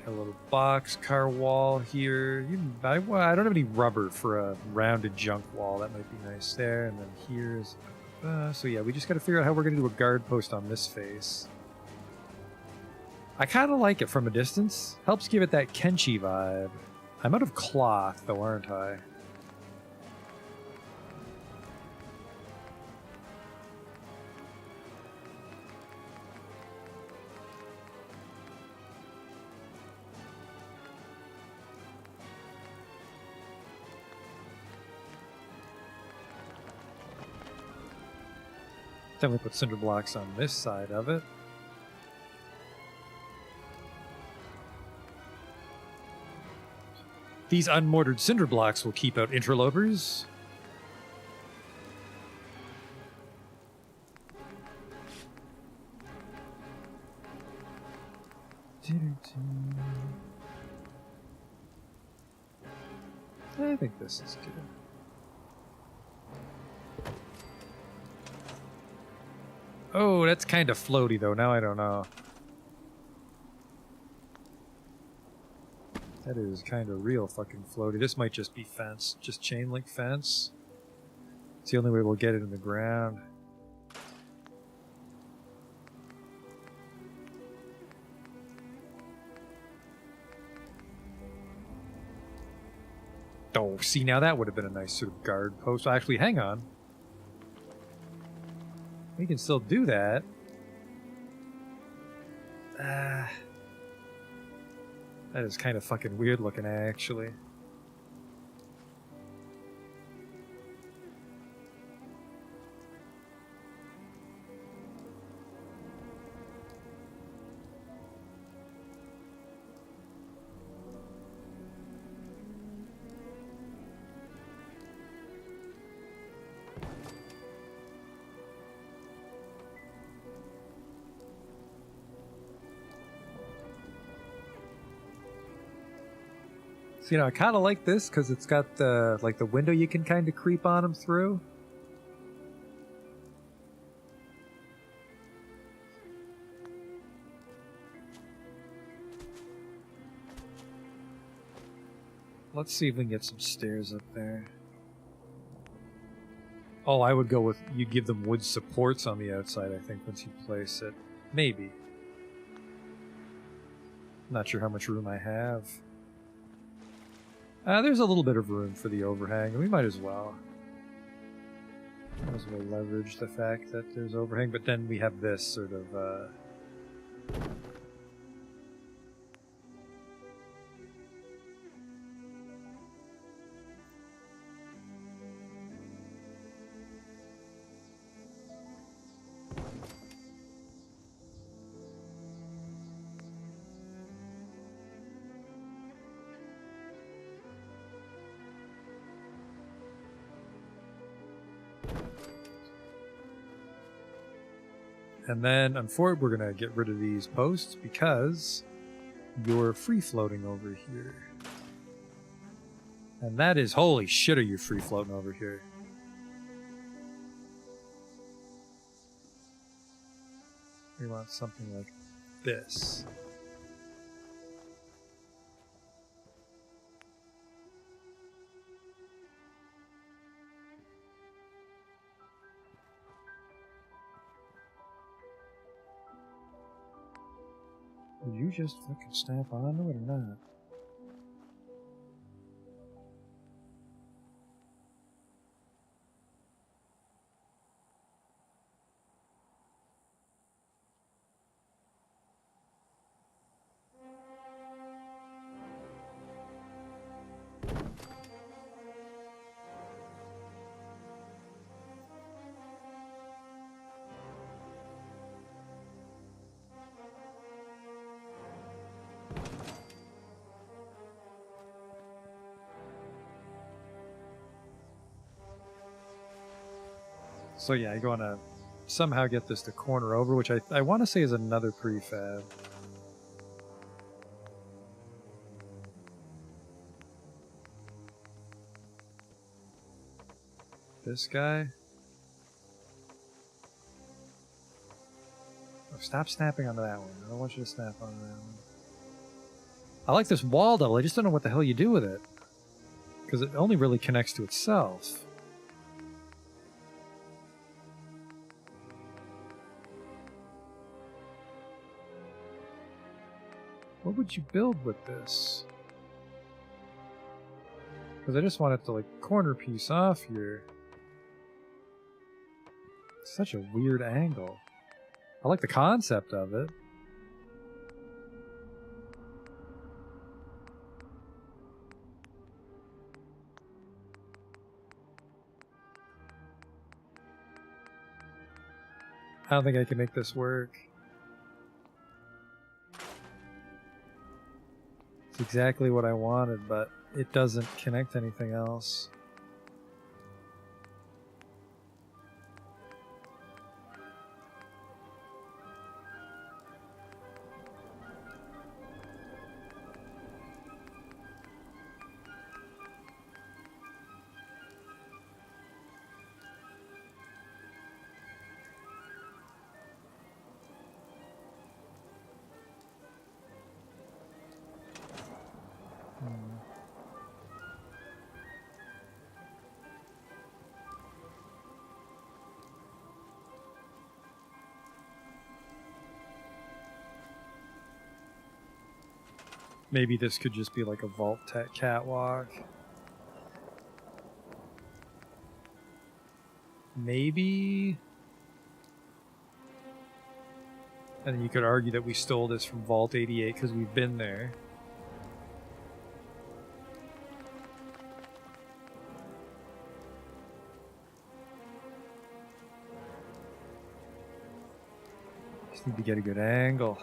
A little box car wall here. I don't have any rubber for a rounded junk wall. That might be nice there. And then here's... so yeah, we just got to figure out how we're going to do a guard post on this face. I kind of like it from a distance. Helps give it that Kenshi vibe. I'm out of cloth, though, aren't I? Definitely put cinder blocks on this side of it. These unmortared cinder blocks will keep out interlopers. I think this is good. Oh, that's kind of floaty, though. Now I don't know. That is kind of real fucking floaty. This might just be fence. Just chain link fence. It's the only way we'll get it in the ground. Oh, see, now that would have been a nice sort of guard post. Actually, hang on. We can still do that. That is kind of fucking weird looking, actually. So, you know, I kind of like this because it's got the like the window you can kind of creep on them through. Let's see if we can get some stairs up there. Oh, I would go with you give them wood supports on the outside, I think, once you place it. Maybe. Not sure how much room I have. There's a little bit of room for the overhang, and we might as well. Might as well leverage the fact that there's overhang, but then we have this sort of... And then, unfortunately, we're going to get rid of these posts because you're free-floating over here. And that is, holy shit, are you free-floating over here. We want something like this. Did you just fucking snap onto it or not? So yeah, you're going to somehow get this to corner over, which I want to say is another prefab. This guy. Oh, stop snapping onto that one. I don't want you to snap onto that one. I like this wall though. I just don't know what the hell you do with it. Because it only really connects to itself. What would you build with this? Because I just want it to like corner piece off here. It's such a weird angle. I like the concept of it. I don't think I can make this work. It's exactly what I wanted, but it doesn't connect to anything else. Maybe this could just be like a vault catwalk. Maybe. And then you could argue that we stole this from Vault 88 because we've been there. Just need to get a good angle.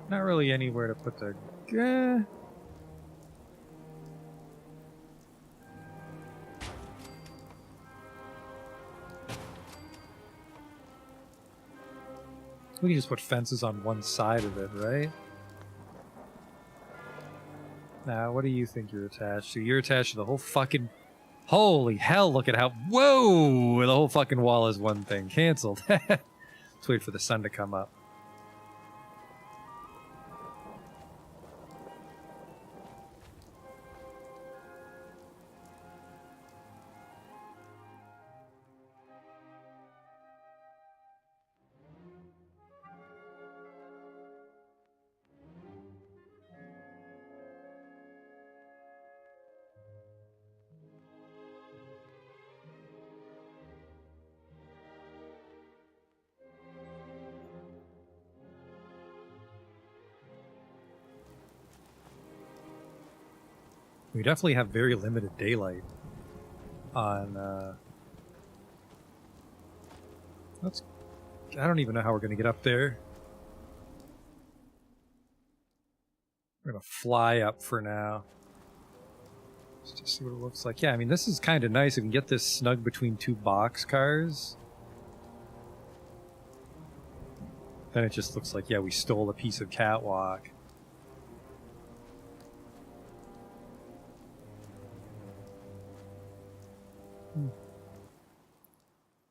Not really anywhere to put the... We can just put fences on one side of it, right? Now, what do you think you're attached to? You're attached to the whole fucking... Holy hell, look at how... Whoa! The whole fucking wall is one thing. Cancelled. Let's wait for the sun to come up. We definitely have very limited daylight on, I don't even know how we're going to get up there. We're going to fly up for now. Let's just see what it looks like. Yeah, I mean, this is kind of nice. If we can get this snug between two box cars, then it just looks like, yeah, we stole a piece of catwalk.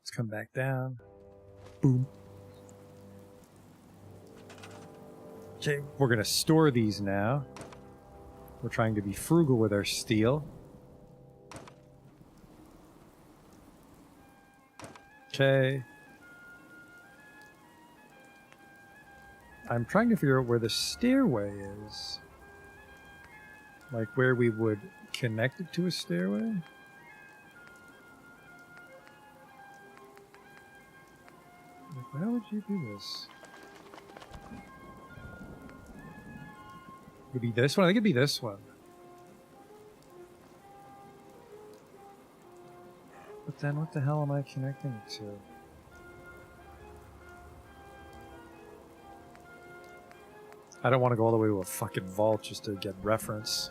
Let's come back down. Boom. Okay, we're going to store these now. We're trying to be frugal with our steel. Okay. I'm trying to figure out where the stairway is. Like where we would connect it to a stairway? Like, how would you do this? It could be this one? I think it'd be this one. But then what the hell am I connecting it to? I don't want to go all the way to a fucking vault just to get reference.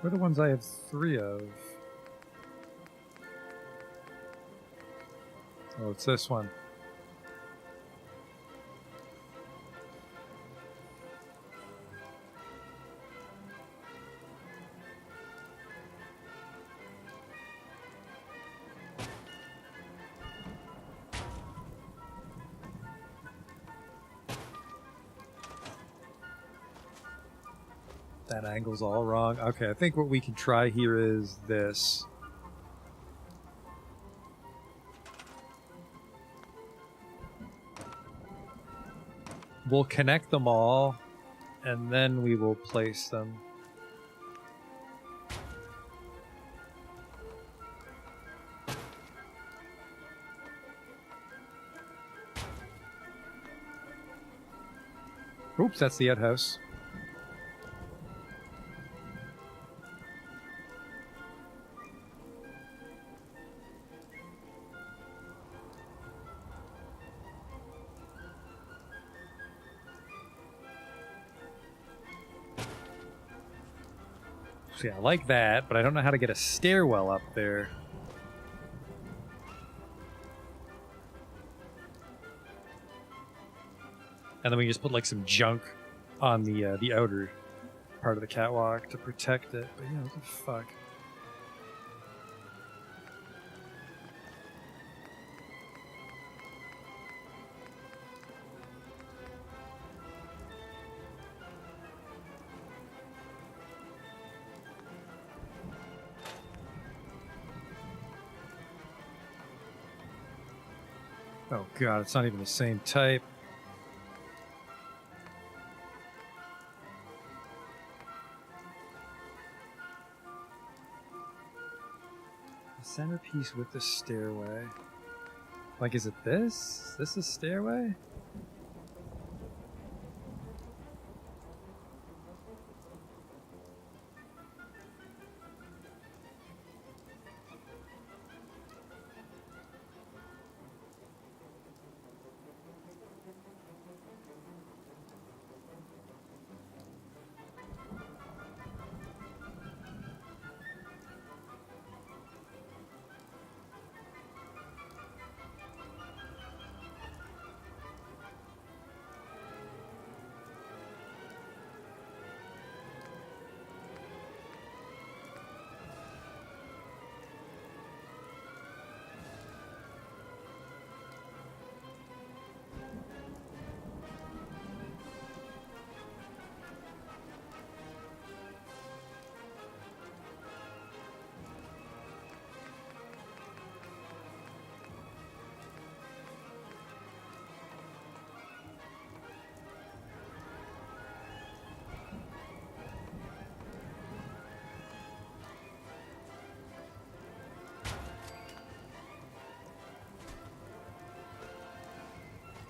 What are the ones I have 3 of? Oh, it's this one. That angle's all wrong. Okay, I think what we can try here is this. We'll connect them all, and then we will place them. Oops, that's the outhouse. Yeah, I like that, but I don't know how to get a stairwell up there. And then we just put like some junk on the outer part of the catwalk to protect it. But yeah, what the fuck? Oh god, it's not even the same type. The centerpiece with the stairway. Like, is it this? This is stairway?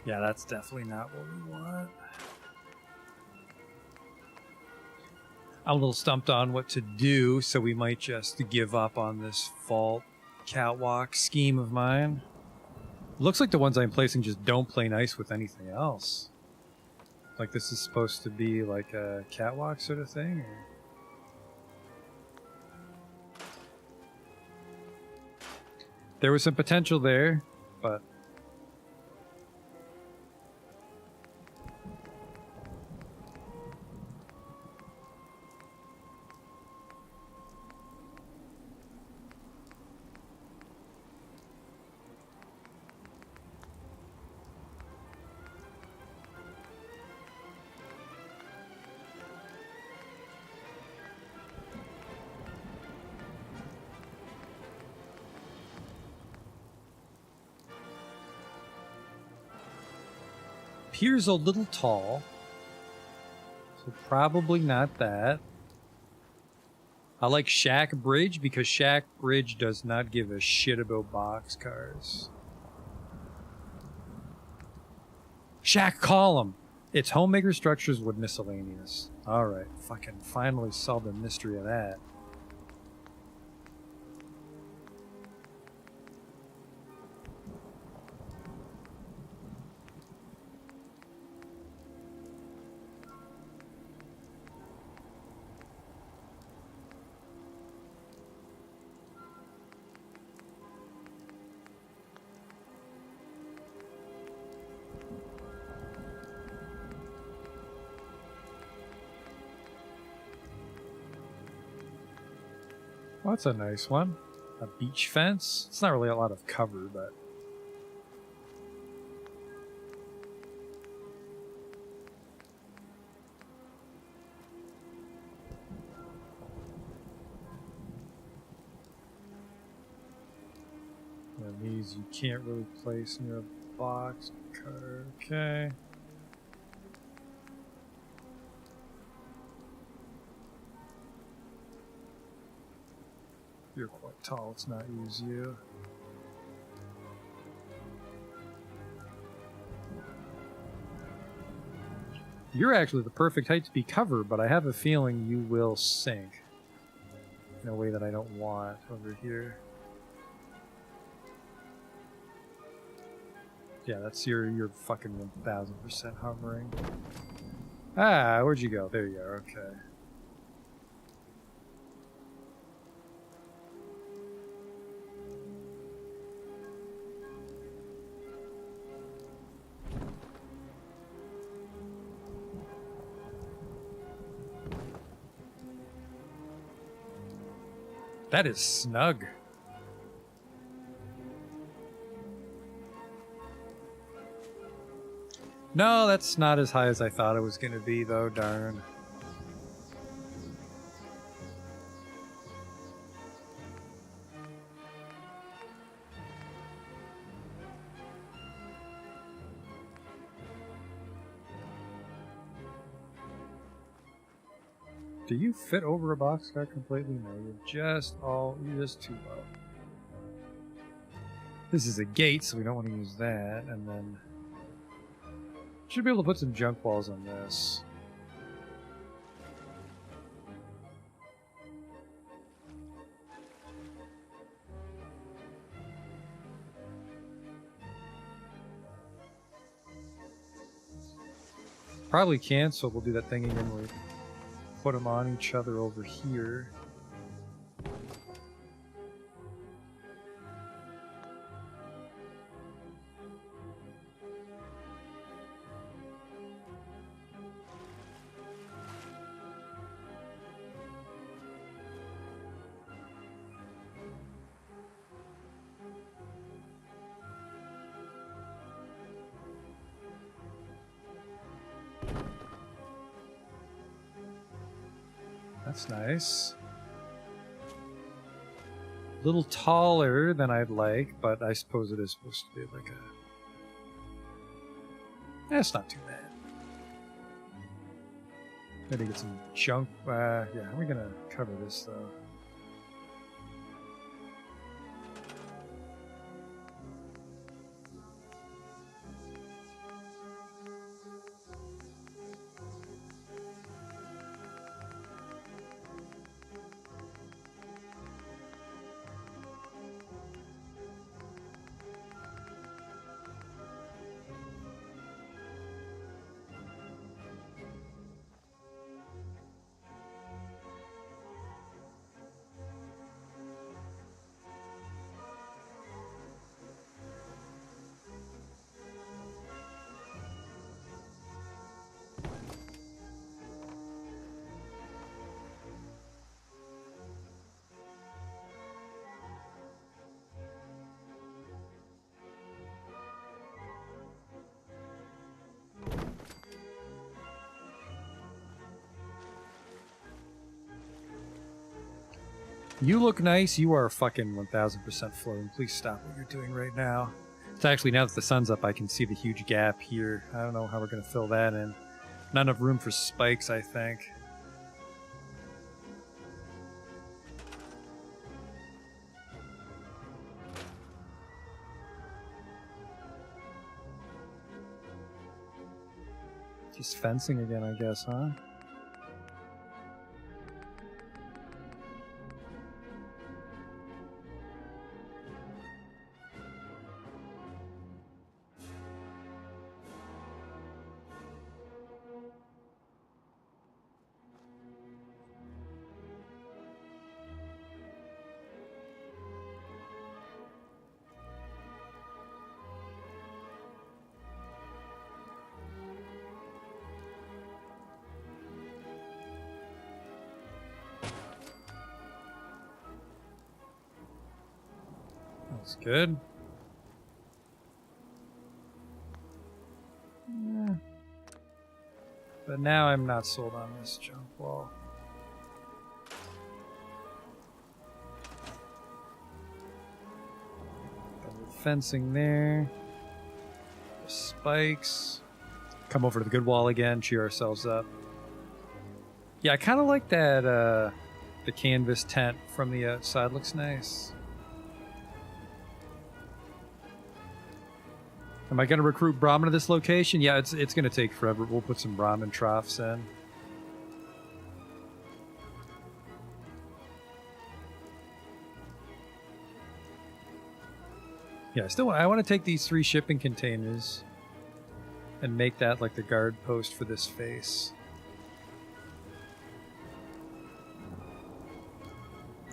Yeah, that's definitely not what we want. I'm a little stumped on what to do, so we might just give up on this vault catwalk scheme of mine. Looks like the ones I'm placing just don't play nice with anything else. Like this is supposed to be like a catwalk sort of thing? Or... There was some potential there, but... Appears a little tall, so probably not that. I like Shack Bridge because Shack Bridge does not give a shit about boxcars. Shack Column! It's homemaker structures with miscellaneous. Alright, fucking finally solved the mystery of that. Well, that's a nice one. A beach fence. It's not really a lot of cover, but... And these you can't really place near a box car. Okay. You're quite tall, let's not use you. You're actually the perfect height to be covered, but I have a feeling you will sink in a way that I don't want over here. Yeah, that's your fucking 1000% hovering. Ah, where'd you go? There you are, okay. That is snug. No, that's not as high as I thought it was going to be, though, darn. Do you fit over a boxcar completely? No, you're just too low. This is a gate, so we don't want to use that, and then should be able to put some junk walls on this. Probably can't, so we'll do that thing again where we put them on each other over here. That's nice. A little taller than I'd like, but I suppose it is supposed to be like a... That's not too bad. Maybe get some junk. Yeah, how are we gonna cover this though? You look nice. You are fucking 1000% floating. Please stop what you're doing right now. It's actually, now that the sun's up, I can see the huge gap here. I don't know how we're going to fill that in. Not enough room for spikes, I think. Just fencing again, I guess, huh? That's good. Yeah. But now I'm not sold on this junk wall. Double fencing there. The spikes. Come over to the good wall again, cheer ourselves up. Yeah, I kind of like that, the canvas tent from the outside looks nice. Am I going to recruit Brahmin to this location? Yeah, it's going to take forever. We'll put some Brahmin troughs in. Yeah, I want to take these 3 shipping containers and make that like the guard post for this face.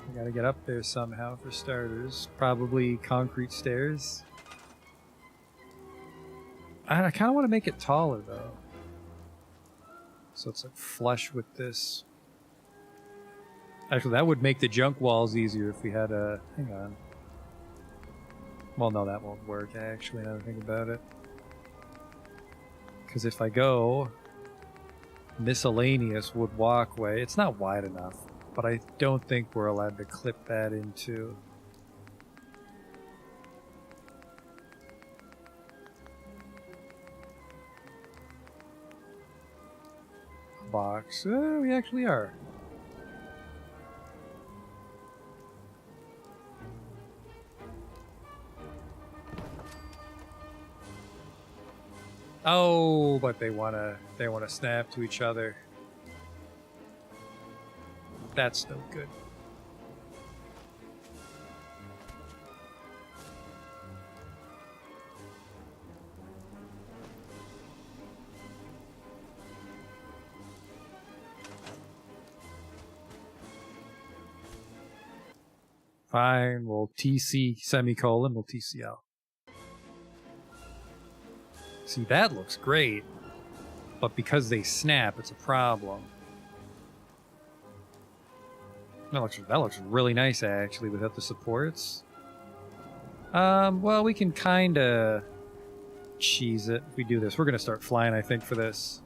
I got to get up there somehow for starters. Probably concrete stairs. I kind of want to make it taller, though. So it's like flush with this. Actually, that would make the junk walls easier if we had a... Hang on. Well, no, that won't work, actually, now that I think about it. Because if I go miscellaneous wood walkway, it's not wide enough, but I don't think we're allowed to clip that into... box. Oh, we actually are. Oh, but they wanna snap to each other. That's no good. Fine, we'll TC semicolon, we'll TCL. See, that looks great, but because they snap, it's a problem. That looks really nice, actually, without the supports. Well, we can kind of cheese it if we do this. We're going to start flying, I think, for this.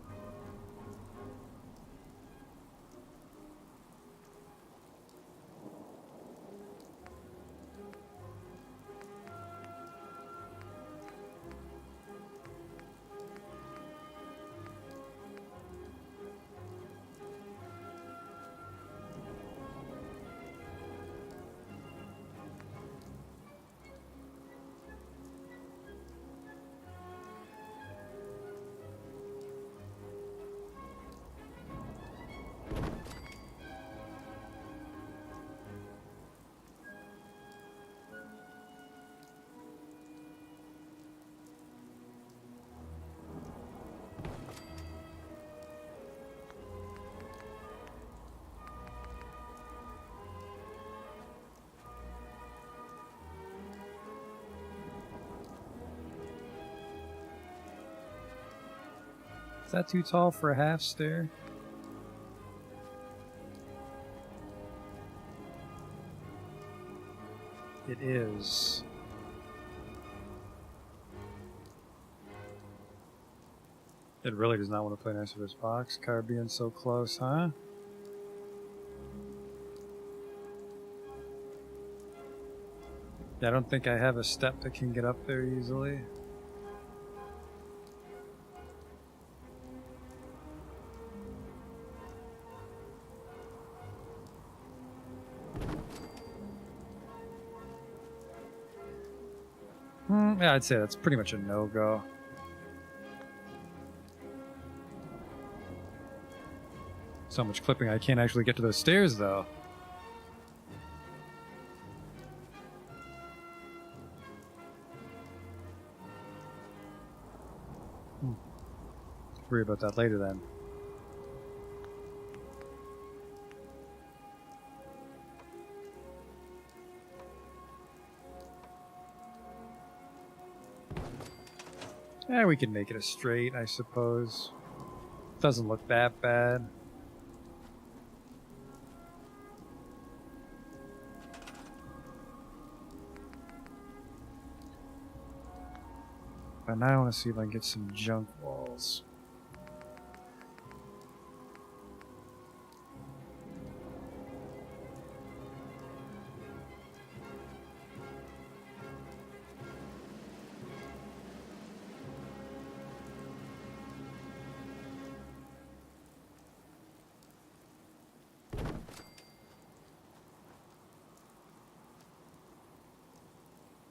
Is that too tall for a half stair? It is. It really does not want to play nice with this box car being so close, huh? I don't think I have a step that can get up there easily. Yeah, I'd say that's pretty much a no-go. So much clipping, I can't actually get to those stairs, though. Worry about that later, then. Yeah, we can make it a straight, I suppose. Doesn't look that bad. But now I want to see if I can get some junk walls.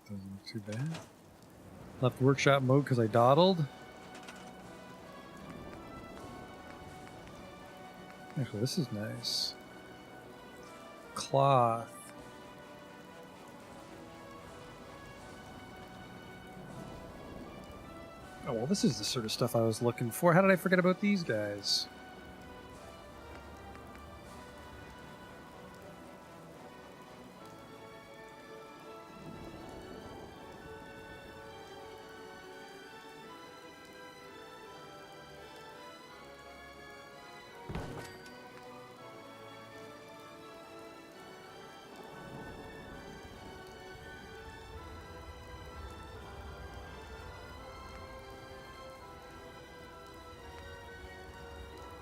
Doesn't look too bad. Left workshop mode because I dawdled. Actually, this is nice. Cloth. Oh, well, this is the sort of stuff I was looking for. How did I forget about these guys?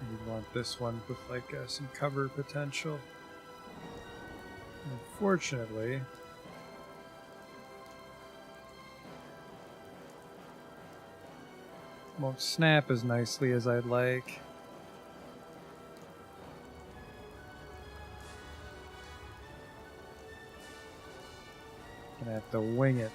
We want this one with like some cover potential. Unfortunately, won't snap as nicely as I'd like. Gonna have to wing it.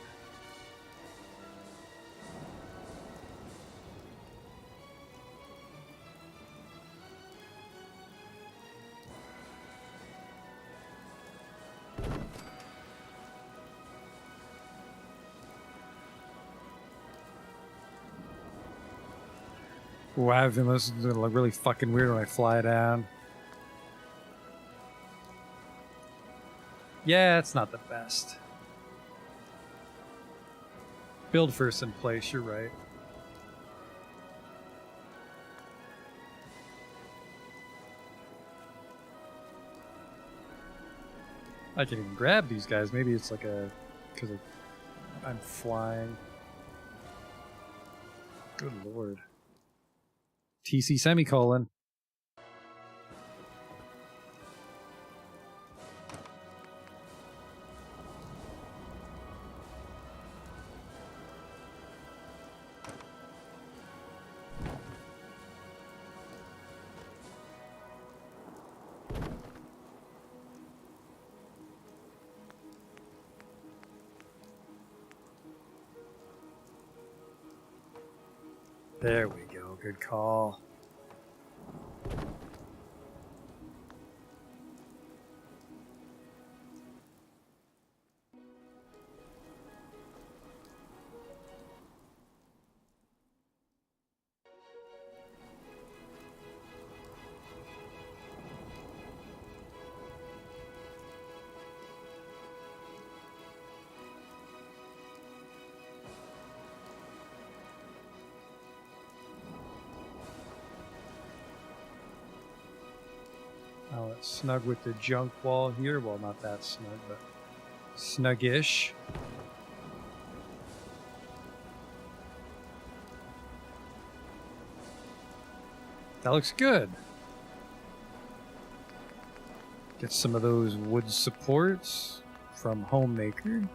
Wow, this is gonna look really fucking weird when I fly down. Yeah, it's not the best. Build first in place, you're right. I can even grab these guys. Maybe it's like a... because I'm flying. Good lord. TC semicolon. There we go. Good call. Oh, it's snug with the junk wall here. Well, not that snug, but snuggish. That looks good. Get some of those wood supports from Homemaker.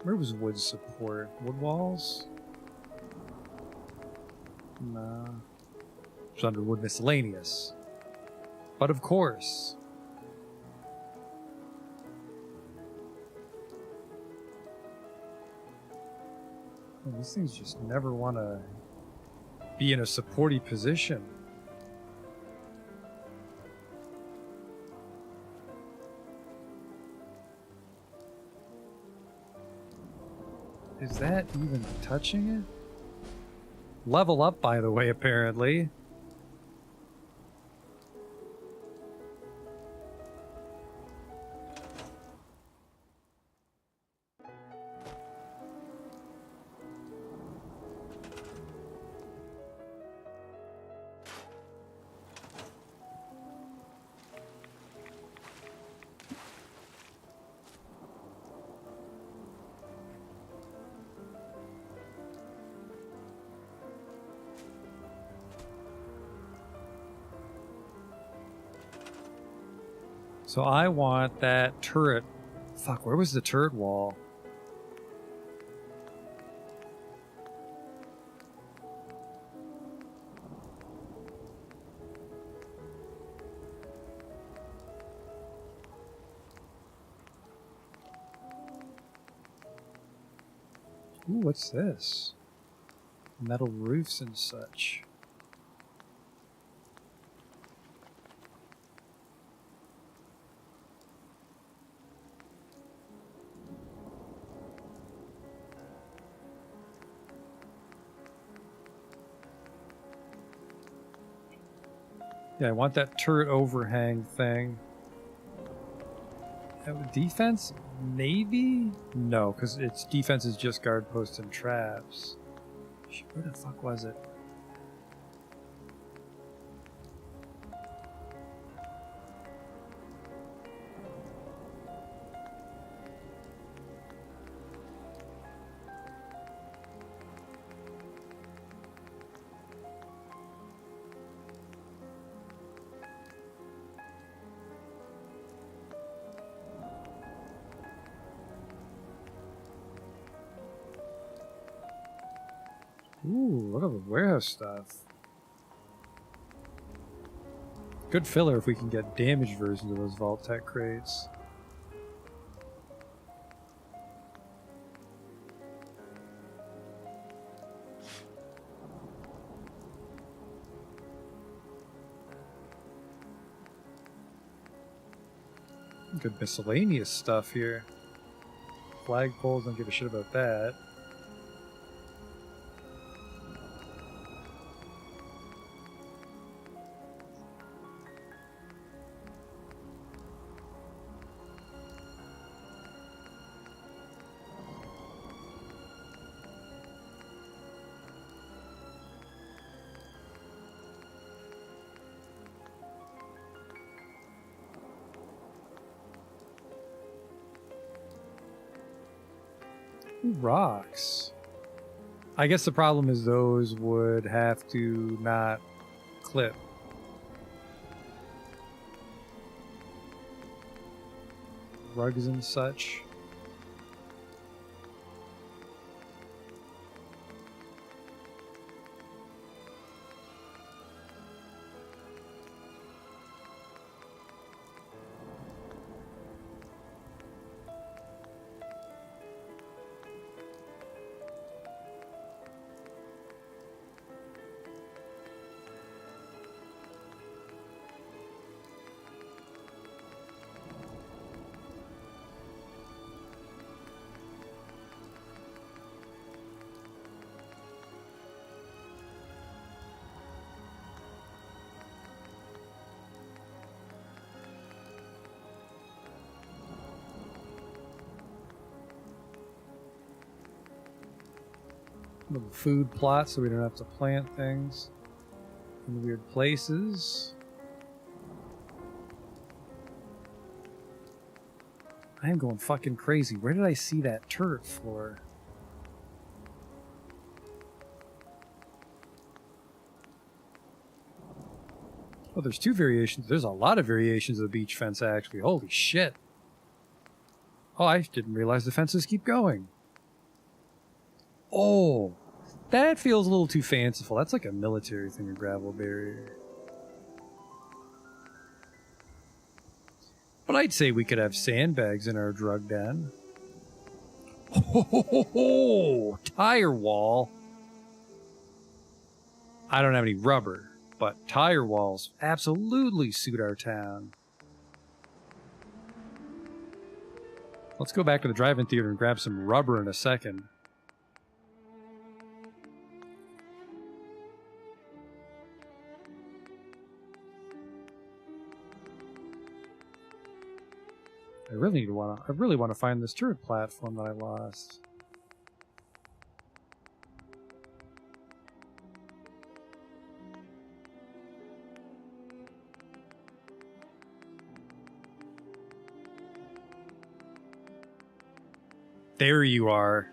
Where was wood support? Wood walls? No. It's under wood miscellaneous. But of course. Man, these things just never want to be in a supporty position. Is that even touching it? Level up, by the way, apparently. So I want that turret. Fuck, where was the turret wall? Ooh, what's this? Metal roofs and such. Yeah, I want that turret overhang thing. Defense? Maybe? No, because its defense is just guard posts and traps. Shit, where the fuck was it? Ooh, look at the warehouse stuff. Good filler if we can get damaged versions of those Vault Tech crates. Good miscellaneous stuff here. Flagpoles, don't give a shit about that. Ooh, rocks. I guess the problem is those would have to not clip. Rugs and such. Little food plot so we don't have to plant things in weird places. I am going fucking crazy. Where did I see that turret floor? Oh, there's two variations. There's a lot of variations of the beach fence, actually. Holy shit. Oh, I didn't realize the fences keep going. Oh, that feels a little too fanciful. That's like a military thing, a gravel barrier. But I'd say we could have sandbags in our drug den. Oh, tire wall. I don't have any rubber, but tire walls absolutely suit our town. Let's go back to the drive-in theater and grab some rubber in a second. I really want to find this turret platform that I lost. There you are.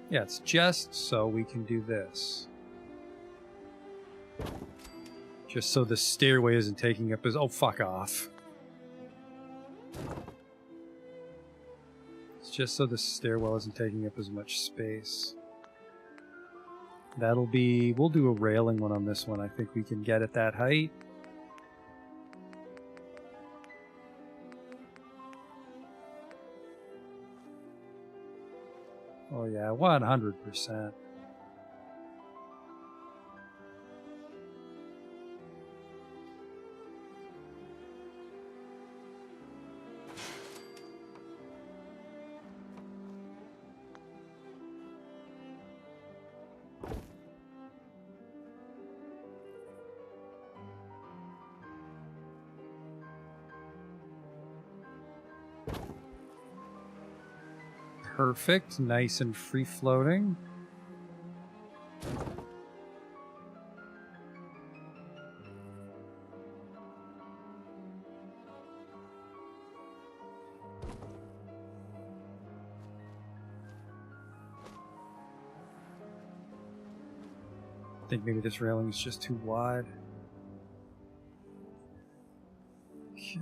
Yeah, it's just so we can do this. Just so the stairway isn't taking up his... Oh, fuck off. It's just so the stairwell isn't taking up as much space. That'll be... We'll do a railing one on this one. I think we can get at that height. Oh yeah, 100%. Perfect, nice and free floating. I think maybe this railing is just too wide. Okay.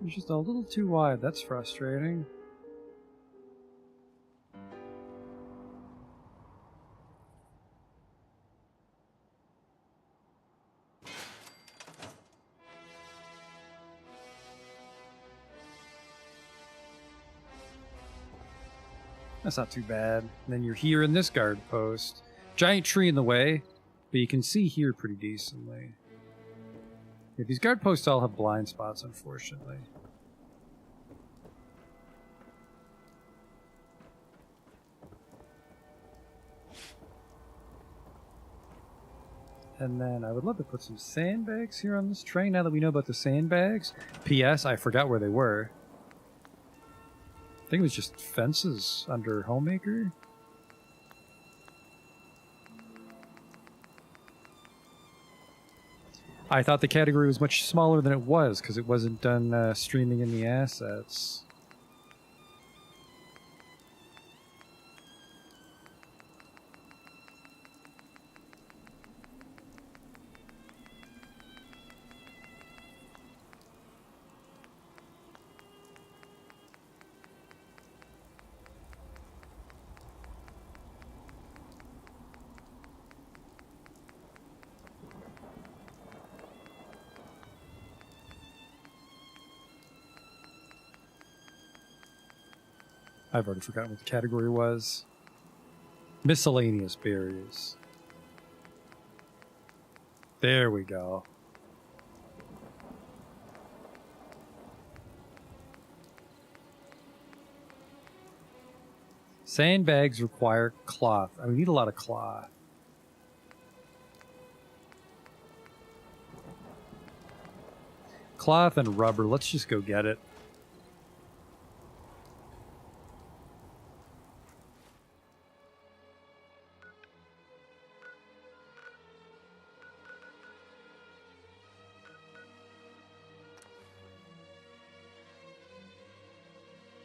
It's just a little too wide. That's frustrating. That's not too bad. And then you're here in this guard post. Giant tree in the way, but you can see here pretty decently. Yeah, these guard posts all have blind spots, unfortunately. And then I would love to put some sandbags here on this train now that we know about the sandbags. P.S. I forgot where they were. I think it was just fences under Homemaker. I thought the category was much smaller than it was because it wasn't done streaming in the assets. I've already forgotten what the category was. Miscellaneous berries. There we go. Sandbags require cloth. We need a lot of cloth. Cloth and rubber. Let's just go get it.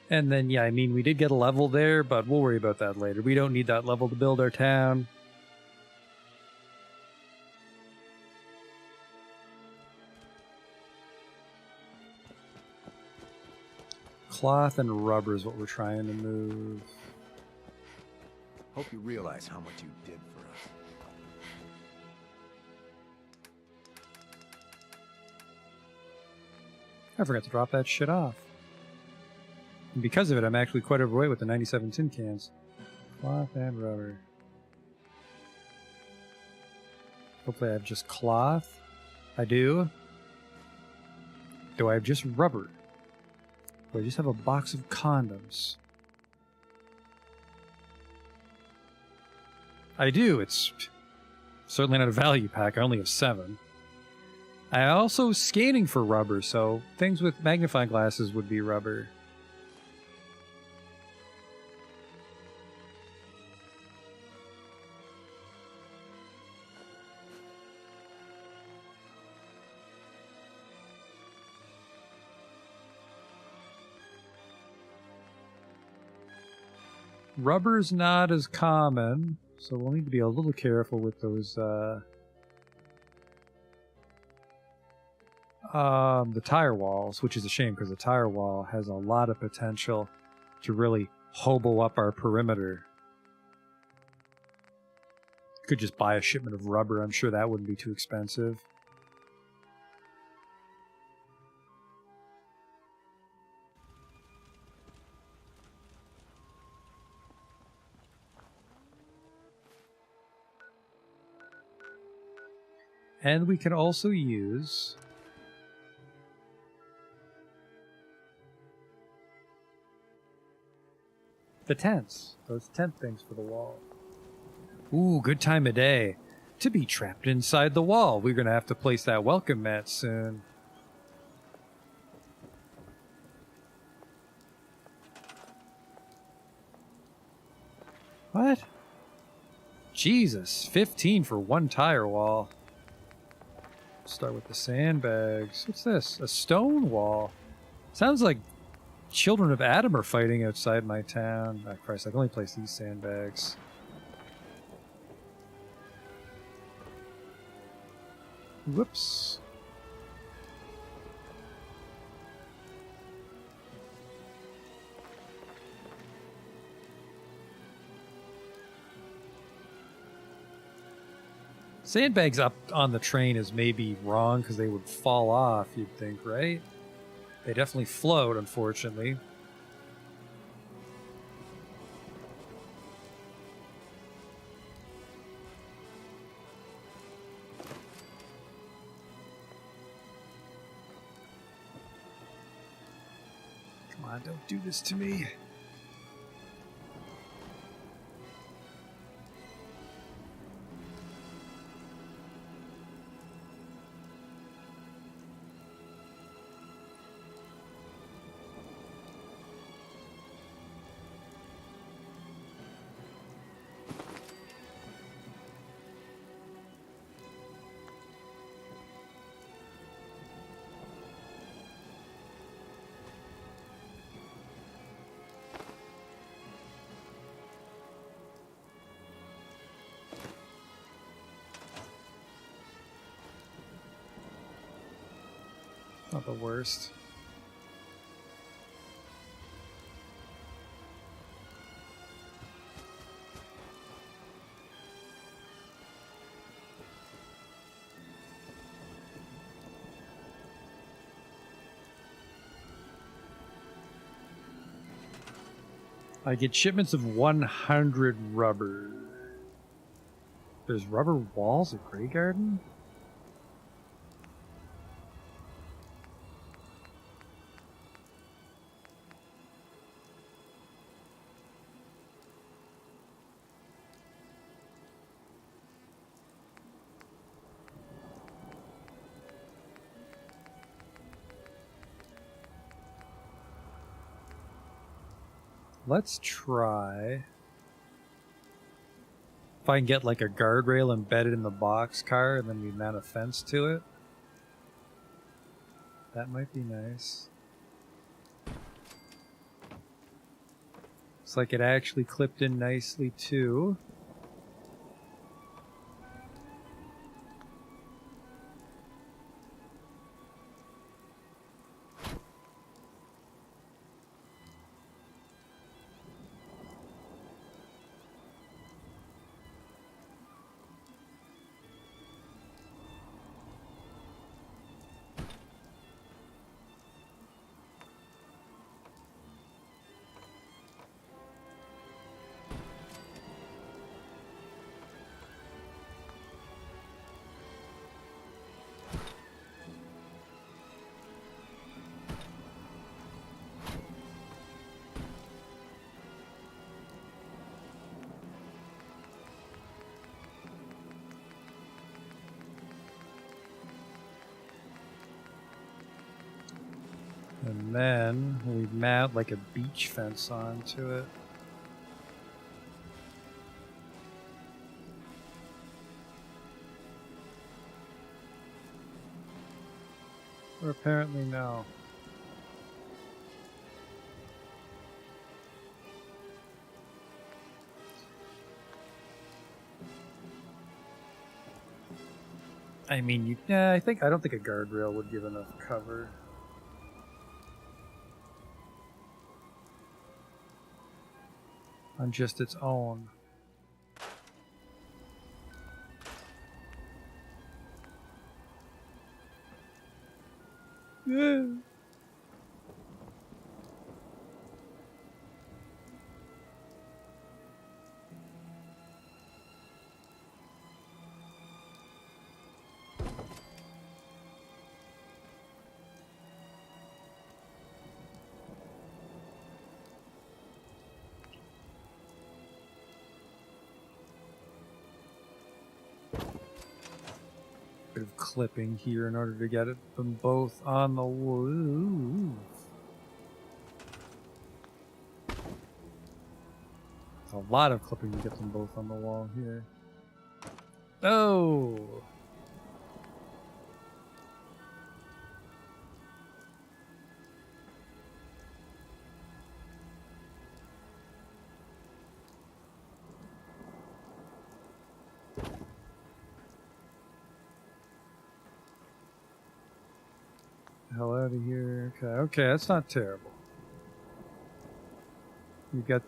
And then, yeah, I mean, we did get a level there, but we'll worry about that later. We don't need that level to build our town. Cloth and rubber is what we're trying to move. Hope you realize how much you did for us. I forgot to drop that shit off. And because of it, I'm actually quite overweight with the 97 tin cans. Cloth and rubber. Hopefully I have just cloth. I do. Do I have just rubber? Do I just have a box of condoms? I do. It's certainly not a value pack. I only have 7. I also scanning for rubber, so things with magnifying glasses would be rubber. Rubber's not as common, so we'll need to be a little careful with those, the tire walls, which is a shame because the tire wall has a lot of potential to really hobo up our perimeter. Could just buy a shipment of rubber. I'm sure that wouldn't be too expensive. And we can also use the tents. Those tent things for the wall. Ooh, good time of day to be trapped inside the wall. We're going to have to place that welcome mat soon. What? Jesus, 15 for one tire wall. Start with the sandbags. What's this? A stone wall. Sounds like children of Adam are fighting outside my town. Oh, Christ, I can only place these sandbags. Whoops. Sandbags up on the train is maybe wrong because they would fall off, you'd think, right? They definitely float, unfortunately. Come on, don't do this to me. Not the worst. I get shipments of 100 rubber. There's rubber walls at Grey Garden? Let's try if I can get like a guardrail embedded in the boxcar and then we mount a fence to it. That might be nice. Looks like it actually clipped in nicely too. And then we mount like a beach fence onto it. Or apparently no. I mean, I don't think a guardrail would give enough cover. On just its own. Yeah. Bit of clipping here in order to get them both on the roof. A lot of clipping to get them both on the wall here. Oh! Hell out of here. Okay, that's not terrible. You got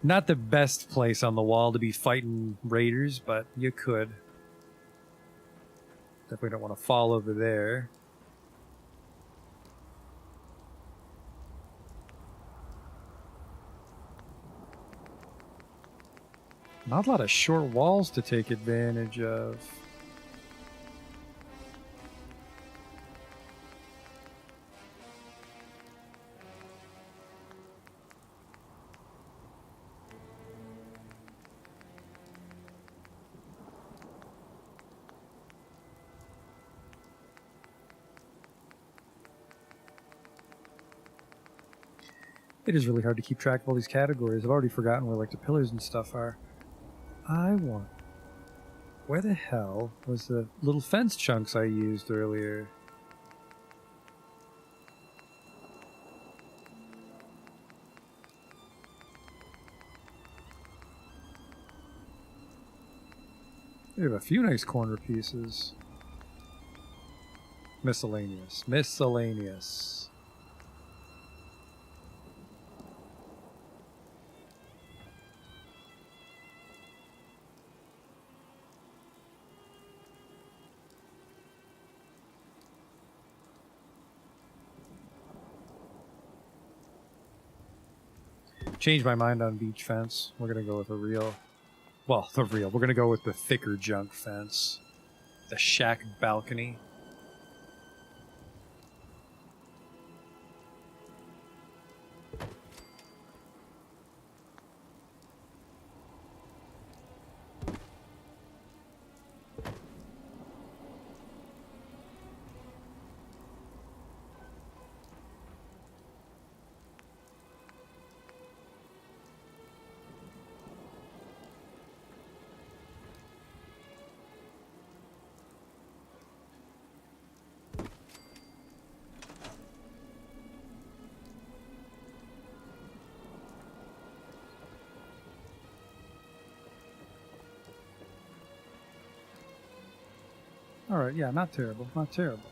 not the best place on the wall to be fighting raiders, but you could. Definitely don't want to fall over there. Not a lot of short walls to take advantage of. It is really hard to keep track of all these categories. I've already forgotten where like the pillars and stuff are. I want... Where the hell was the little fence chunks I used earlier? We have a few nice corner pieces. Miscellaneous. Miscellaneous. Changed my mind on beach fence. We're gonna go with a real... Well, the real. We're gonna go with the thicker junk fence. The shack balcony. Alright, yeah, not terrible, not terrible.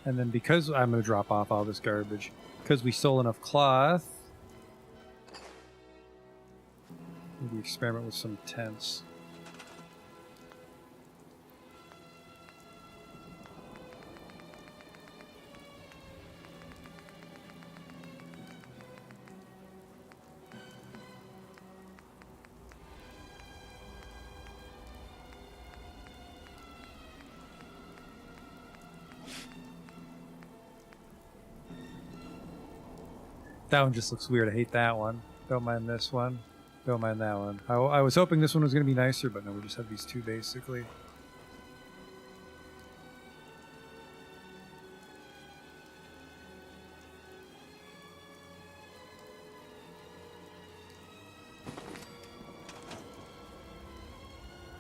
And then because I'm going to drop off all this garbage, because we stole enough cloth, maybe experiment with some tents. That one just looks weird. I hate that one. Don't mind this one. Don't mind that one. I was hoping this one was going to be nicer, but no, we just have these two basically.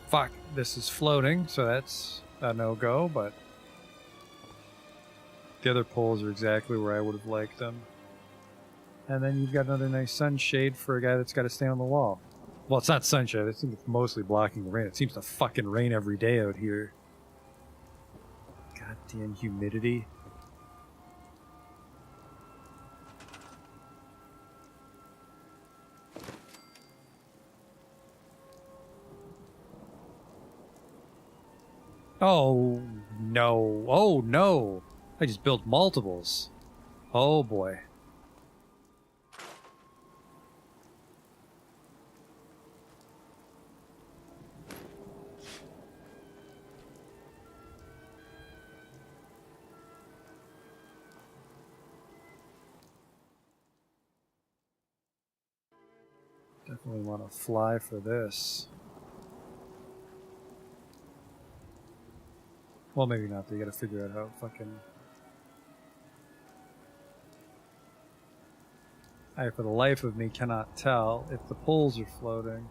Fuck, this is floating, so that's a no-go, but the other poles are exactly where I would have liked them. And then you've got another nice sunshade for a guy that's got to stand on the wall. Well, it's not sunshade. I think it's mostly blocking the rain. It seems to fucking rain every day out here. Goddamn humidity. Oh, no. Oh, no. I just built multiples. Oh, boy. Definitely want to fly for this. Well, maybe not. They gotta figure out how fucking... I, for the life of me, cannot tell if the poles are floating.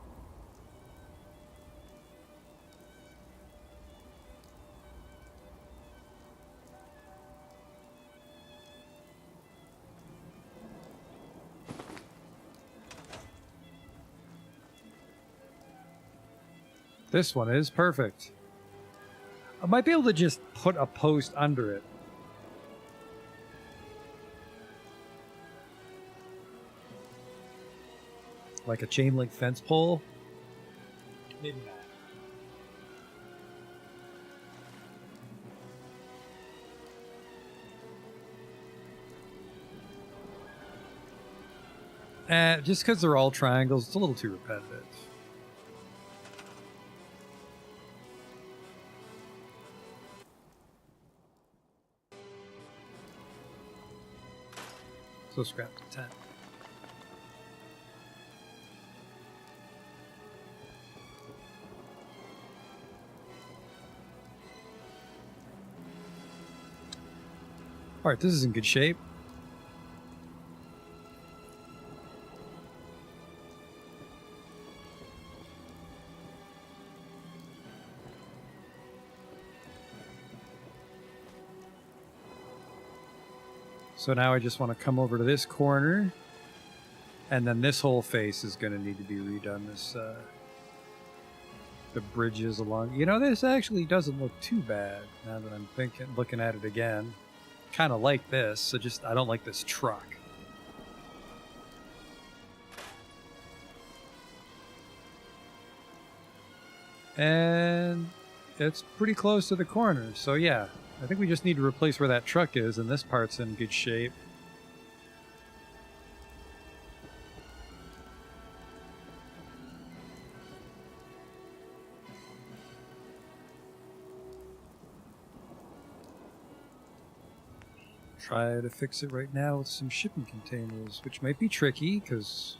This one is perfect. I might be able to just put a post under it. like a chain link fence pole. Maybe not. Just because they're all triangles, it's a little too repetitive. So scrap the 10. Alright, this is in good shape. So now I just want to come over to this corner, and then this whole face is going to need to be redone. This, the bridges along. You know, this actually doesn't look too bad now that I'm looking at it again. Kind of like this, so just I don't like this truck. And it's pretty close to the corner, so yeah. I think we just need to replace where that truck is, and this part's in good shape. Try to fix it right now with some shipping containers, which might be tricky because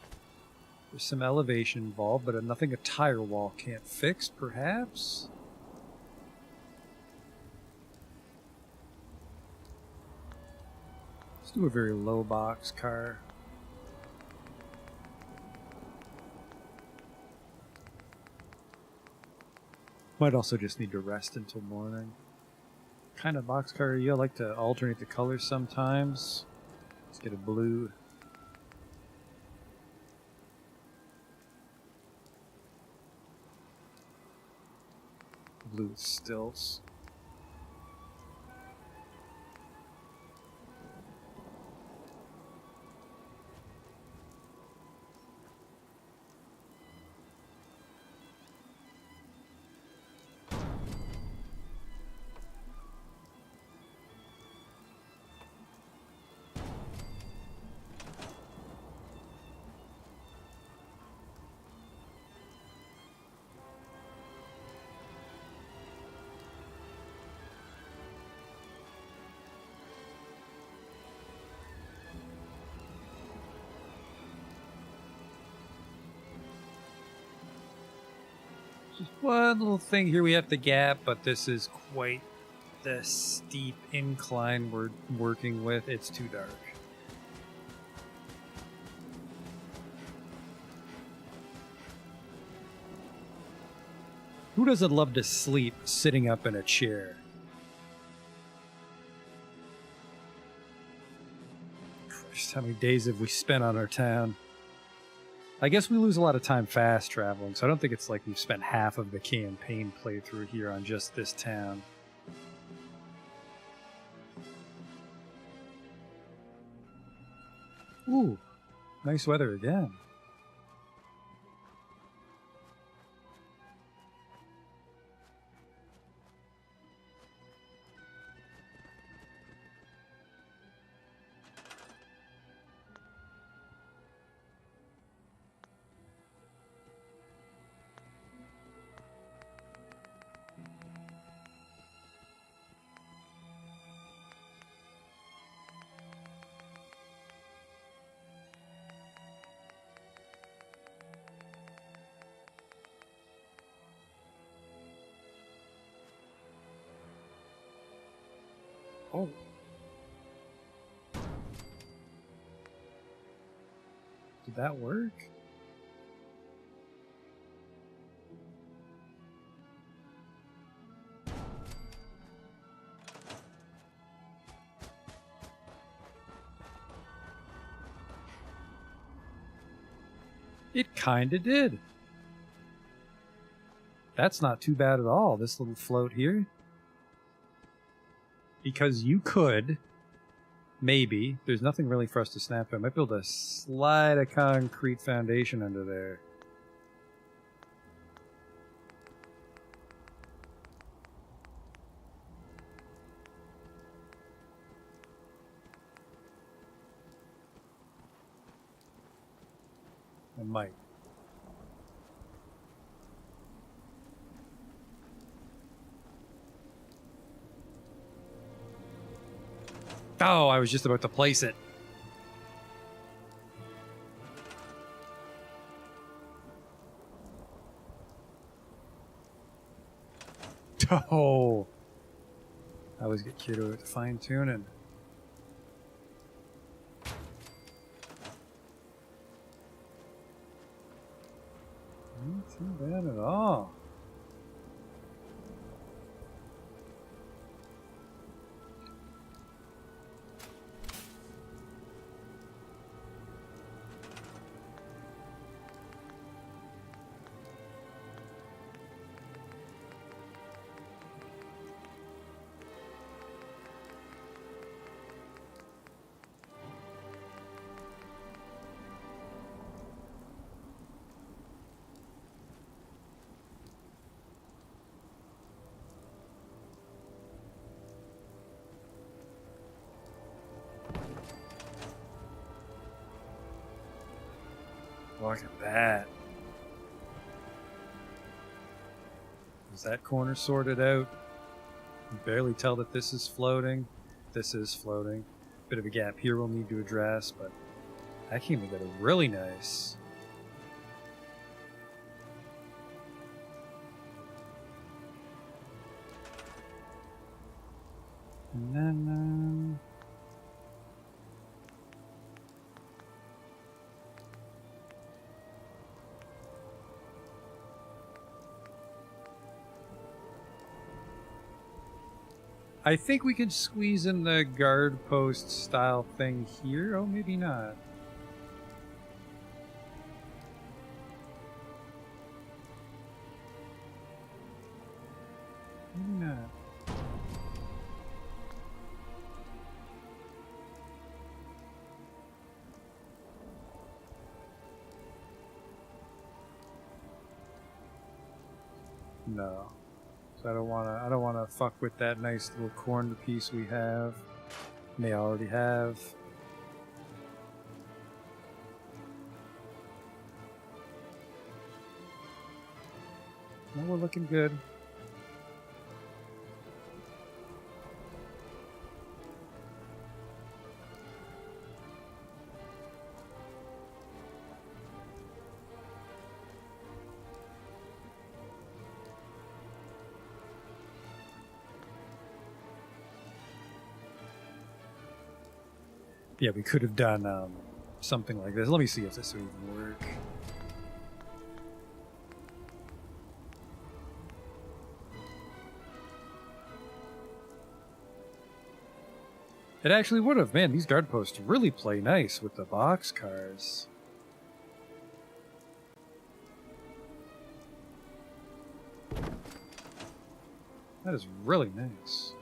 there's some elevation involved, but nothing a tire wall can't fix, perhaps? Let's do a very low box car. Might also just need to rest until morning. Kind of box car are you? I like to alternate the colors sometimes. Let's get a blue. Blue with stilts. Just one little thing here we have to gap, but this is quite the steep incline we're working with. It's too dark. Who doesn't love to sleep sitting up in a chair? Christ, how many days have we spent on our town? I guess we lose a lot of time fast traveling, so I don't think it's like we've spent half of the campaign playthrough here on just this town. Ooh, nice weather again. Oh. Did that work? It kinda did. That's not too bad at all, this little float here. Because you could Maybe. There's nothing really for us to snap to. I might build a slide of concrete foundation under there. I might. Oh, I was just about to place it. Oh. I always get cute with fine tuning. Not too bad at all. Look at that. Is that corner sorted out? You can barely tell that this is floating. This is floating. Bit of a gap here we'll need to address, but that came together really nice. And then, I think we could squeeze in the guard post style thing here. Oh, maybe not. Maybe not. No. So I don't wanna fuck with that nice little corner piece we have. May already have. No, we're looking good. Yeah, we could have done something like this. Let me see if this will even work. It actually would have. Man, these guard posts really play nice with the box cars. That is really nice.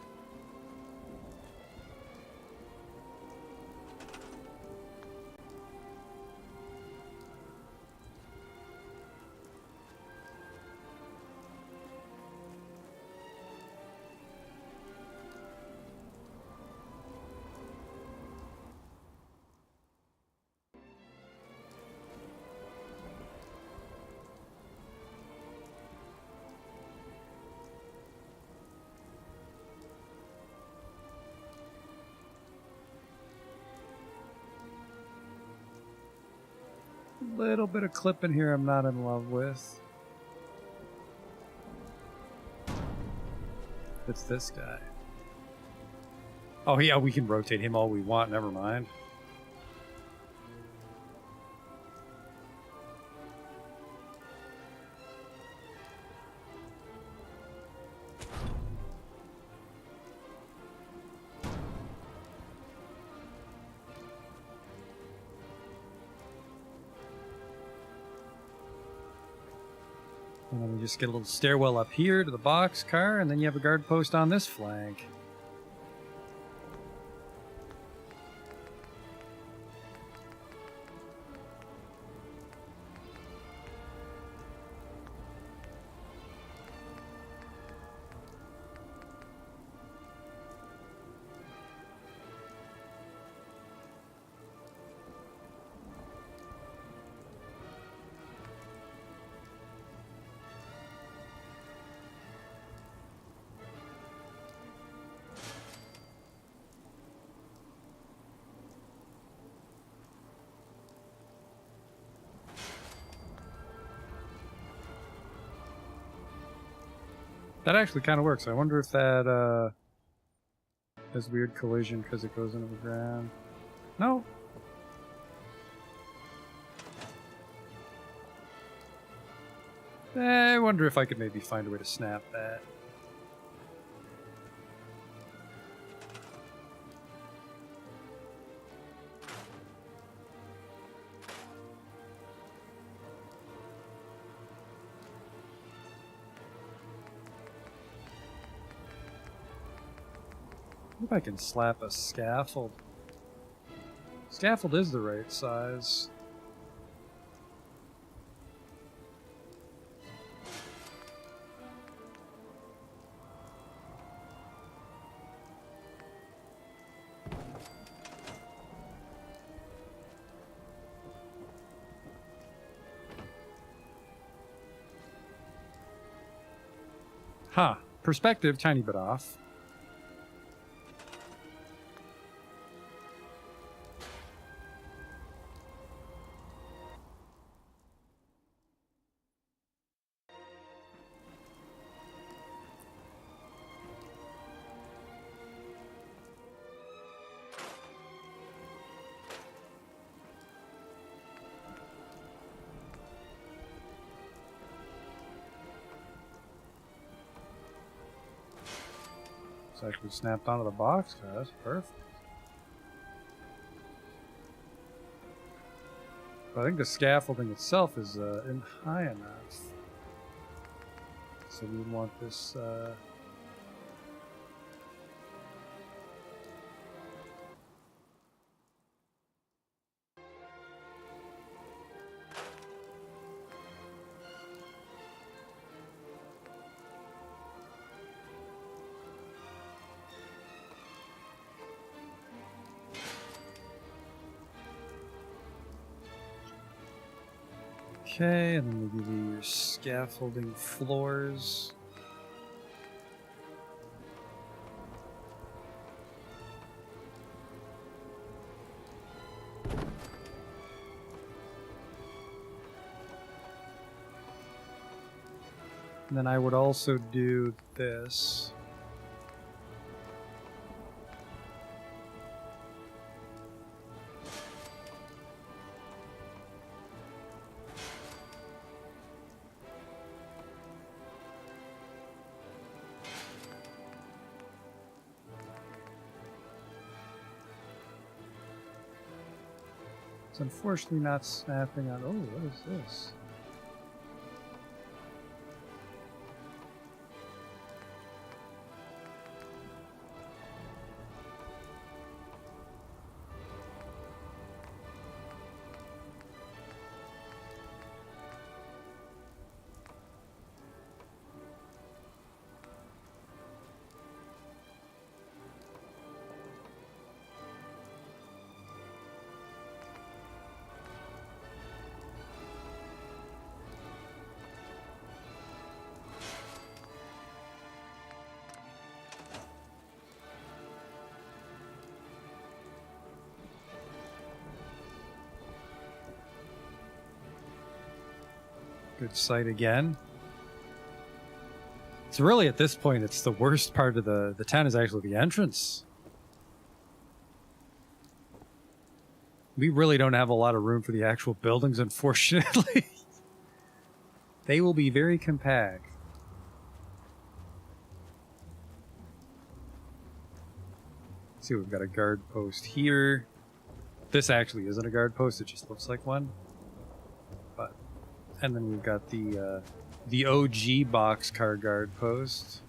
Little bit of clip in here I'm not in love with. It's this guy. Oh yeah, we can rotate him all we want, never mind. And then we just get a little stairwell up here to the box car, and then you have a guard post on this flank. That actually kind of works. I wonder if that has weird collision because it goes into the ground. No. I wonder if I could maybe find a way to snap that. If I can slap a scaffold. Scaffold is the right size. Huh. Perspective, tiny bit off. It's actually snapped onto the box. That's perfect. But I think the scaffolding itself is isn't high enough. So we want this. Okay, and then we'll give you your scaffolding floors. And then I would also do this. It's unfortunately not snapping on. Oh, what is this? Good sight again. So really at this point, it's the worst part of the town is actually the entrance. We really don't have a lot of room for the actual buildings, unfortunately. They will be very compact. Let's see, we've got a guard post here. This actually isn't a guard post, it just looks like one. But and then we've got the OG boxcar guard post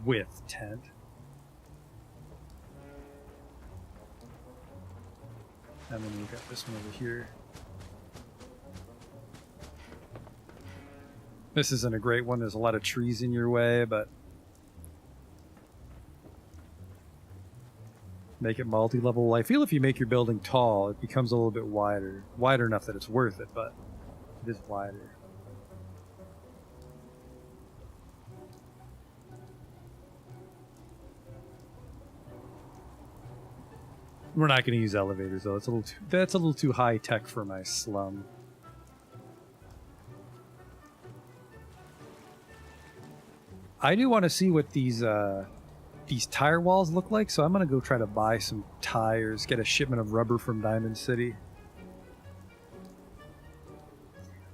with tent. And then we've got this one over here. This isn't a great one. There's a lot of trees in your way, but make it multi-level. I feel if you make your building tall, it becomes a little bit wider. Wider enough that it's worth it, but it is wider. We're not going to use elevators though. That's a little too high tech for my slum. I do want to see what these tire walls look like, so I'm gonna go try to buy some tires, get a shipment of rubber from Diamond City.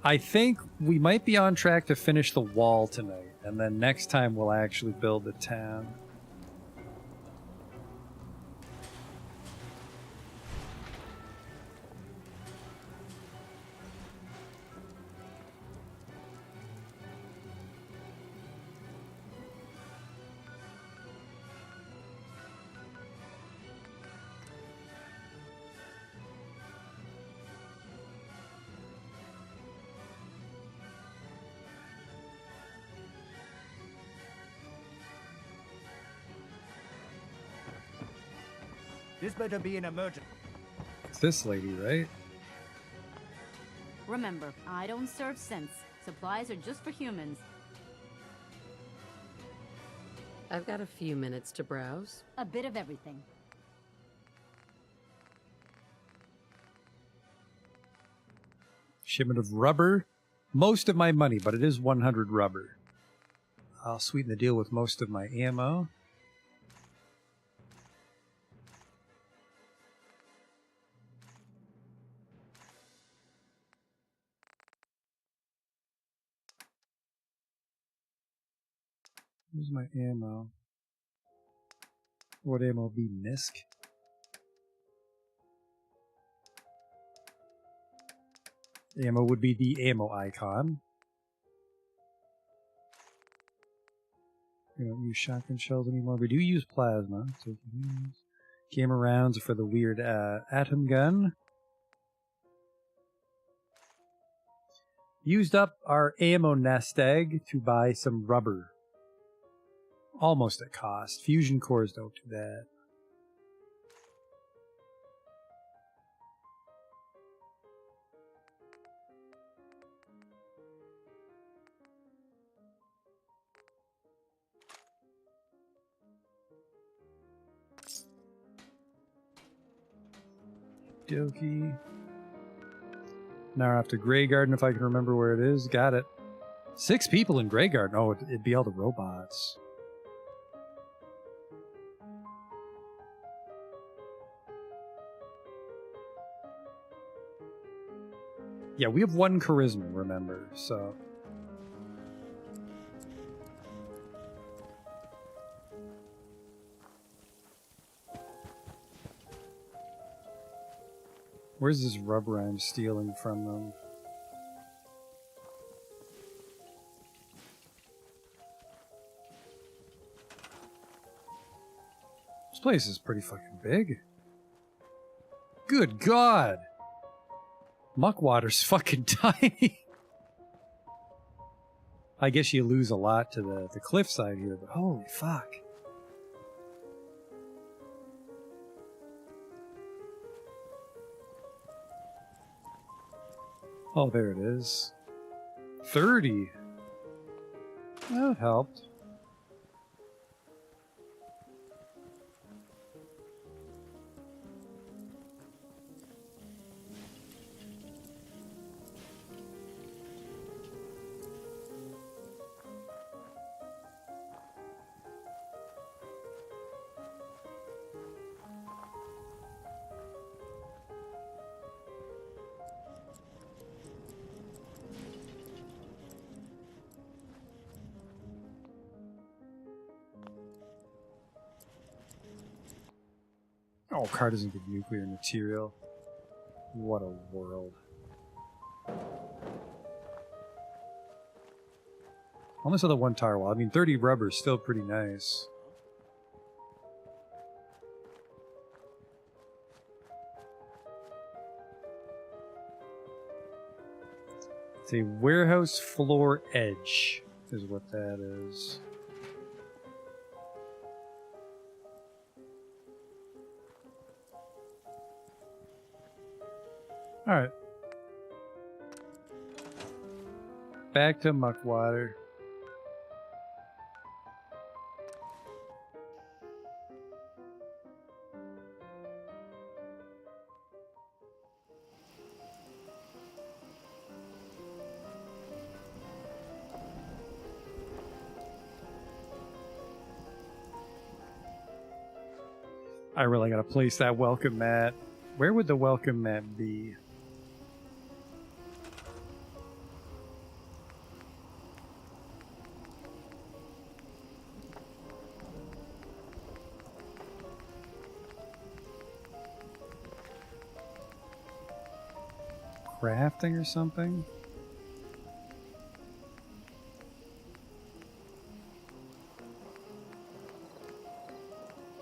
I think we might be on track to finish the wall tonight, and then next time we'll actually build the town. This better be an emergency. It's this lady, right? Remember, I don't serve sense. Supplies are just for humans. I've got a few minutes to browse. A bit of everything. Shipment of rubber. Most of my money, but it is 100 rubber. I'll sweeten the deal with most of my ammo. Where's my ammo? What ammo be? Nisk? Ammo would be the ammo icon. We don't use shotgun shells anymore. We do use plasma. So camera rounds for the weird atom gun. Used up our ammo nest egg to buy some rubber. Almost at cost. Fusion cores don't do that. Dokie. Now we're off to Grey Garden if I can remember where it is. Got it. 6 people in Grey Garden. Oh, it'd be all the robots. Yeah, we have 1 charisma, remember, so... Where's this rubber I'm stealing from them? This place is pretty fucking big. Good God! Muckwater's fucking tiny. I guess you lose a lot to the cliffside here, but holy fuck. Oh, there it is. 30. That helped. Oh, car doesn't get nuclear material. What a world. Almost on the 1 tire wall. I mean, 30 rubber is still pretty nice. It's a warehouse floor edge, is what that is. Alright. Back to Muckwater. I really gotta place that welcome mat. Where would the welcome mat be? Crafting or something?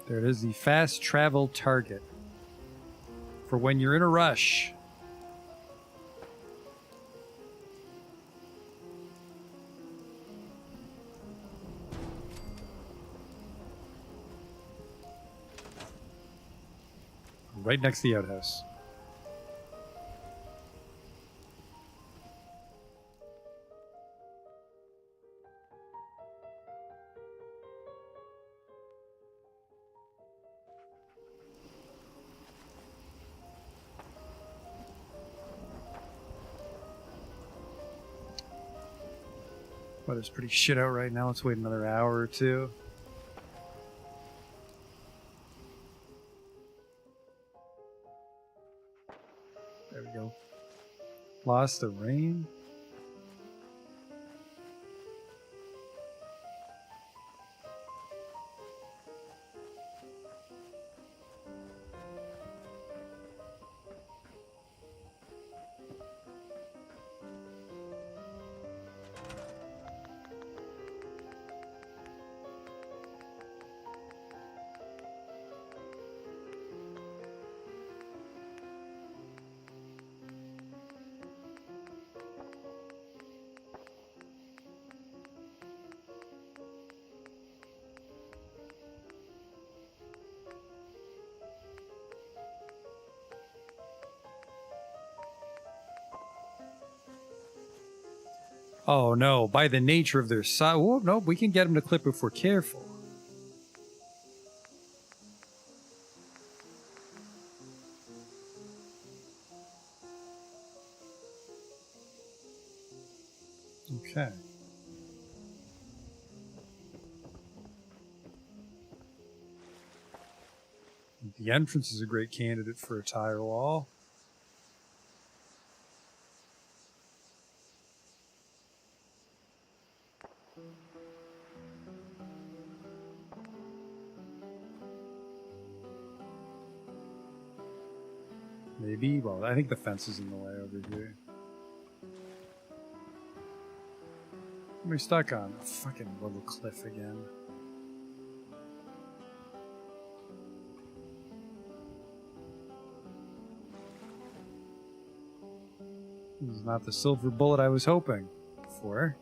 There it is, the fast travel target. For when you're in a rush. Right next to the outhouse. Weather's pretty shit out right now. Let's wait another hour or two. There we go. Lost the rain. Oh no, by the nature of their size. Whoa, no, we can get them to clip if we're careful. Okay. The entrance is a great candidate for a tire wall. Maybe. Well, I think the fence is in the way over here. We're stuck on a fucking little cliff again. This is not the silver bullet I was hoping for.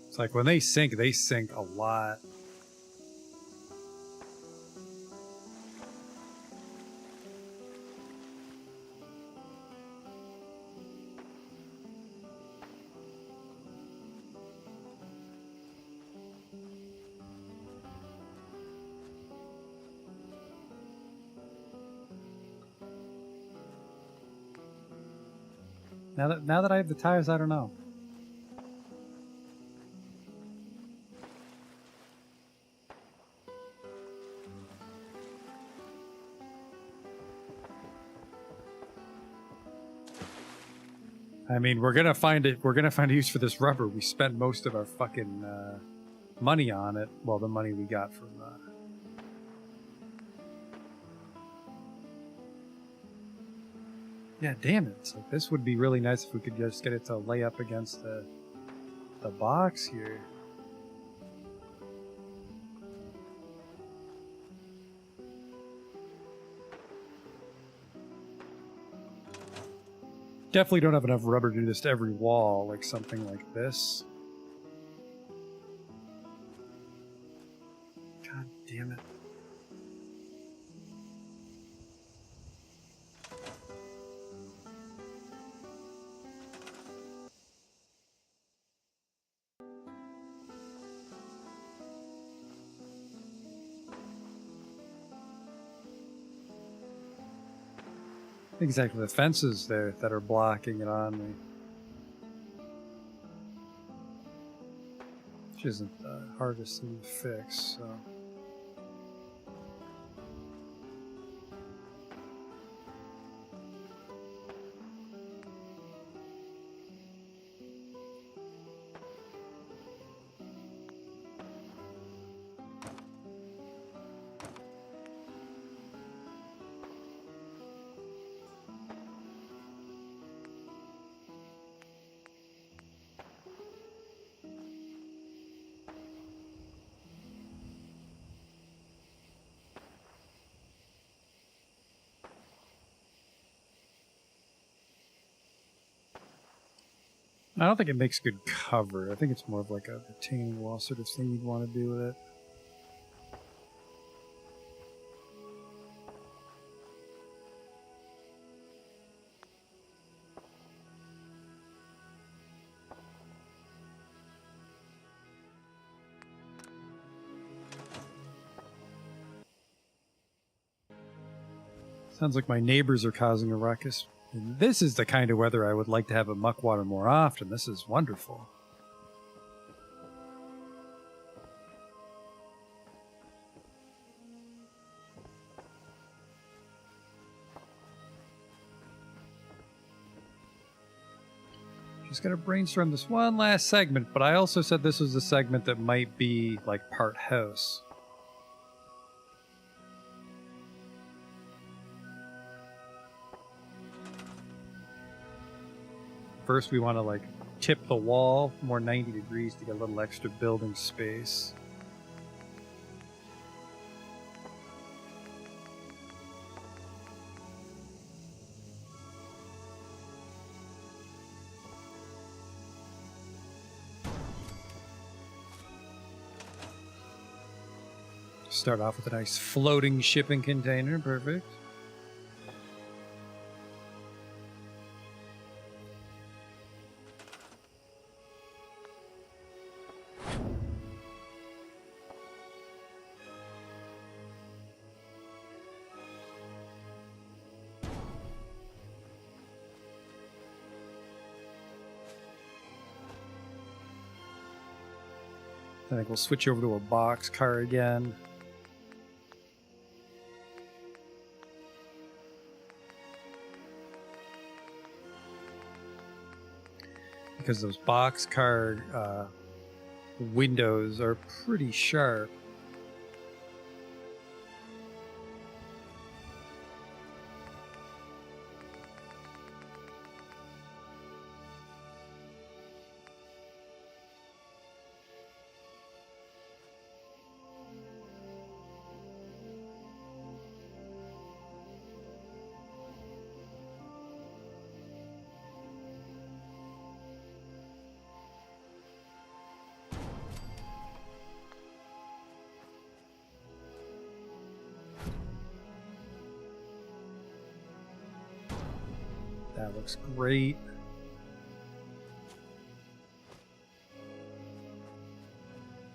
It's like when they sink a lot. Now that I have the tires, I don't know. I mean, we're gonna find it. We're gonna find a use for this rubber. We spent most of our fucking money on it. Well, the money we got from. Yeah, damn it! It's like, this would be really nice if we could just get it to lay up against the box here. Definitely don't have enough rubber to do this to every wall, like something like this. God damn it. Exactly, the fences there that are blocking it on me. Which isn't the hardest thing to fix, so. I don't think it makes good cover. I think it's more of like a retaining wall sort of thing you'd want to do with it. Sounds like my neighbors are causing a ruckus. And this is the kind of weather I would like to have a muckwater more often. This is wonderful. Just gotta brainstorm this one last segment, but I also said this was a segment that might be like part house. First, we want to like tip the wall more 90 degrees to get a little extra building space. Start off with a nice floating shipping container. Perfect. I think we'll switch over to a box car again. Because those box car windows are pretty sharp. That looks great.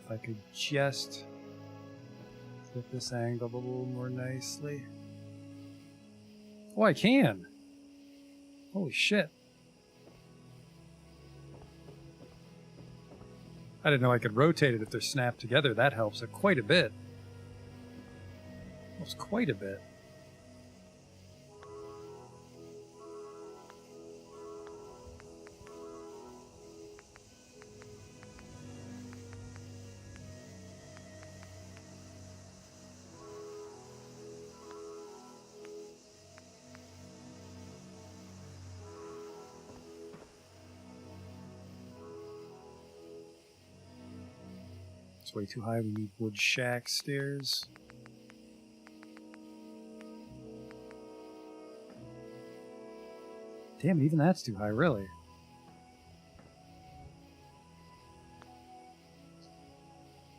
If I could just get this angled a little more nicely. Oh, I can. Holy shit. I didn't know I could rotate it if they're snapped together. That helps it quite a bit. Helps quite a bit. It's way too high. We need wood shack stairs. Damn, even that's too high, really.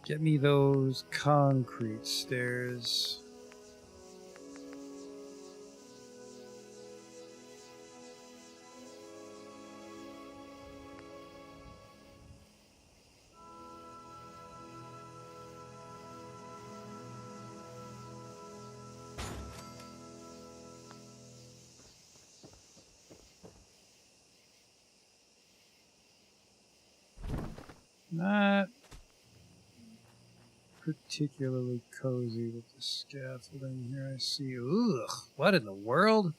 Get me those concrete stairs. Not particularly cozy with the scaffolding here, I see. Ugh, what in the world?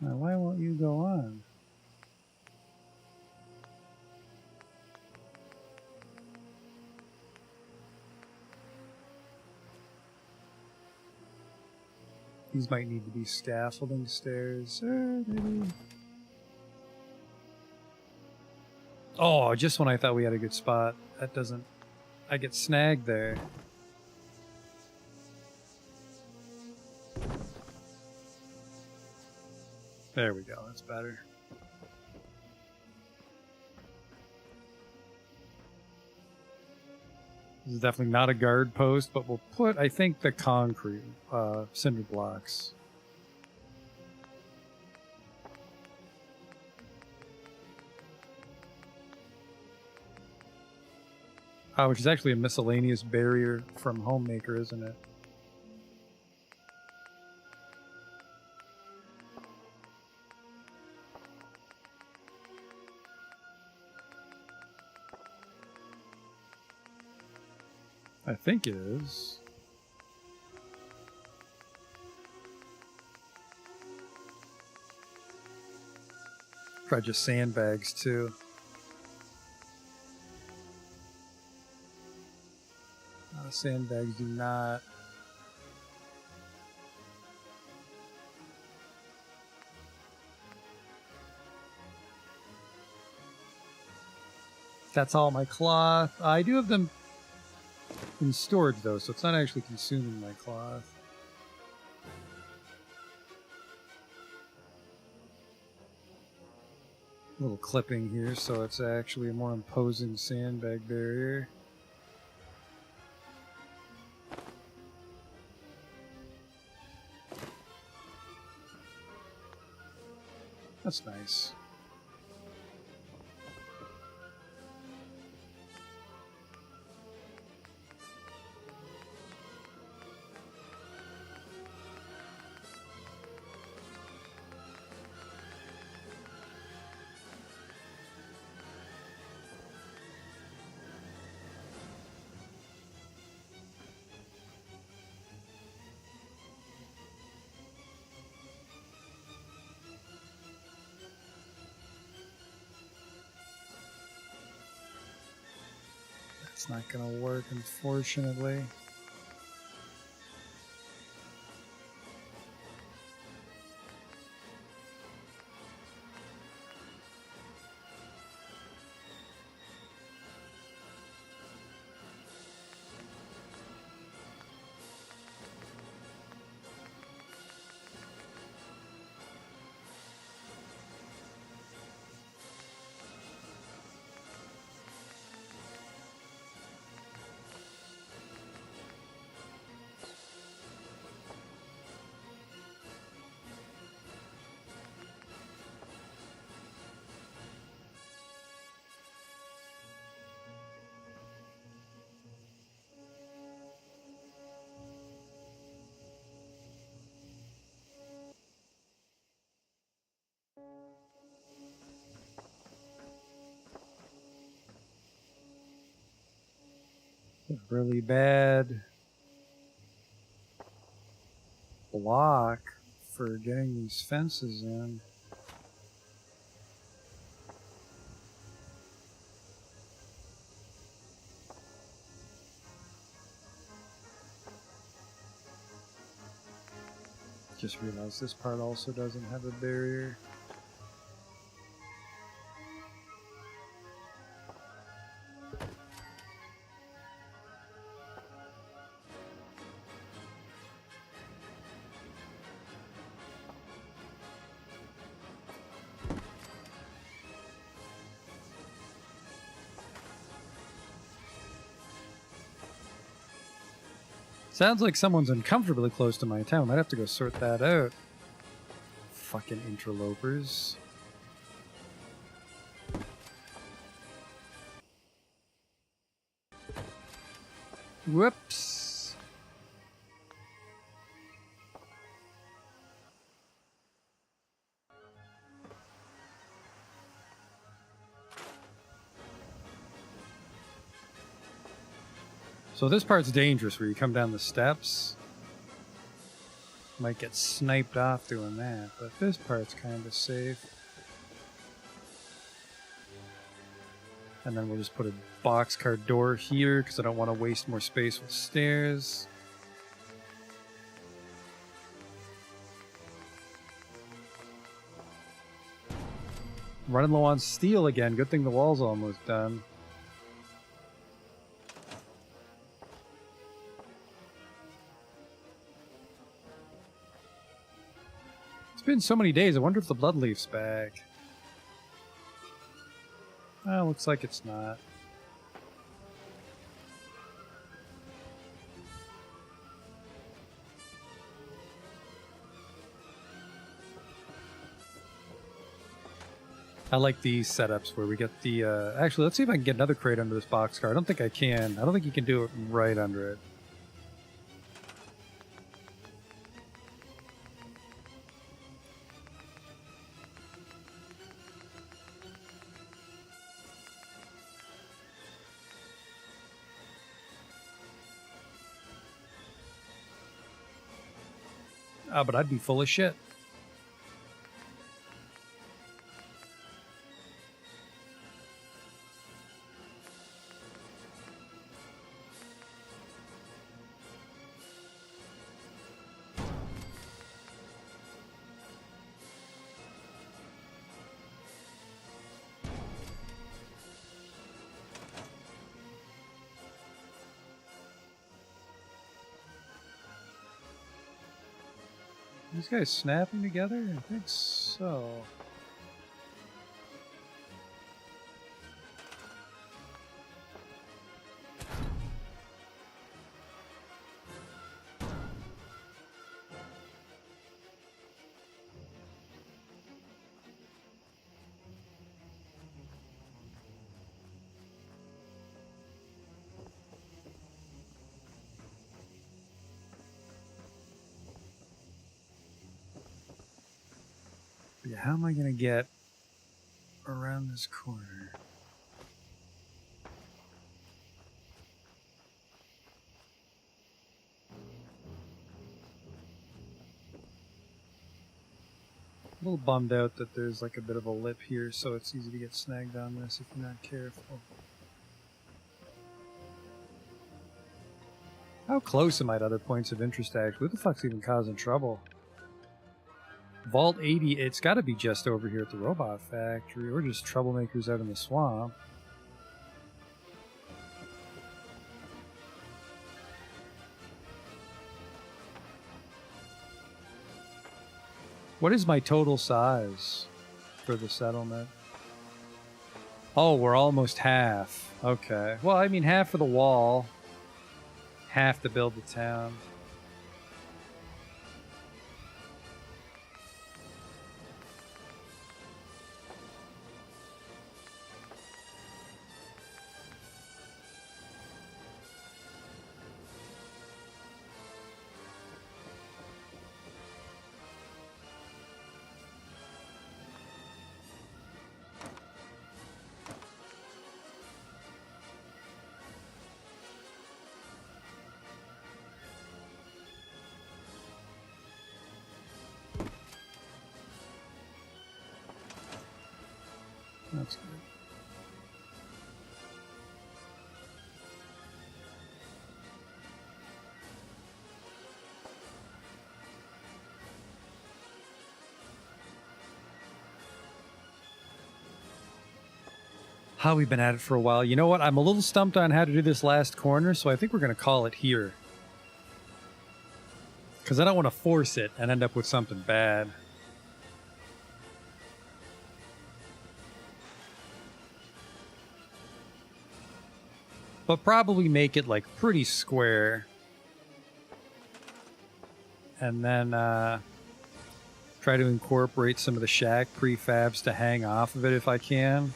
Now, why won't you go on? These might need to be scaffolding stairs. Maybe. Oh, just when I thought we had a good spot. That doesn't... I get snagged there. There we go. That's better. This is definitely not a guard post, but we'll put, I think, the concrete cinder blocks. Which is actually a miscellaneous barrier from Homemaker, isn't it? I think it is. Probably just sandbags too. Sandbags do not. That's all my cloth. I do have them in storage though, so it's not actually consuming my cloth. A little clipping here, so it's actually a more imposing sandbag barrier. That's nice. It's not gonna work, unfortunately. Really bad block for getting these fences in. Just realized this part also doesn't have a barrier. Sounds like someone's uncomfortably close to my town. I'd have to go sort that out. Fucking interlopers. Whoops. So this part's dangerous where you come down the steps. Might get sniped off doing that, but this part's kind of safe. And then we'll just put a boxcar door here because I don't want to waste more space with stairs. Running low on steel again. Good thing the wall's almost done. It's been so many days. I wonder if the Bloodleaf's back. Oh, looks like it's not. I like these setups where we get the... actually, let's see if I can get another crate under this boxcar. I don't think I can. I don't think you can do it right under it. But I'd be full of shit. These guys snapping together? I think so. Yeah, how am I going to get around this corner? A little bummed out that there's like a bit of a lip here, so it's easy to get snagged on this if you're not careful. How close am I to other points of interest, actually? Who the fuck's even causing trouble? Vault 80, it's got to be just over here at the robot factory, or just troublemakers out in the swamp. What is my total size for the settlement? Oh, we're almost half. Okay. Well, I mean, half for the wall, half to build the town. That's good. How we've been at it for a while. You know what? I'm a little stumped on how to do this last corner, so I think we're going to call it here. Because I don't want to force it and end up with something bad. But probably make it like pretty square. And then try to incorporate some of the shack prefabs to hang off of it if I can.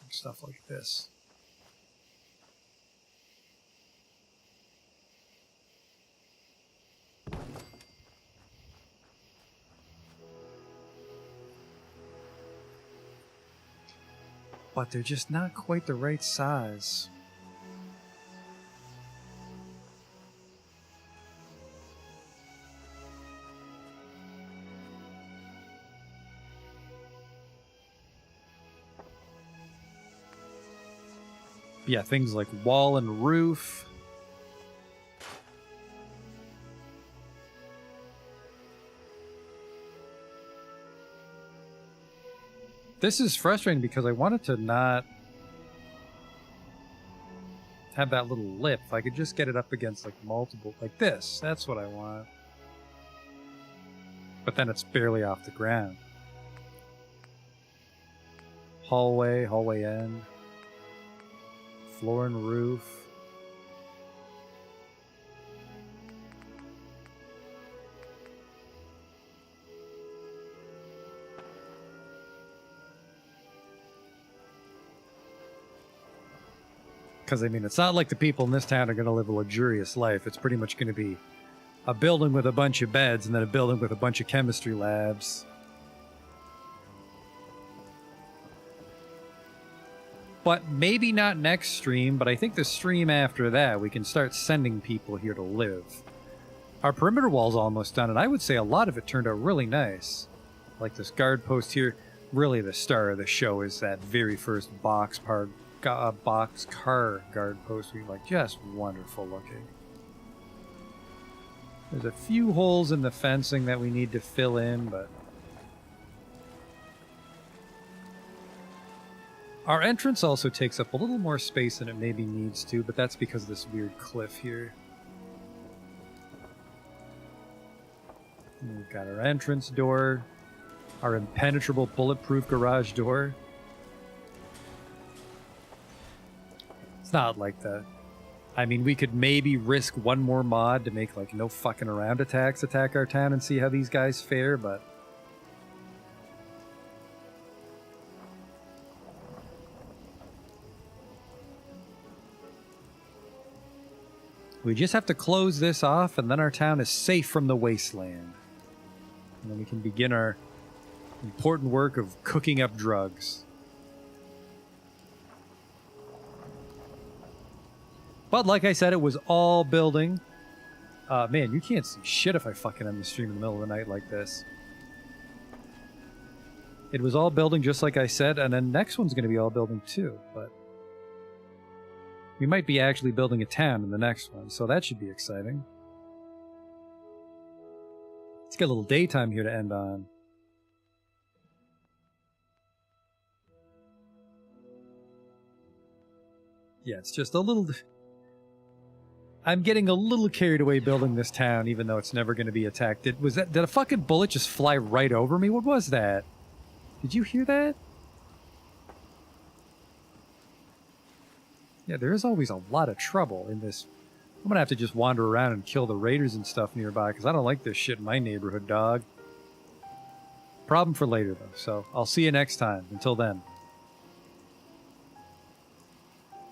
Stuff like this. but they're just not quite the right size. Yeah, things like wall and roof. This is frustrating because I wanted to not have that little lip. If I could just get it up against like multiple, like this, that's what I want. But then it's barely off the ground. Hallway, hallway end. Floor and roof. Because, I mean, it's not like the people in this town are going to live a luxurious life. It's pretty much going to be a building with a bunch of beds and then a building with a bunch of chemistry labs. But maybe not next stream, but I think the stream after that, we can start sending people here to live. Our perimeter wall's almost done, and I would say a lot of it turned out really nice. Like this guard post here. Really the star of the show is that very first boxcar guard post. Like, just wonderful looking. There's a few holes in the fencing that we need to fill in, but... Our entrance also takes up a little more space than it maybe needs to, but that's because of this weird cliff here. And we've got our entrance door, our impenetrable bulletproof garage door. It's not like that. I mean, we could maybe risk one more mod to make like no fucking around attacks attack our town and see how these guys fare, but... We just have to close this off, and then our town is safe from the wasteland. And then we can begin our important work of cooking up drugs. But like I said, it was all building. Man, you can't see shit if I fucking end the stream in the middle of the night like this. It was all building just like I said, and then next one's going to be all building too, but... We might be actually building a town in the next one, so that should be exciting. Let's get a little daytime here to end on. Yeah, it's just a little... I'm getting a little carried away building this town, even though it's never going to be attacked. Did a fucking bullet just fly right over me? What was that? Did you hear that? Yeah, there is always a lot of trouble in this. I'm gonna have to just wander around and kill the raiders and stuff nearby, because I don't like this shit in my neighborhood, dog. Problem for later, though, so I'll see you next time. Until then.